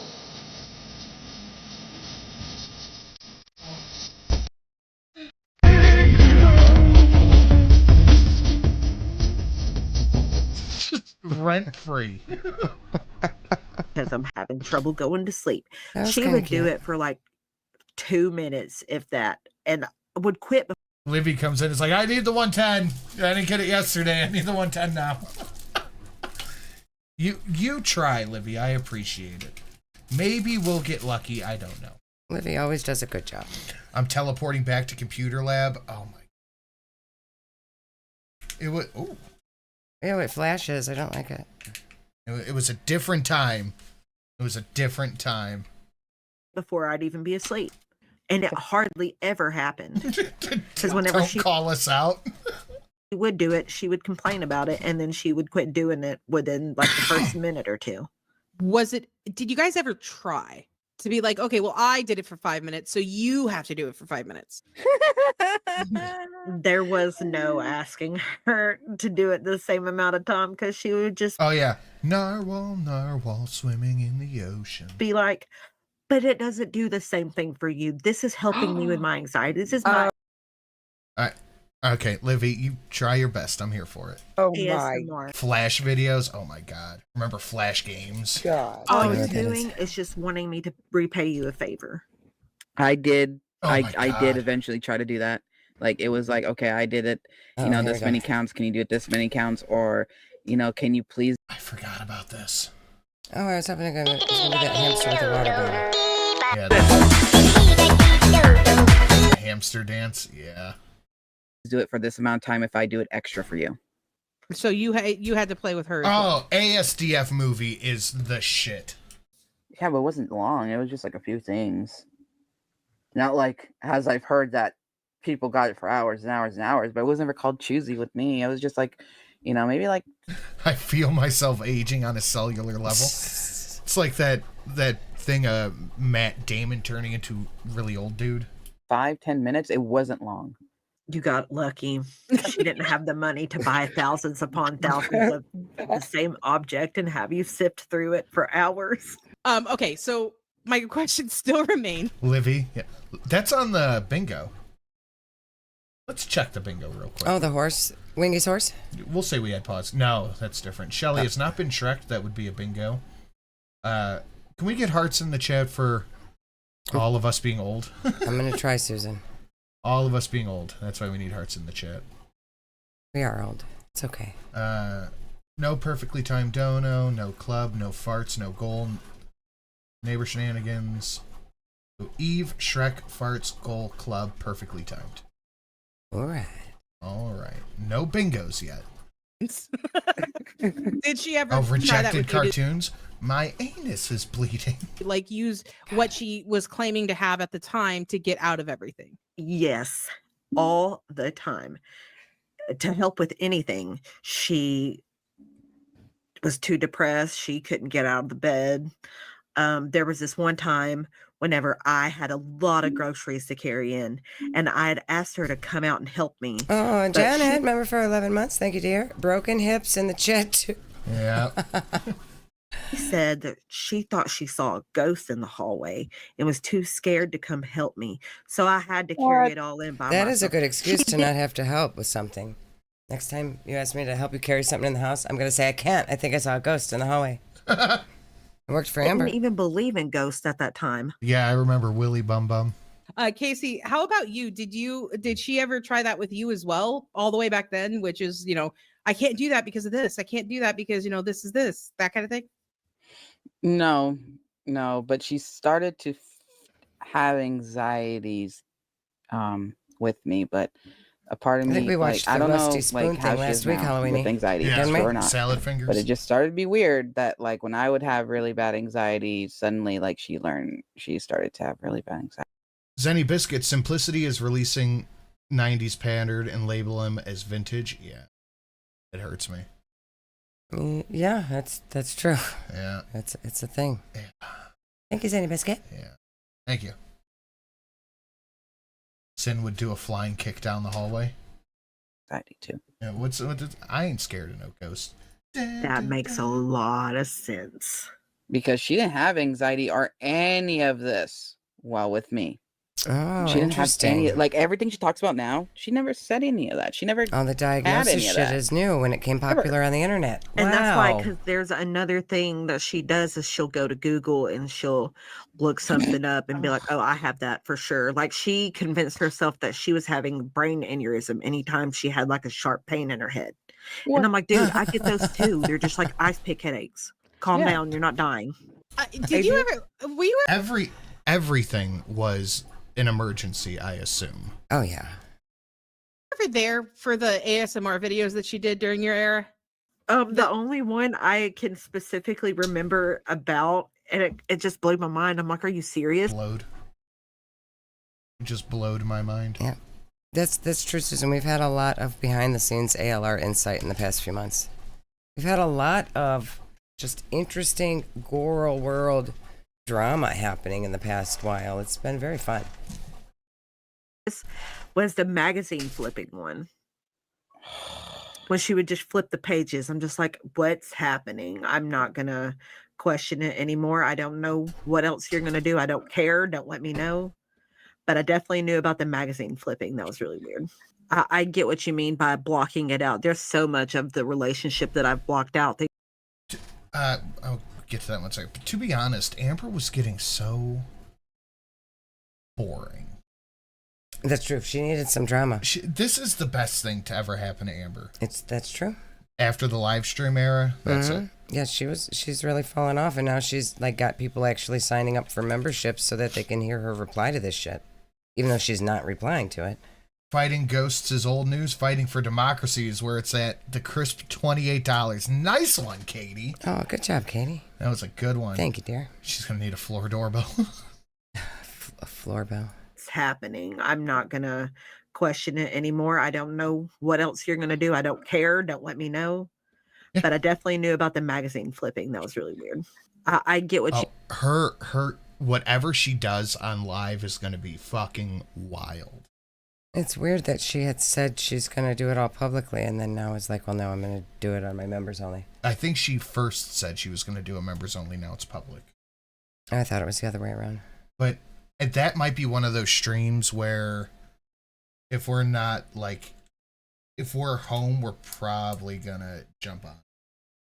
Rent free. because I'm having trouble going to sleep. That was She kinda would do cute. it for like 2 minutes, if that, and would quit. Livy comes in, it's like, I need the 110. I didn't get it yesterday. I need the 110 now. You try, Livy. I appreciate it. Maybe we'll get lucky. I don't know. Livy always does a good job. I'm teleporting back to computer lab. Oh my. It was. Oh. Yeah, it flashes. I don't like it. It was a different time. It was a different time. Before I'd even be asleep. And it hardly ever happened. Because whenever Don't call us out. She would do it, she would complain about it, and then she would quit doing it within like the first minute or two. Did you guys ever try to be like, okay, well, I did it for 5 minutes, so you have to do it for 5 minutes? There was no asking her to do it the same amount of time because she would just Oh yeah. Narwhal swimming in the ocean. be like, but it doesn't do the same thing for you. This is helping me with my anxiety. This is my Alright. Okay, Livy, you try your best. I'm here for it. Oh ASMR. Flash videos. Oh my god. Remember Flash games? God. All you're doing is just wanting me to repay you a favor. I did. Oh I my did God. eventually try to do that. Like, it was like, okay, I did it. Oh, You know, here this we many go. counts. Can you do it this many counts? Or, you know, can you please? I forgot about this. Oh, I was hoping it was going to be that hamster with the water bottle. Yeah. Hamster dance. Yeah. Do it for this amount of time if I do it extra for you. So you had to play with her. Oh, ASDF movie is the shit. Yeah, but it wasn't long. It was just like a few things. Not like, as I've heard that people got it for hours and hours and hours, but it was never called choosy with me. It was just like, you know, maybe like... I feel myself aging on a cellular level. It's like that thing Matt Damon turning into really old dude. 5-10 minutes. It wasn't long. You got lucky. She didn't have the money to buy thousands upon thousands of the same object and have you sift through it for hours. Okay, so my questions still remain. Livy, yeah. That's on the bingo. Let's check the bingo real quick. Oh, the horse? Wingy's horse? We'll say we had pause. No, that's different. Shelly has not been Shrek. That would be a bingo. Can we get hearts in the chat for all of us being old? I'm going to try, Susan. All of us being old. That's why we need hearts in the chat. We are old. It's okay. No perfectly timed dono, no club, no farts, no goal, neighbor shenanigans. So Eve, Shrek, farts, goal, club, perfectly timed. All right. All right. No bingos yet. Did she ever Oh, try that rejected with you? cartoons? My anus is bleeding. Like use what she was claiming to have at the time to get out of everything. Yes, all the time. To help with anything, she was too depressed. She couldn't get out of the bed. There was this one time whenever I had a lot of groceries to carry in, and I had asked her to come out and help me. Oh, but Janet, member for 11 months. Thank you, dear. Broken hips in the chat, too. Yeah. She said that she thought she saw a ghost in the hallway and was too scared to come help me. So I had to carry it all in by myself. That is a good excuse to not have to help with something. Next time you ask me to help you carry something in the house, I'm going to say I can't. I think I saw a ghost in the hallway. It worked for I Amber. didn't even believe in ghosts at that time. Yeah, I remember Willy Bum Bum. Casey, how about you? Did she ever try that with you as well? All the way back then, which is, I can't do that because of this. I can't do that because, this is this, that kind of thing. No, but she started to have anxieties with me, but a part of me, I think we watched I the don't know, Rusty Spoon how thing she last is week, now Halloween. with anxiety, Yeah, if or not. salad fingers. But it just started to be weird that, like, when I would have really bad anxiety, suddenly, like, she started to have really bad anxiety. Zenny Biscuit, Simplicity is releasing 90s pattern and label him as vintage. Yeah, it hurts me. Yeah, that's true. Yeah, it's a thing. Yeah. Thank you, Zenny Biscuit. Yeah, thank you. Sin would do a flying kick down the hallway. Anxiety too. Yeah, I ain't scared of no ghost. That makes a lot of sense. Because she didn't have anxiety or any of this while with me. Oh, she didn't have interesting. any, like, everything she talks about now, she never said any of that. She never Oh, the diagnosis shit is new when it came popular on the internet. And Wow. that's why, because there's another thing that she does is she'll go to Google and she'll look something up and be like, oh, I have that for sure. Like, she convinced herself that she was having brain aneurysm anytime she had like a sharp pain in her head. And I'm like, dude, I get those too. They're just like ice pick headaches. Calm down. You're not dying. Did you ever, were you ever, Everything was an emergency, I assume. Oh, yeah. there for the ASMR videos that she did during your era? The only one I can specifically remember about, and it just blew my mind. I'm like, are you serious? It just blowed my mind. Yeah. That's true, Susan. We've had a lot of behind the scenes ALR insight in the past few months. We've had a lot of just interesting Goro world drama happening in the past while. It's been very fun. This was the magazine flipping one. When she would just flip the pages, I'm just like, what's happening? I'm not gonna question it anymore. I don't know what else you're gonna do. I don't care. Don't let me know. But I definitely knew about the magazine flipping. That was really weird. I get what you mean by blocking it out. There's so much of the relationship that I've blocked out. I'll get to that one second. But to be honest, Amber was getting so boring. That's true. She needed some drama. This is the best thing to ever happen to Amber. That's true. After the live stream era, that's it. Yeah, she's really fallen off, and now she's like got people actually signing up for memberships so that they can hear her reply to this shit, even though she's not replying to it. Fighting Ghosts is old news. Fighting for Democracy is where it's at. The crisp $28. Nice one, Katie. Oh, good job, Katie. That was a good one. Thank you, dear. She's going to need a floor doorbell. A floor bell. It's happening. I'm not going to question it anymore. I don't know what else you're going to do. I don't care. Don't let me know. But I definitely knew about the magazine flipping. That was really weird. I get what her whatever she does on live is going to be fucking wild. It's weird that she had said she's going to do it all publicly, and then now it's like, well, no, I'm going to do it on my members only. I think she first said she was going to do a members only. Now it's public. I thought it was the other way around. But that might be one of those streams where if we're not like, if we're home, we're probably going to jump on.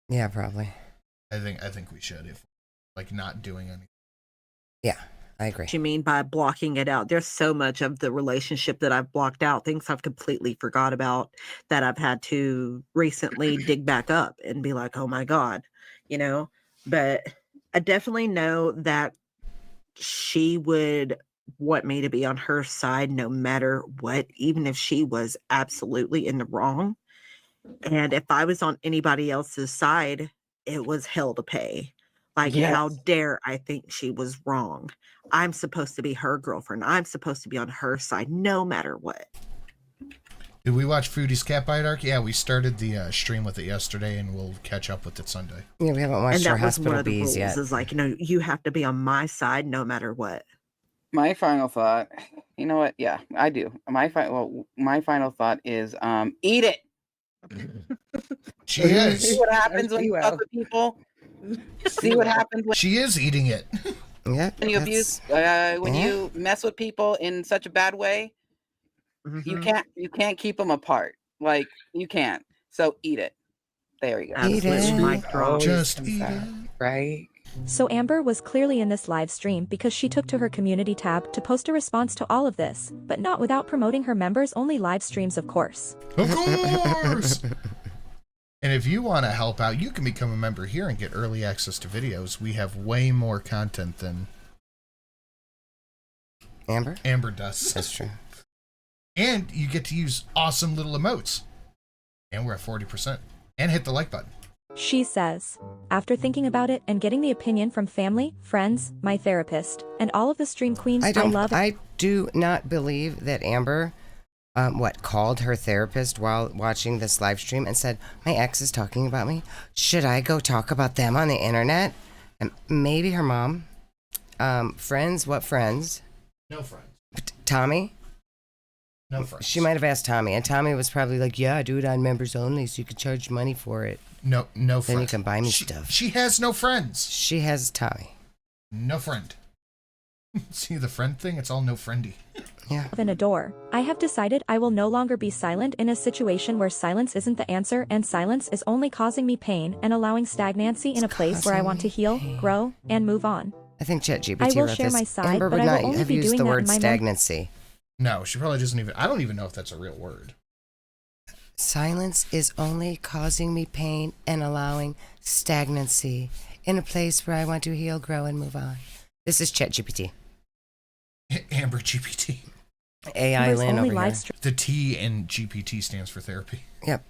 Yeah, probably. I think we should, if like not doing anything. Yeah, I agree. you mean by blocking it out. There's so much of the relationship that I've blocked out, things I've completely forgot about that I've had to recently dig back up and be like, oh my God, you know? But I definitely know that she would want me to be on her side no matter what, even if she was absolutely in the wrong. And if I was on anybody else's side, it was hell to pay. Like, how dare I think she was wrong? I'm supposed to be her girlfriend. I'm supposed to be on her side no matter what. Did we watch Foodie's Cat Bite Arc? Yeah, we started the stream with it yesterday, and we'll catch up with it Sunday. Yeah, we haven't watched And our that was one hospital of the bees rules, yet. is like, you know, you have to be on my side no matter what. My final thought, you know what? Yeah, I do. My final thought is, eat it. She is. See what happens when you fuck with people. See what happens when she is eating it. Yeah. When you abuse, when you mess with people in such a bad way, you can't keep them apart. Like, you can't. So eat it. There you go. Eat it. Just eat it. Right. So Amber was clearly in this live stream because she took to her community tab to post a response to all of this, but not without promoting her members only live streams, of course. Of course. And if you want to help out, you can become a member here and get early access to videos. We have way more content than Amber does. That's true. And you get to use awesome little emotes. And we're at 40%. And hit the like button. She says, after thinking about it and getting the opinion from family, friends, my therapist, and all of the stream queens I love. I do not believe that Amber called her therapist while watching this live stream and said, my ex is talking about me. Should I go talk about them on the internet? And maybe her mom. Friends? What friends? No friends. Tommy? No friends. She might have asked Tommy, and Tommy was probably like, yeah, I do it on members only, so you can charge money for it. No friends. Then you can buy me stuff. She has no friends. She has Tommy. No friend. See the friend thing? It's all no friendy. Yeah. And adore. I have decided I will no longer be silent in a situation where silence isn't the answer and silence is only causing me pain and allowing stagnancy in a place where I want to heal, grow, and move on. I think ChatGPT I will wrote share this. my side, Amber but would I not will only have be used doing the that word in my stagnancy. No, she probably doesn't even. I don't even know if that's a real word. Silence is only causing me pain and allowing stagnancy in a place where I want to heal, grow, and move on. This is ChatGPT. Amber GPT. AI Lynn over here. The T in GPT stands for therapy. Yep.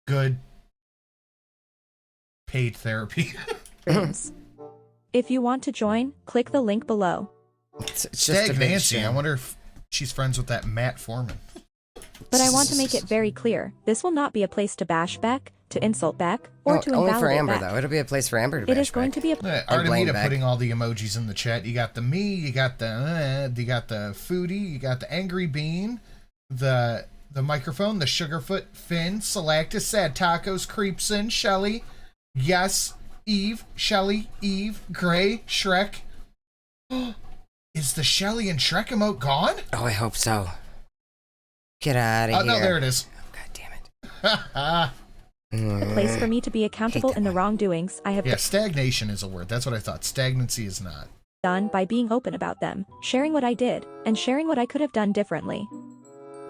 Good. Paid therapy. If you want to join, click the link below. Stagnancy. I wonder if she's friends with that Matt Foreman. But I want to make it very clear, this will not be a place to bash Beck, to insult Beck, or to only invalidate for Amber, Beck. though. It'll be a place for Amber to bash It is going Beck. to be a Artemita putting all the emojis in the chat. You got the me, you got the foodie, you got the angry bean, the microphone, the sugarfoot, Finn, Selectus, Sad Tacos, Creepson, Shelly, Yes, Eve, Shelly, Eve, Gray, Shrek. Is the Shelly and Shrek emote gone? Oh, I hope so. Get out of here. Oh, no, there it is. Oh, God damn it. a place for me to be accountable in the wrongdoings I have stagnation is a word. That's what I thought. Stagnancy is not. done by being open about them, sharing what I did, and sharing what I could have done differently.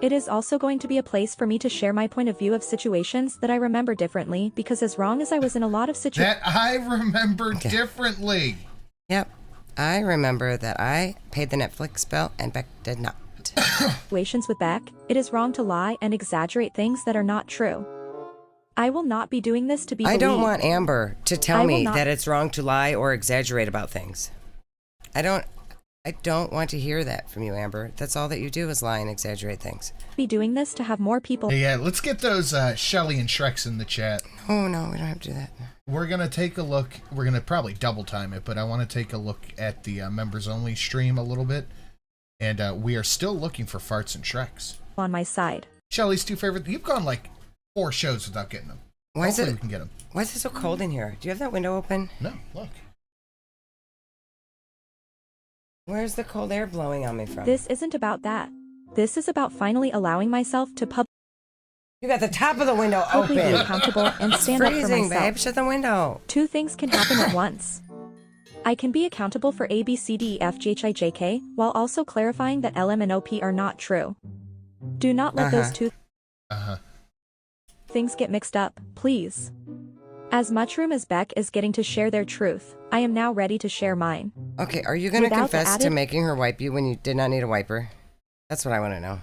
It is also going to be a place for me to share my point of view of situations that I remember differently, because as wrong as I was in a lot of situations that I remember differently. Yep. I remember that I paid the Netflix bill and Beck did not. situations with Beck, it is wrong to lie and exaggerate things that are not true. I will not be doing this to be I don't believed. want Amber to tell I will me not- that it's wrong to lie or exaggerate about things. I don't want to hear that from you, Amber. That's all that you do is lie and exaggerate things. Be doing this to have more people. Yeah, let's get those Shelly and Shreks in the chat. Oh, no, we don't have to do that. We're going to take a look. We're going to probably double time it, but I want to take a look at the members only stream a little bit. And we are still looking for Farts and Shreks. On my side. Shelly's two favorite. You've gone like 4 shows without getting them. Why Hopefully is it? we can get them. Why is it so cold in here? Do you have that window open? No, look. Where's the cold air blowing on me from? This isn't about that. This is about finally allowing myself to You got the top of the window publicly open. be accountable and It's stand up for freezing, myself. babe. Shut the window. 2 things can happen at once. I can be accountable for A, B, C, D, E, F, G, H, I, J, K, while also clarifying that L, M, and O, P are not true. Do not let those 2 things get mixed up, please. As much room as Beck is getting to share their truth, I am now ready to share mine. Okay, are you going to Without the confess to added- making her wipe you when you did not need a wiper? That's what I want to know.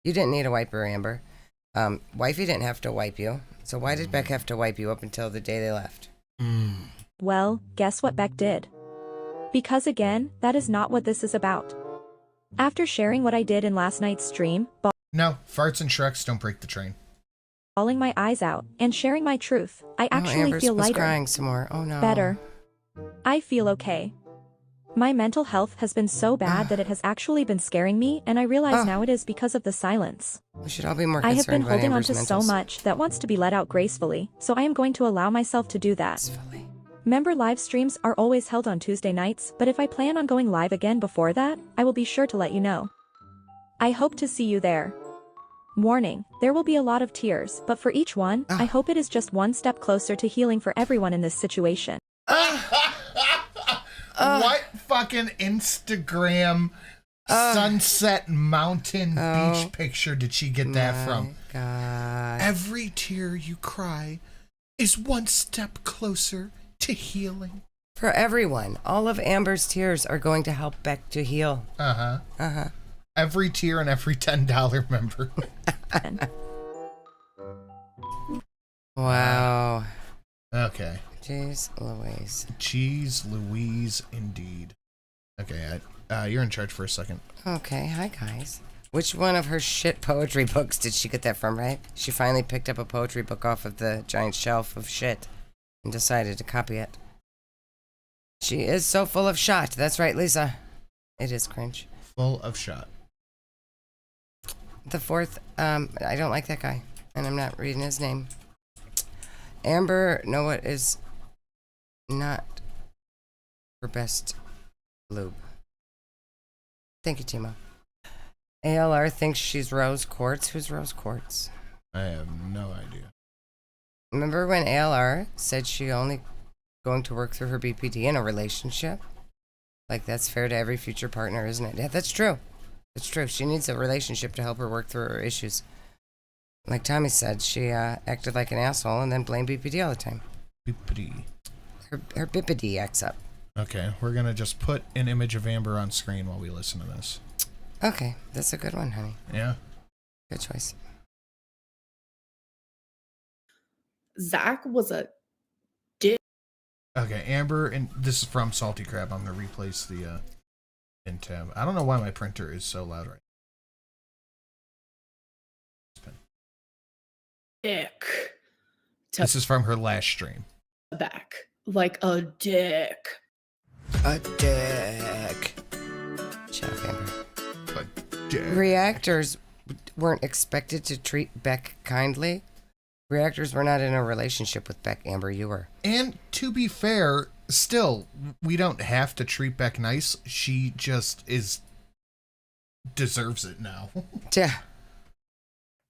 You didn't need a wiper, Amber. Wifey didn't have to wipe you. So why did Beck have to wipe you up until the day they left? Well, guess what Beck did? Because again, that is not what this is about. After sharing what I did in last night's stream, No, Farts and Shreks don't break the train. bawling my eyes out, and sharing my truth, I actually Amber feel was lighter. crying some more. Oh no. Better. I feel okay. My mental health has been so bad that it has actually been scaring me, and I realize now it is because of the silence. We should all be more I concerned have been about holding on Amber's to so mentals. much that wants to be let out gracefully, so I am going to allow myself to do that. Member live streams are always held on Tuesday nights, but if I plan on going live again before that, I will be sure to let you know. I hope to see you there. Warning, there will be a lot of tears, but for each one, I hope it is just one step closer to healing for everyone in this situation. What fucking Instagram sunset mountain beach picture did she get that from? God. Every tear you cry is one step closer to healing. For everyone, all of Amber's tears are going to help Beck to heal. Uh-huh. Every tier and every $10 member. Wow. Okay. Jeez Louise. Jeez Louise, indeed. Okay, you're in charge for a second. Okay, hi guys. Which one of her shit poetry books did she get that from, right? She finally picked up a poetry book off of the giant shelf of shit and decided to copy it. She is so full of shot. That's right, Lisa. It is cringe. Full of shot. The 4th, I don't like that guy, and I'm not reading his name. Amber, know what is not her best lube. Thank you, Timo. ALR thinks she's Rose Quartz. Who's Rose Quartz? I have no idea. Remember when ALR said she only going to work through her BPD in a relationship? Like, that's fair to every future partner, isn't it? Yeah, that's true. It's true. She needs a relationship to help her work through her issues. Like Tommy said, she acted like an asshole and then blamed BPD all the time. BPD. Her BPD acts up. Okay, we're gonna just put an image of Amber on screen while we listen to this. Okay, that's a good one, honey. Yeah. Good choice. Zach was a dick. Okay, Amber, and this is from Salty Crab. I'm gonna replace the in tab. I don't know why my printer is so loud right now. Dick. This is from her last stream. Back. Like a dick. A dick. Shut up, Amber. A dick. Reactors weren't expected to treat Beck kindly. Reactors were not in a relationship with Beck, Amber. You were. And to be fair, still, we don't have to treat Beck nice. She just deserves it now. Yeah.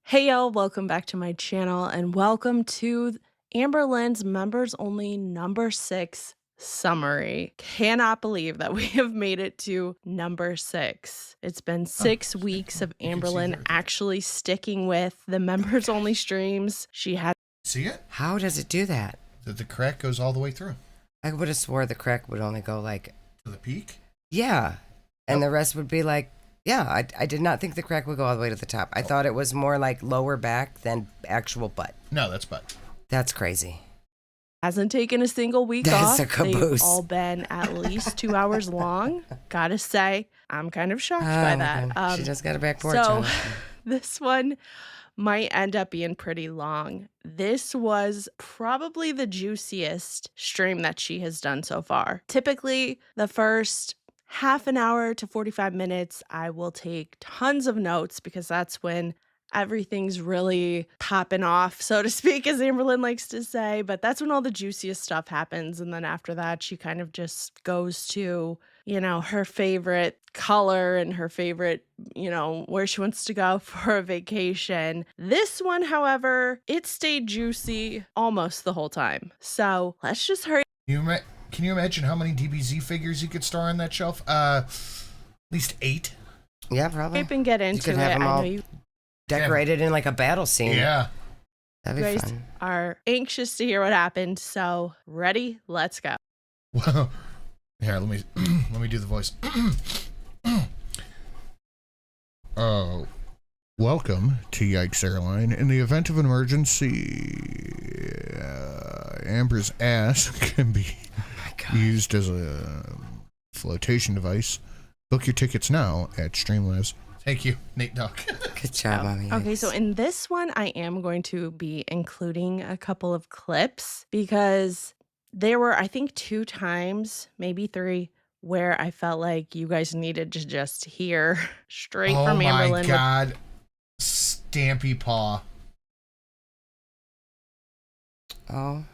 Hey y'all, welcome back to my channel and welcome to Amberlynn's members only number 6 summary. Cannot believe that we have made it to number 6. It's been 6 weeks of Amberlynn actually sticking with the members only streams. She had. See it? How does it do that? The crack goes all the way through. I would have swore the crack would only go like to the peak. Yeah, and the rest would be like Yeah, I did not think the crack would go all the way to the top. I thought it was more like lower back than actual butt. No, that's butt. That's crazy. Hasn't taken a single week That's off. a caboose. They've all been at least 2 hours long. Gotta say, I'm kind of shocked by that. She just got a back porch. So honestly. this one might end up being pretty long. This was probably the juiciest stream that she has done so far. Typically, the first half an hour to 45 minutes, I will take tons of notes because that's when everything's really popping off, so to speak, as Amberlynn likes to say. But that's when all the juiciest stuff happens. And then after that, she kind of just goes to, you know, her favorite color and her favorite, you know, where she wants to go for a vacation. This one, however, it stayed juicy almost the whole time. So let's just hurry. Can you imagine how many DBZ figures you could store on that shelf? At least 8. Yeah, probably. And get into you could it. have them I all know you decorated in like a battle scene. Yeah. That'd be guys fun. are anxious to hear what happened. So ready? Let's go. Well, here, let me do the voice. Welcome to Yikes Airline. In the event of an emergency, Amber's ass can be used as a flotation device. Book your tickets now at Streamlabs. Thank you, Nate Duck. Good job, Mommy. Okay, so in this one, I am going to be including a couple of clips because there were, I think, 2 times, maybe 3, where I felt like you guys needed to just hear straight from Amberlynn. Oh my God. Stampy paw. Oh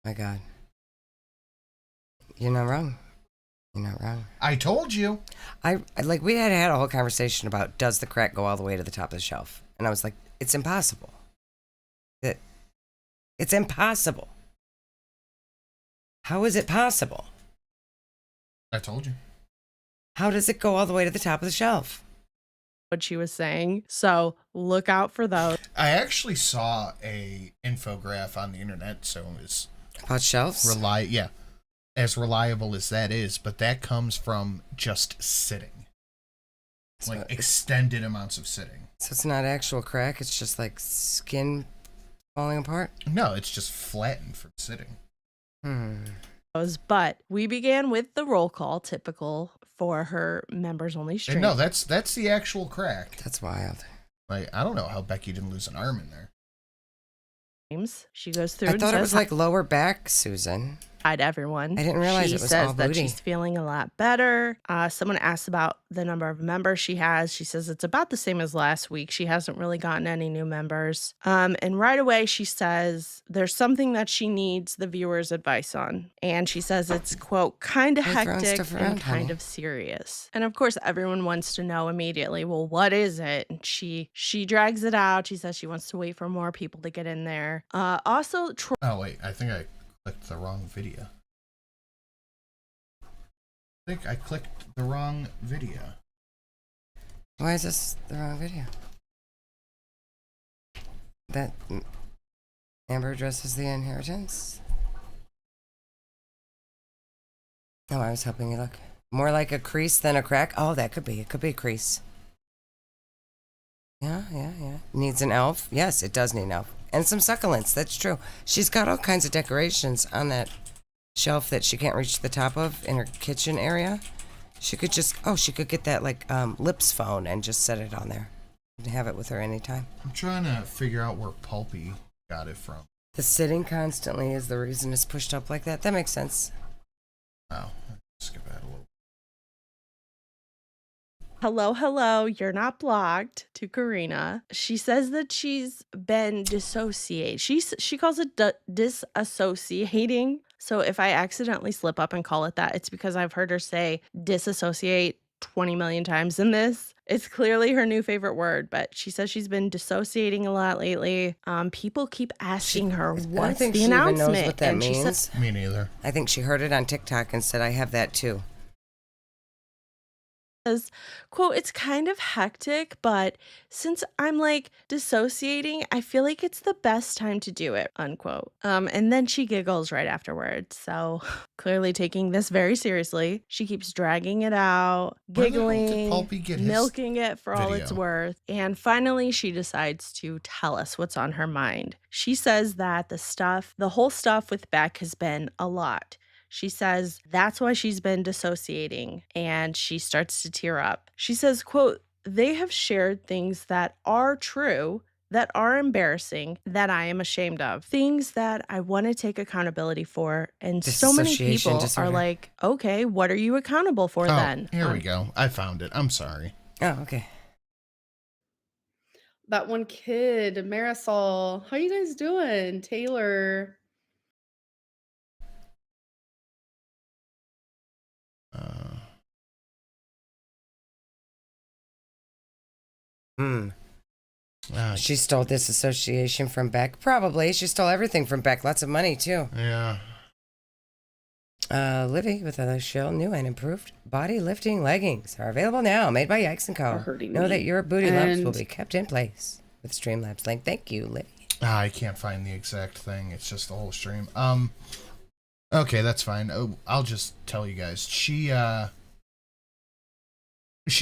my God. You're not wrong. You're not wrong. I told you. I like, we had a whole conversation about, does the crack go all the way to the top of the shelf? And I was like, it's impossible. It's impossible. How is it possible? I told you. How does it go all the way to the top of the shelf? What she was saying. So look out for those. I actually saw a infograph on the internet, so it's about shelves. Yeah, as reliable as that is, but that comes from just sitting, like extended amounts of sitting. So it's not actual crack. It's just like skin falling apart. No, it's just flattened from sitting. But we began with the roll call, typical for her members only stream. And no, that's the actual crack. That's wild. Like, I don't know how Becky didn't lose an arm in there. She goes through. I thought it was like lower back, Susan. Hi to everyone. I didn't realize it was all She says that booty. she's feeling a lot better. Someone asked about the number of members she has. She says it's about the same as last week. She hasn't really gotten any new members. And right away she says there's something that she needs the viewers' advice on. And she says it's, quote, kind of hectic and kind of serious. And of course everyone wants to know immediately, well, what is it? And she drags it out. She says she wants to wait for more people to get in there. Also, oh wait, I think I clicked the wrong video. I think I clicked the wrong video. Why is this the wrong video? That Amber addresses the inheritance? Oh, I was helping you look. More like a crease than a crack? Oh, that could be. It could be a crease. Yeah. Needs an elf? Yes, it does need an elf. And some succulents, that's true. She's got all kinds of decorations on that shelf that she can't reach the top of in her kitchen area. She could just, she could get that like Lips phone and just set it on there and have it with her anytime. I'm trying to figure out where Pulpy got it from. The sitting constantly is the reason it's pushed up like that. That makes sense. Oh, skip that a little. Hello, you're not blocked to Karina. She says that she's been dissociated. She calls it disassociating. So if I accidentally slip up and call it that, it's because I've heard her say disassociate 20 million times in this. It's clearly her new favorite word, but she says she's been dissociating a lot lately. People keep asking her, what's the announcement? Even knows what that And she means. said, Me neither. I think she heard it on TikTok and said, I have that too. says, quote, it's kind of hectic, but since I'm like dissociating, I feel like it's the best time to do it, unquote. And then she giggles right afterwards. So clearly taking this very seriously. She keeps dragging it out, giggling, milking it for all it's worth. And finally, she decides to tell us what's on her mind. She says that the whole stuff with Beck has been a lot. She says that's why she's been dissociating, and she starts to tear up. She says, quote, they have shared things that are true, that are embarrassing, that I am ashamed of, things that I want to take accountability for. And so many people are like, okay, what are you accountable for then? Here we go. I found it. I'm sorry. Oh, okay. That one kid, Marisol. How you guys doing? Taylor. She stole disassociation from Beck. Probably. She stole everything from Beck. Lots of money, too. Yeah. Livy with a show, new and improved body lifting leggings are available now, made by Yikes & Co. Know that your booty lumps will be kept in place with Streamlabs link. Thank you, Livy. I can't find the exact thing. It's just the whole stream. Okay, that's fine. Oh, I'll just tell you guys. She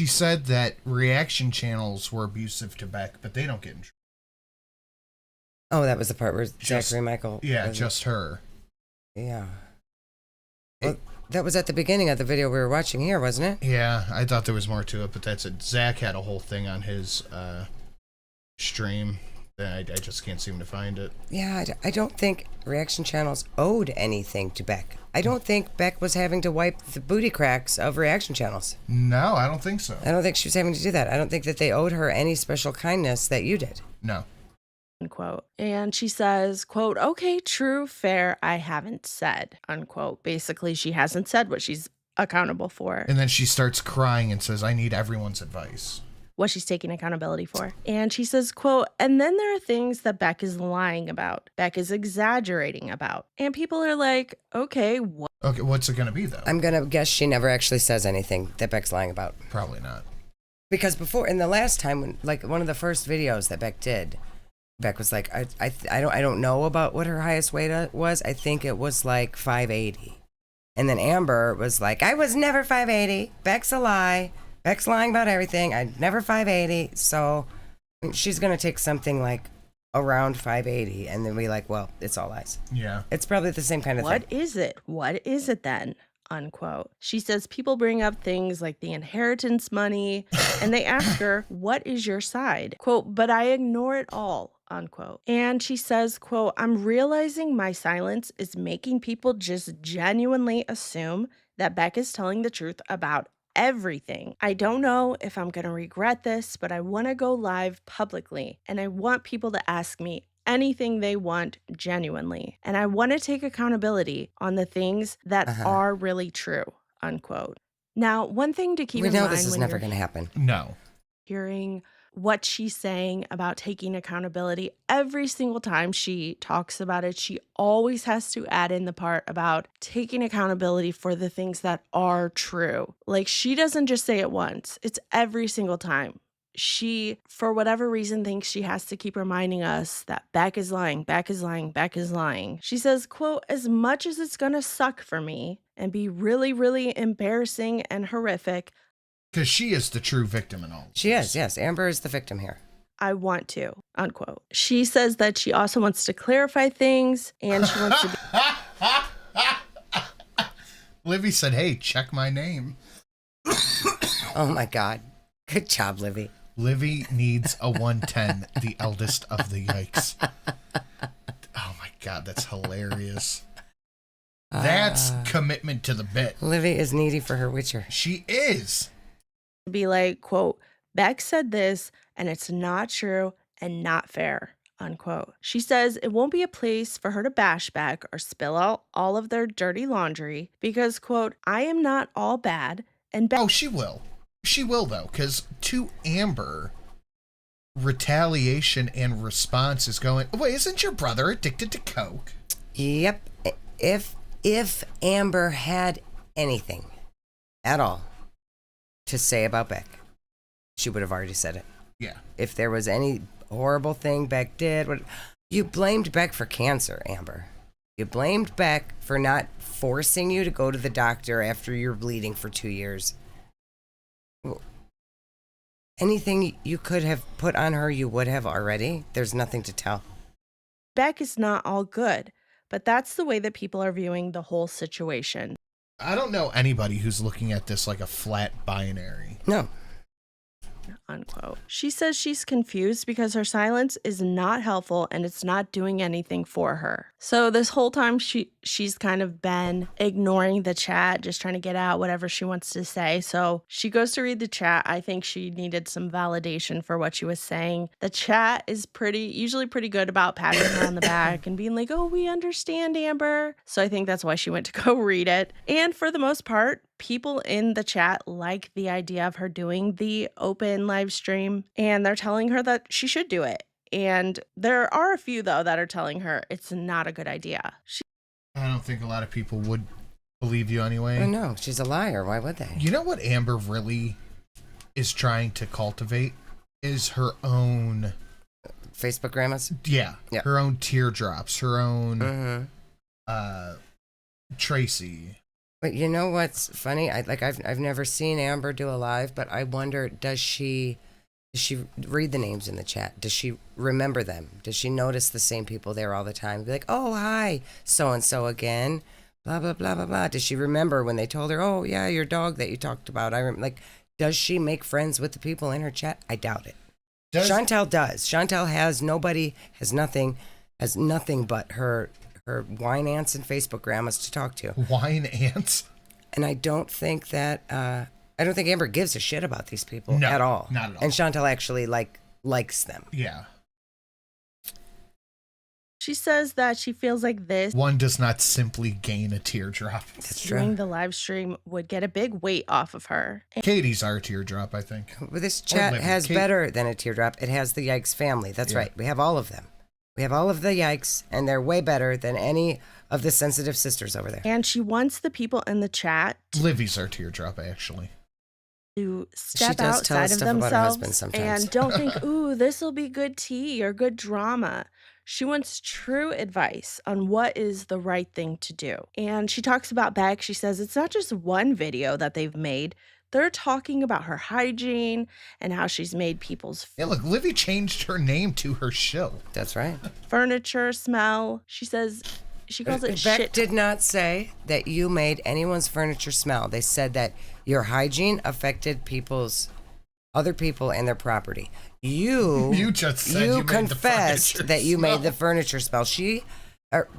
said that reaction channels were abusive to Beck, but they don't get in trouble. Oh, that was the part where Zachary Michael. Yeah, just her. Yeah. Well, that was at the beginning of the video we were watching here, wasn't it? Yeah, I thought there was more to it, but that's it. Zach had a whole thing on his stream. I just can't seem to find it. Yeah, I don't think reaction channels owed anything to Beck. I don't think Beck was having to wipe the booty cracks of reaction channels. No, I don't think so. I don't think she was having to do that. I don't think that they owed her any special kindness that you did. No. Unquote. And she says, quote, okay, true, fair, I haven't said, unquote. Basically, she hasn't said what she's accountable for. And then she starts crying and says, I need everyone's advice. What she's taking accountability for. And she says, quote, and then there are things that Beck is lying about. Beck is exaggerating about. And people are like, okay, what? Okay, what's it going to be, though? I'm going to guess she never actually says anything that Beck's lying about. Probably not. Because before, in the last time, when, like one of the first videos that Beck did, Beck was like, I don't know about what her highest weight was. I think it was like 580. And then Amber was like, I was never 580. Beck's a lie. Beck's lying about everything. I never 580. So she's going to take something like around 580 and then be like, well, it's all lies. Yeah. It's probably the same kind of thing. What is it? What is it then? Unquote. She says people bring up things like the inheritance money and they ask her, what is your side? Quote, but I ignore it all. Unquote. And she says, quote, I'm realizing my silence is making people just genuinely assume that Beck is telling the truth about everything. I don't know if I'm going to regret this, but I want to go live publicly and I want people to ask me anything they want genuinely. And I want to take accountability on the things that are really true, unquote. Now, one thing to keep in mind. We know this is never going to happen. No. Hearing what she's saying about taking accountability every single time she talks about it, she always has to add in the part about taking accountability for the things that are true. Like, she doesn't just say it once, it's every single time. She, for whatever reason, thinks she has to keep reminding us that Beck is lying, Beck is lying, Beck is lying. She says, quote, as much as it's gonna suck for me and be really, really embarrassing and horrific, because she is the true victim in all. She is, yes. Amber is the victim here. I want to, unquote. She says that she also wants to clarify things and she wants to be... Livy said, hey, check my name. Oh my God. Good job, Livy. Livy needs a 110, the eldest of the yikes. Oh my God, that's hilarious. That's commitment to the bit. Livy is needy for her Witcher. She is. Be like, quote, Beck said this and it's not true and not fair, unquote. She says it won't be a place for her to bash Beck or spill out all of their dirty laundry because, quote, I am not all bad and Beck. Oh, she will. She will, though, because to Amber, retaliation and response is going, wait, isn't your brother addicted to coke? Yep. If Amber had anything at all to say about Beck, she would have already said it. Yeah. If there was any horrible thing Beck did, you blamed Beck for cancer, Amber. You blamed Beck for not forcing you to go to the doctor after you're bleeding for 2 years. Anything you could have put on her, you would have already. There's nothing to tell. Beck is not all good, but that's the way that people are viewing the whole situation. I don't know anybody who's looking at this like a flat binary. No. Unquote. She says she's confused because her silence is not helpful and it's not doing anything for her. So this whole time she's kind of been ignoring the chat, just trying to get out whatever she wants to say. So she goes to read the chat. I think she needed some validation for what she was saying. The chat is usually pretty good about patting her on the back and being like, oh, we understand, Amber. So I think that's why she went to go read it. And for the most part, people in the chat like the idea of her doing the open live stream, and they're telling her that she should do it. And there are a few, though, that are telling her it's not a good idea. I don't think a lot of people would believe you anyway. Oh, no, she's a liar. Why would they? You know what Amber really is trying to cultivate is her own Facebook grandmas? Yeah. Her own teardrops, her own Tracy. But you know what's funny? I've never seen Amber do a live, but I wonder, does she read the names in the chat? Does she remember them? Does she notice the same people there all the time? Be like, oh, hi, so-and-so again, blah, blah, blah, blah, blah. Does she remember when they told her, oh, yeah, your dog that you talked about? Does she make friends with the people in her chat? I doubt it. Chantel does. Chantel has nothing but her wine aunts and Facebook grandmas to talk to. Wine aunts? And I don't think that, I don't think Amber gives a shit about these people at all. Not at all. And Chantel actually likes them. Yeah. She says that she feels like this. One does not simply gain a teardrop. That's Doing the live stream would get a big weight off of her. Katie's our teardrop, I think. But this chat has better than a teardrop. It has the Yikes family. That's right. We have all of them. We have all of the Yikes, and they're way better than any of the sensitive sisters over there. And she wants the people in the chat Livy's our teardrop, actually. To step outside of themselves and don't think, ooh, this will be good tea or good drama. She wants true advice on what is the right thing to do. And she talks about Beck. She says it's not just one video that they've made. They're talking about her hygiene and how she's made people's look, Livy changed her name to her show. That's right. Furniture smell. She says she calls it Beck shit. did not say that you made anyone's furniture smell. They said that your hygiene affected other people and their property. You just said you confessed that you made the furniture smell.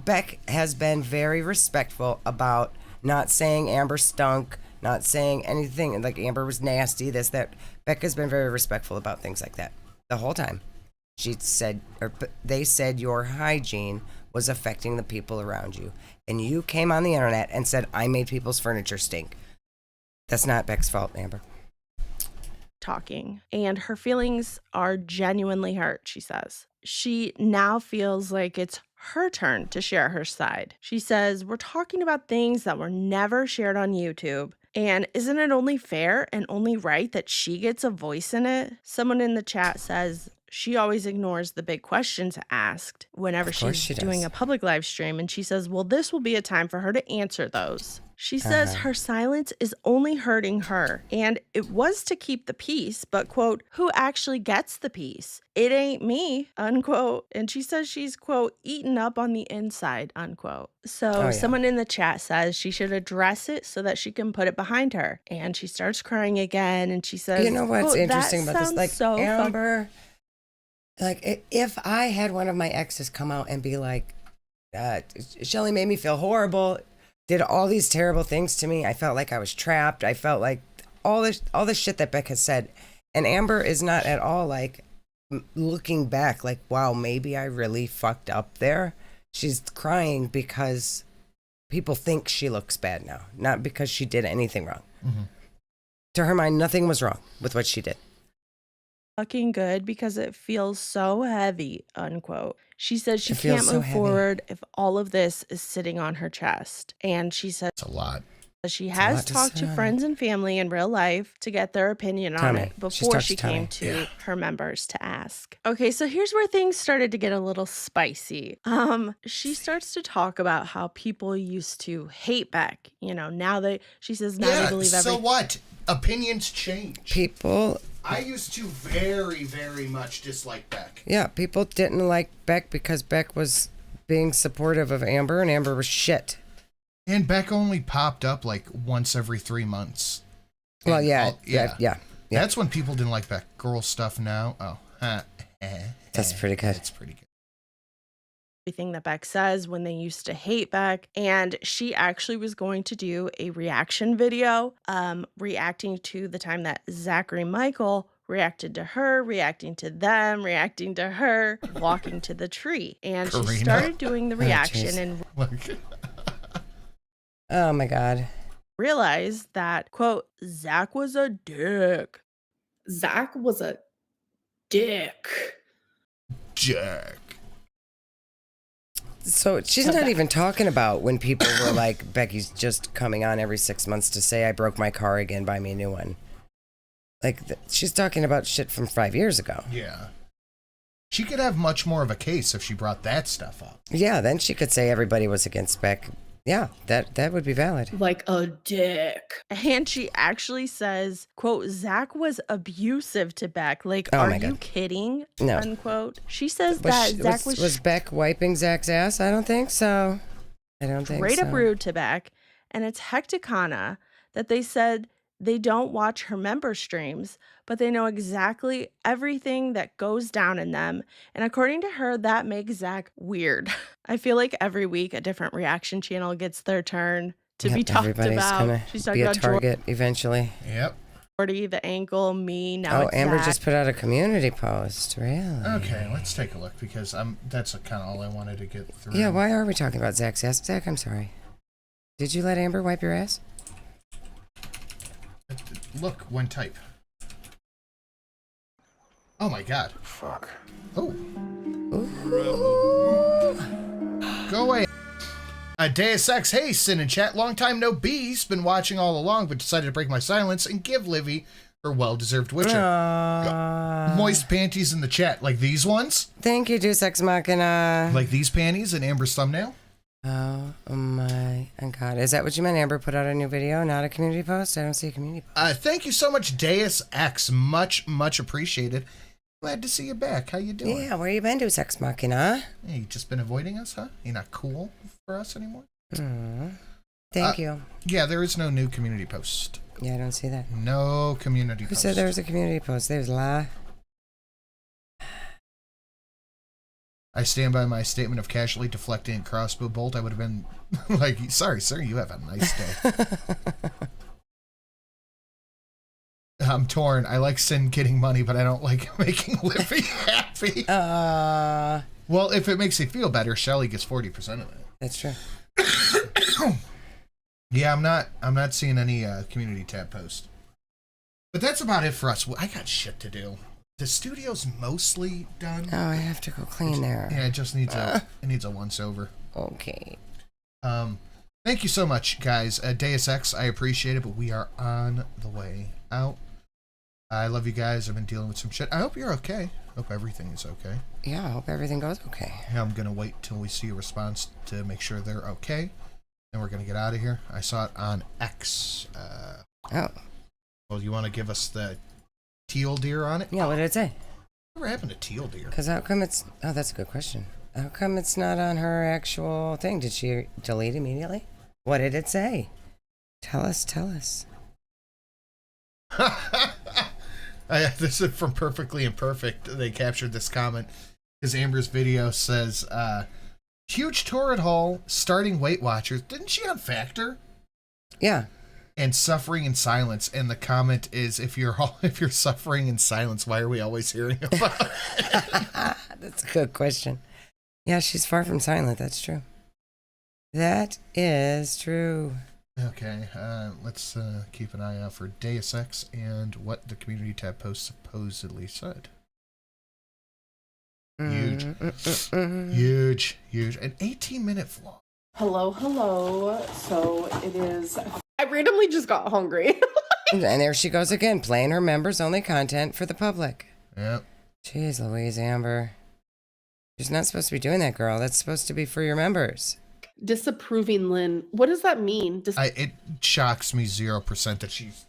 Beck has been very respectful about not saying Amber stunk, not saying anything like Amber was nasty, this, that. Beck has been very respectful about things like that the whole time. They said your hygiene was affecting the people around you. And you came on the internet and said, I made people's furniture stink. That's not Beck's fault, Amber. Talking. And her feelings are genuinely hurt, she says. She now feels like it's her turn to share her side. She says, we're talking about things that were never shared on YouTube. And isn't it only fair and only right that she gets a voice in it? Someone in the chat says she always ignores the big questions asked whenever she's doing a public live stream. And she says, well, this will be a time for her to answer those. She says her silence is only hurting her, and it was to keep the peace, but, quote, who actually gets the peace? It ain't me, unquote. And she says she's, quote, eaten up on the inside, unquote. So someone in the chat says she should address it so that she can put it behind her. And she starts crying again, and she says, you know what's interesting about this? Like, so Amber, like, if I had one of my exes come out and be like, Shelly made me feel horrible, did all these terrible things to me. I felt like I was trapped. I felt like all this shit that Beck has said. And Amber is not at all like looking back like, wow, maybe I really fucked up there. She's crying because people think she looks bad now, not because she did anything wrong. Mm-hmm. To her mind, nothing was wrong with what she did. Fucking good because it feels so heavy, unquote. She says she can't move forward if all of this is sitting on her chest. And she says it's a lot. She That's a has lot to talked to say. friends and family in real life to get their opinion Tell on me. it She's before talked she to Tommy. came to Yeah. her members to ask. Okay, so here's where things started to get a little spicy. She starts to talk about how people used to hate Beck. You know, she says now they Yeah, believe so everything. what? Opinions change. People, I used to very, very much dislike Beck. yeah, people didn't like Beck because Beck was being supportive of Amber, and Amber was shit. And Beck only popped up like once every 3 months. Well, And yeah. That's when people didn't like Beck. Girl stuff now. Oh, That's pretty good. That's pretty good. Everything that Beck says when they used to hate Beck. And she actually was going to do a reaction video reacting to the time that Zachary Michael reacted to her, reacting to them, reacting to her, walking to the tree. And she Karina. started doing the Oh, reaction jeez. and Oh my God. realized that, quote, Zach was a dick. Zach was a dick. Jack. So she's not even talking about when people were like, Becky's just coming on every 6 months to say, I broke my car again, buy me a new one. Like, she's talking about shit from 5 years ago. Yeah. She could have much more of a case if she brought that stuff up. Yeah, then she could say everybody was against Beck. Yeah, that would be valid. Like a dick. And she actually says, quote, Zach was abusive to Beck. Like, Oh are my you God. kidding? No. Unquote. She says that Zach was Beck wiping Zach's ass? I don't think so. I don't think straight so. up rude to Beck. And it's Hecticana that they said they don't watch her member streams, but they know exactly everything that goes down in them. And according to her, that makes Zach weird. I feel like every week a different reaction channel gets their turn to be Yep, talked everybody's about. gonna She's talking be a about target eventually. Yep. Jordy, the ankle, me. Now Oh, it's Amber Zach. just put out a community post. Really? Okay, let's take a look because that's kind of all I wanted to get through. Yeah, why are we talking about Zach's ass? Zach, I'm sorry. Did you let Amber wipe your ass? Look, one type. Oh my God. Fuck. Oh. Go away. Deus Ex, hey, Sin in chat. Long time no bees. Been watching all along, but decided to break my silence and give Livy her well-deserved Witcher. Moist panties in the chat, like these ones. Thank you, Deus Ex Machina. Like these panties in Amber's thumbnail. Oh my God. Is that what you meant? Amber put out a new video, not a community post? I don't see a community post. Thank you so much, Deus Ex. Much, much appreciated. Glad to see you back. How you doing? Yeah, where you been, Deus Ex Machina? Hey, you just been avoiding us, huh? You're not cool for us anymore? Thank you. Yeah, there is no new community post. Yeah, I don't see that. No community Who post. said there was a community post? There's a lie. I stand by my statement of casually deflecting a crossbow bolt. I would have been like, sorry, sir, you have a nice day. I'm torn. I like Sin getting money, but I don't like making Livy happy. Well, if it makes you feel better, Shelly gets 40% of it. That's true. Yeah, I'm not seeing any community tab post. But that's about it for us. I got shit to do. The studio's mostly done. Oh, I have to go clean there. Yeah, it just needs it needs a once over. Okay. Thank you so much, guys. Deus Ex, I appreciate it, but we are on the way out. I love you guys. I've been dealing with some shit. I hope you're okay. Hope everything is okay. Yeah, I hope everything goes okay. Yeah, I'm gonna wait till we see a response to make sure they're okay. Then we're gonna get out of here. I saw it on X. Oh. Well, you want to give us the teal deer on it? Yeah, what did it say? Whatever happened to teal deer? Because how come it's... Oh, that's a good question. How come it's not on her actual thing? Did she delete immediately? What did it say? Tell us. This is from Perfectly Imperfect. They captured this comment because Amber's video says, huge tour at Hall, starting Weight Watchers. Didn't she on Factor? Yeah. And suffering in silence. And the comment is, if you're suffering in silence, why are we always hearing about it? That's a good question. Yeah, she's far from silent. That's true. That is true. Okay, let's keep an eye out for Deus Ex and what the community tab post supposedly said. Huge. Huge. An 18-minute vlog. Hello. So it is I randomly just got hungry. And there she goes again, playing her members-only content for the public. Yep. Jeez Louise, Amber. She's not supposed to be doing that, girl. That's supposed to be for your members. Disapproving Lynn. What does that mean? It shocks me 0% that she's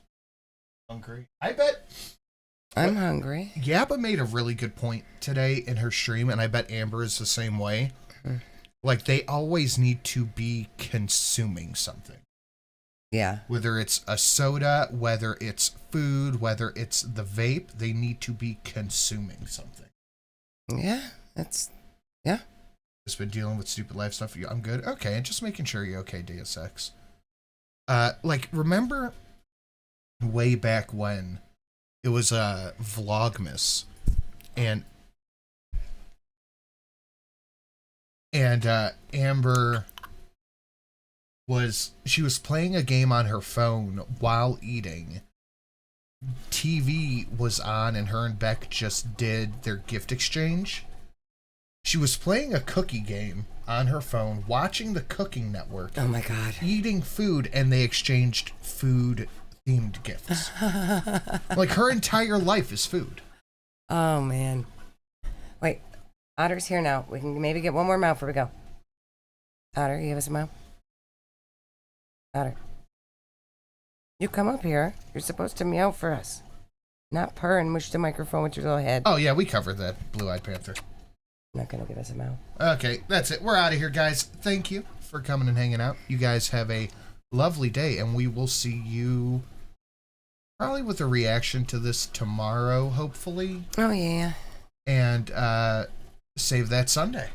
hungry. I bet. I'm hungry. Yappa made a really good point today in her stream, and I bet Amber is the same way. Like, they always need to be consuming something. Yeah. Whether it's a soda, whether it's food, whether it's the vape, they need to be consuming something. Yeah, yeah. Just been dealing with stupid life stuff. I'm good. Okay, just making sure you're okay, Deus Ex. Like, remember way back when it was Vlogmas, and Amber was playing a game on her phone while eating. TV was on, and her and Beck just did their gift exchange. She was playing a cookie game on her phone, watching the Cooking Network. Oh my God. Eating food, and they exchanged food-themed gifts. Like, her entire life is food. Oh, man. Wait, Otter's here now. We can maybe get one more mouth before we go. Otter, you give us a mouth? Otter. You come up here. You're supposed to meow for us. Not purr and mush the microphone with your little head. Oh, yeah, we covered that, Blue-Eyed Panther. Not gonna give us a mouth. Okay, that's it. We're out of here, guys. Thank you for coming and hanging out. You guys have a lovely day, and we will see you probably with a reaction to this tomorrow, hopefully. Oh, yeah. And save that Sunday.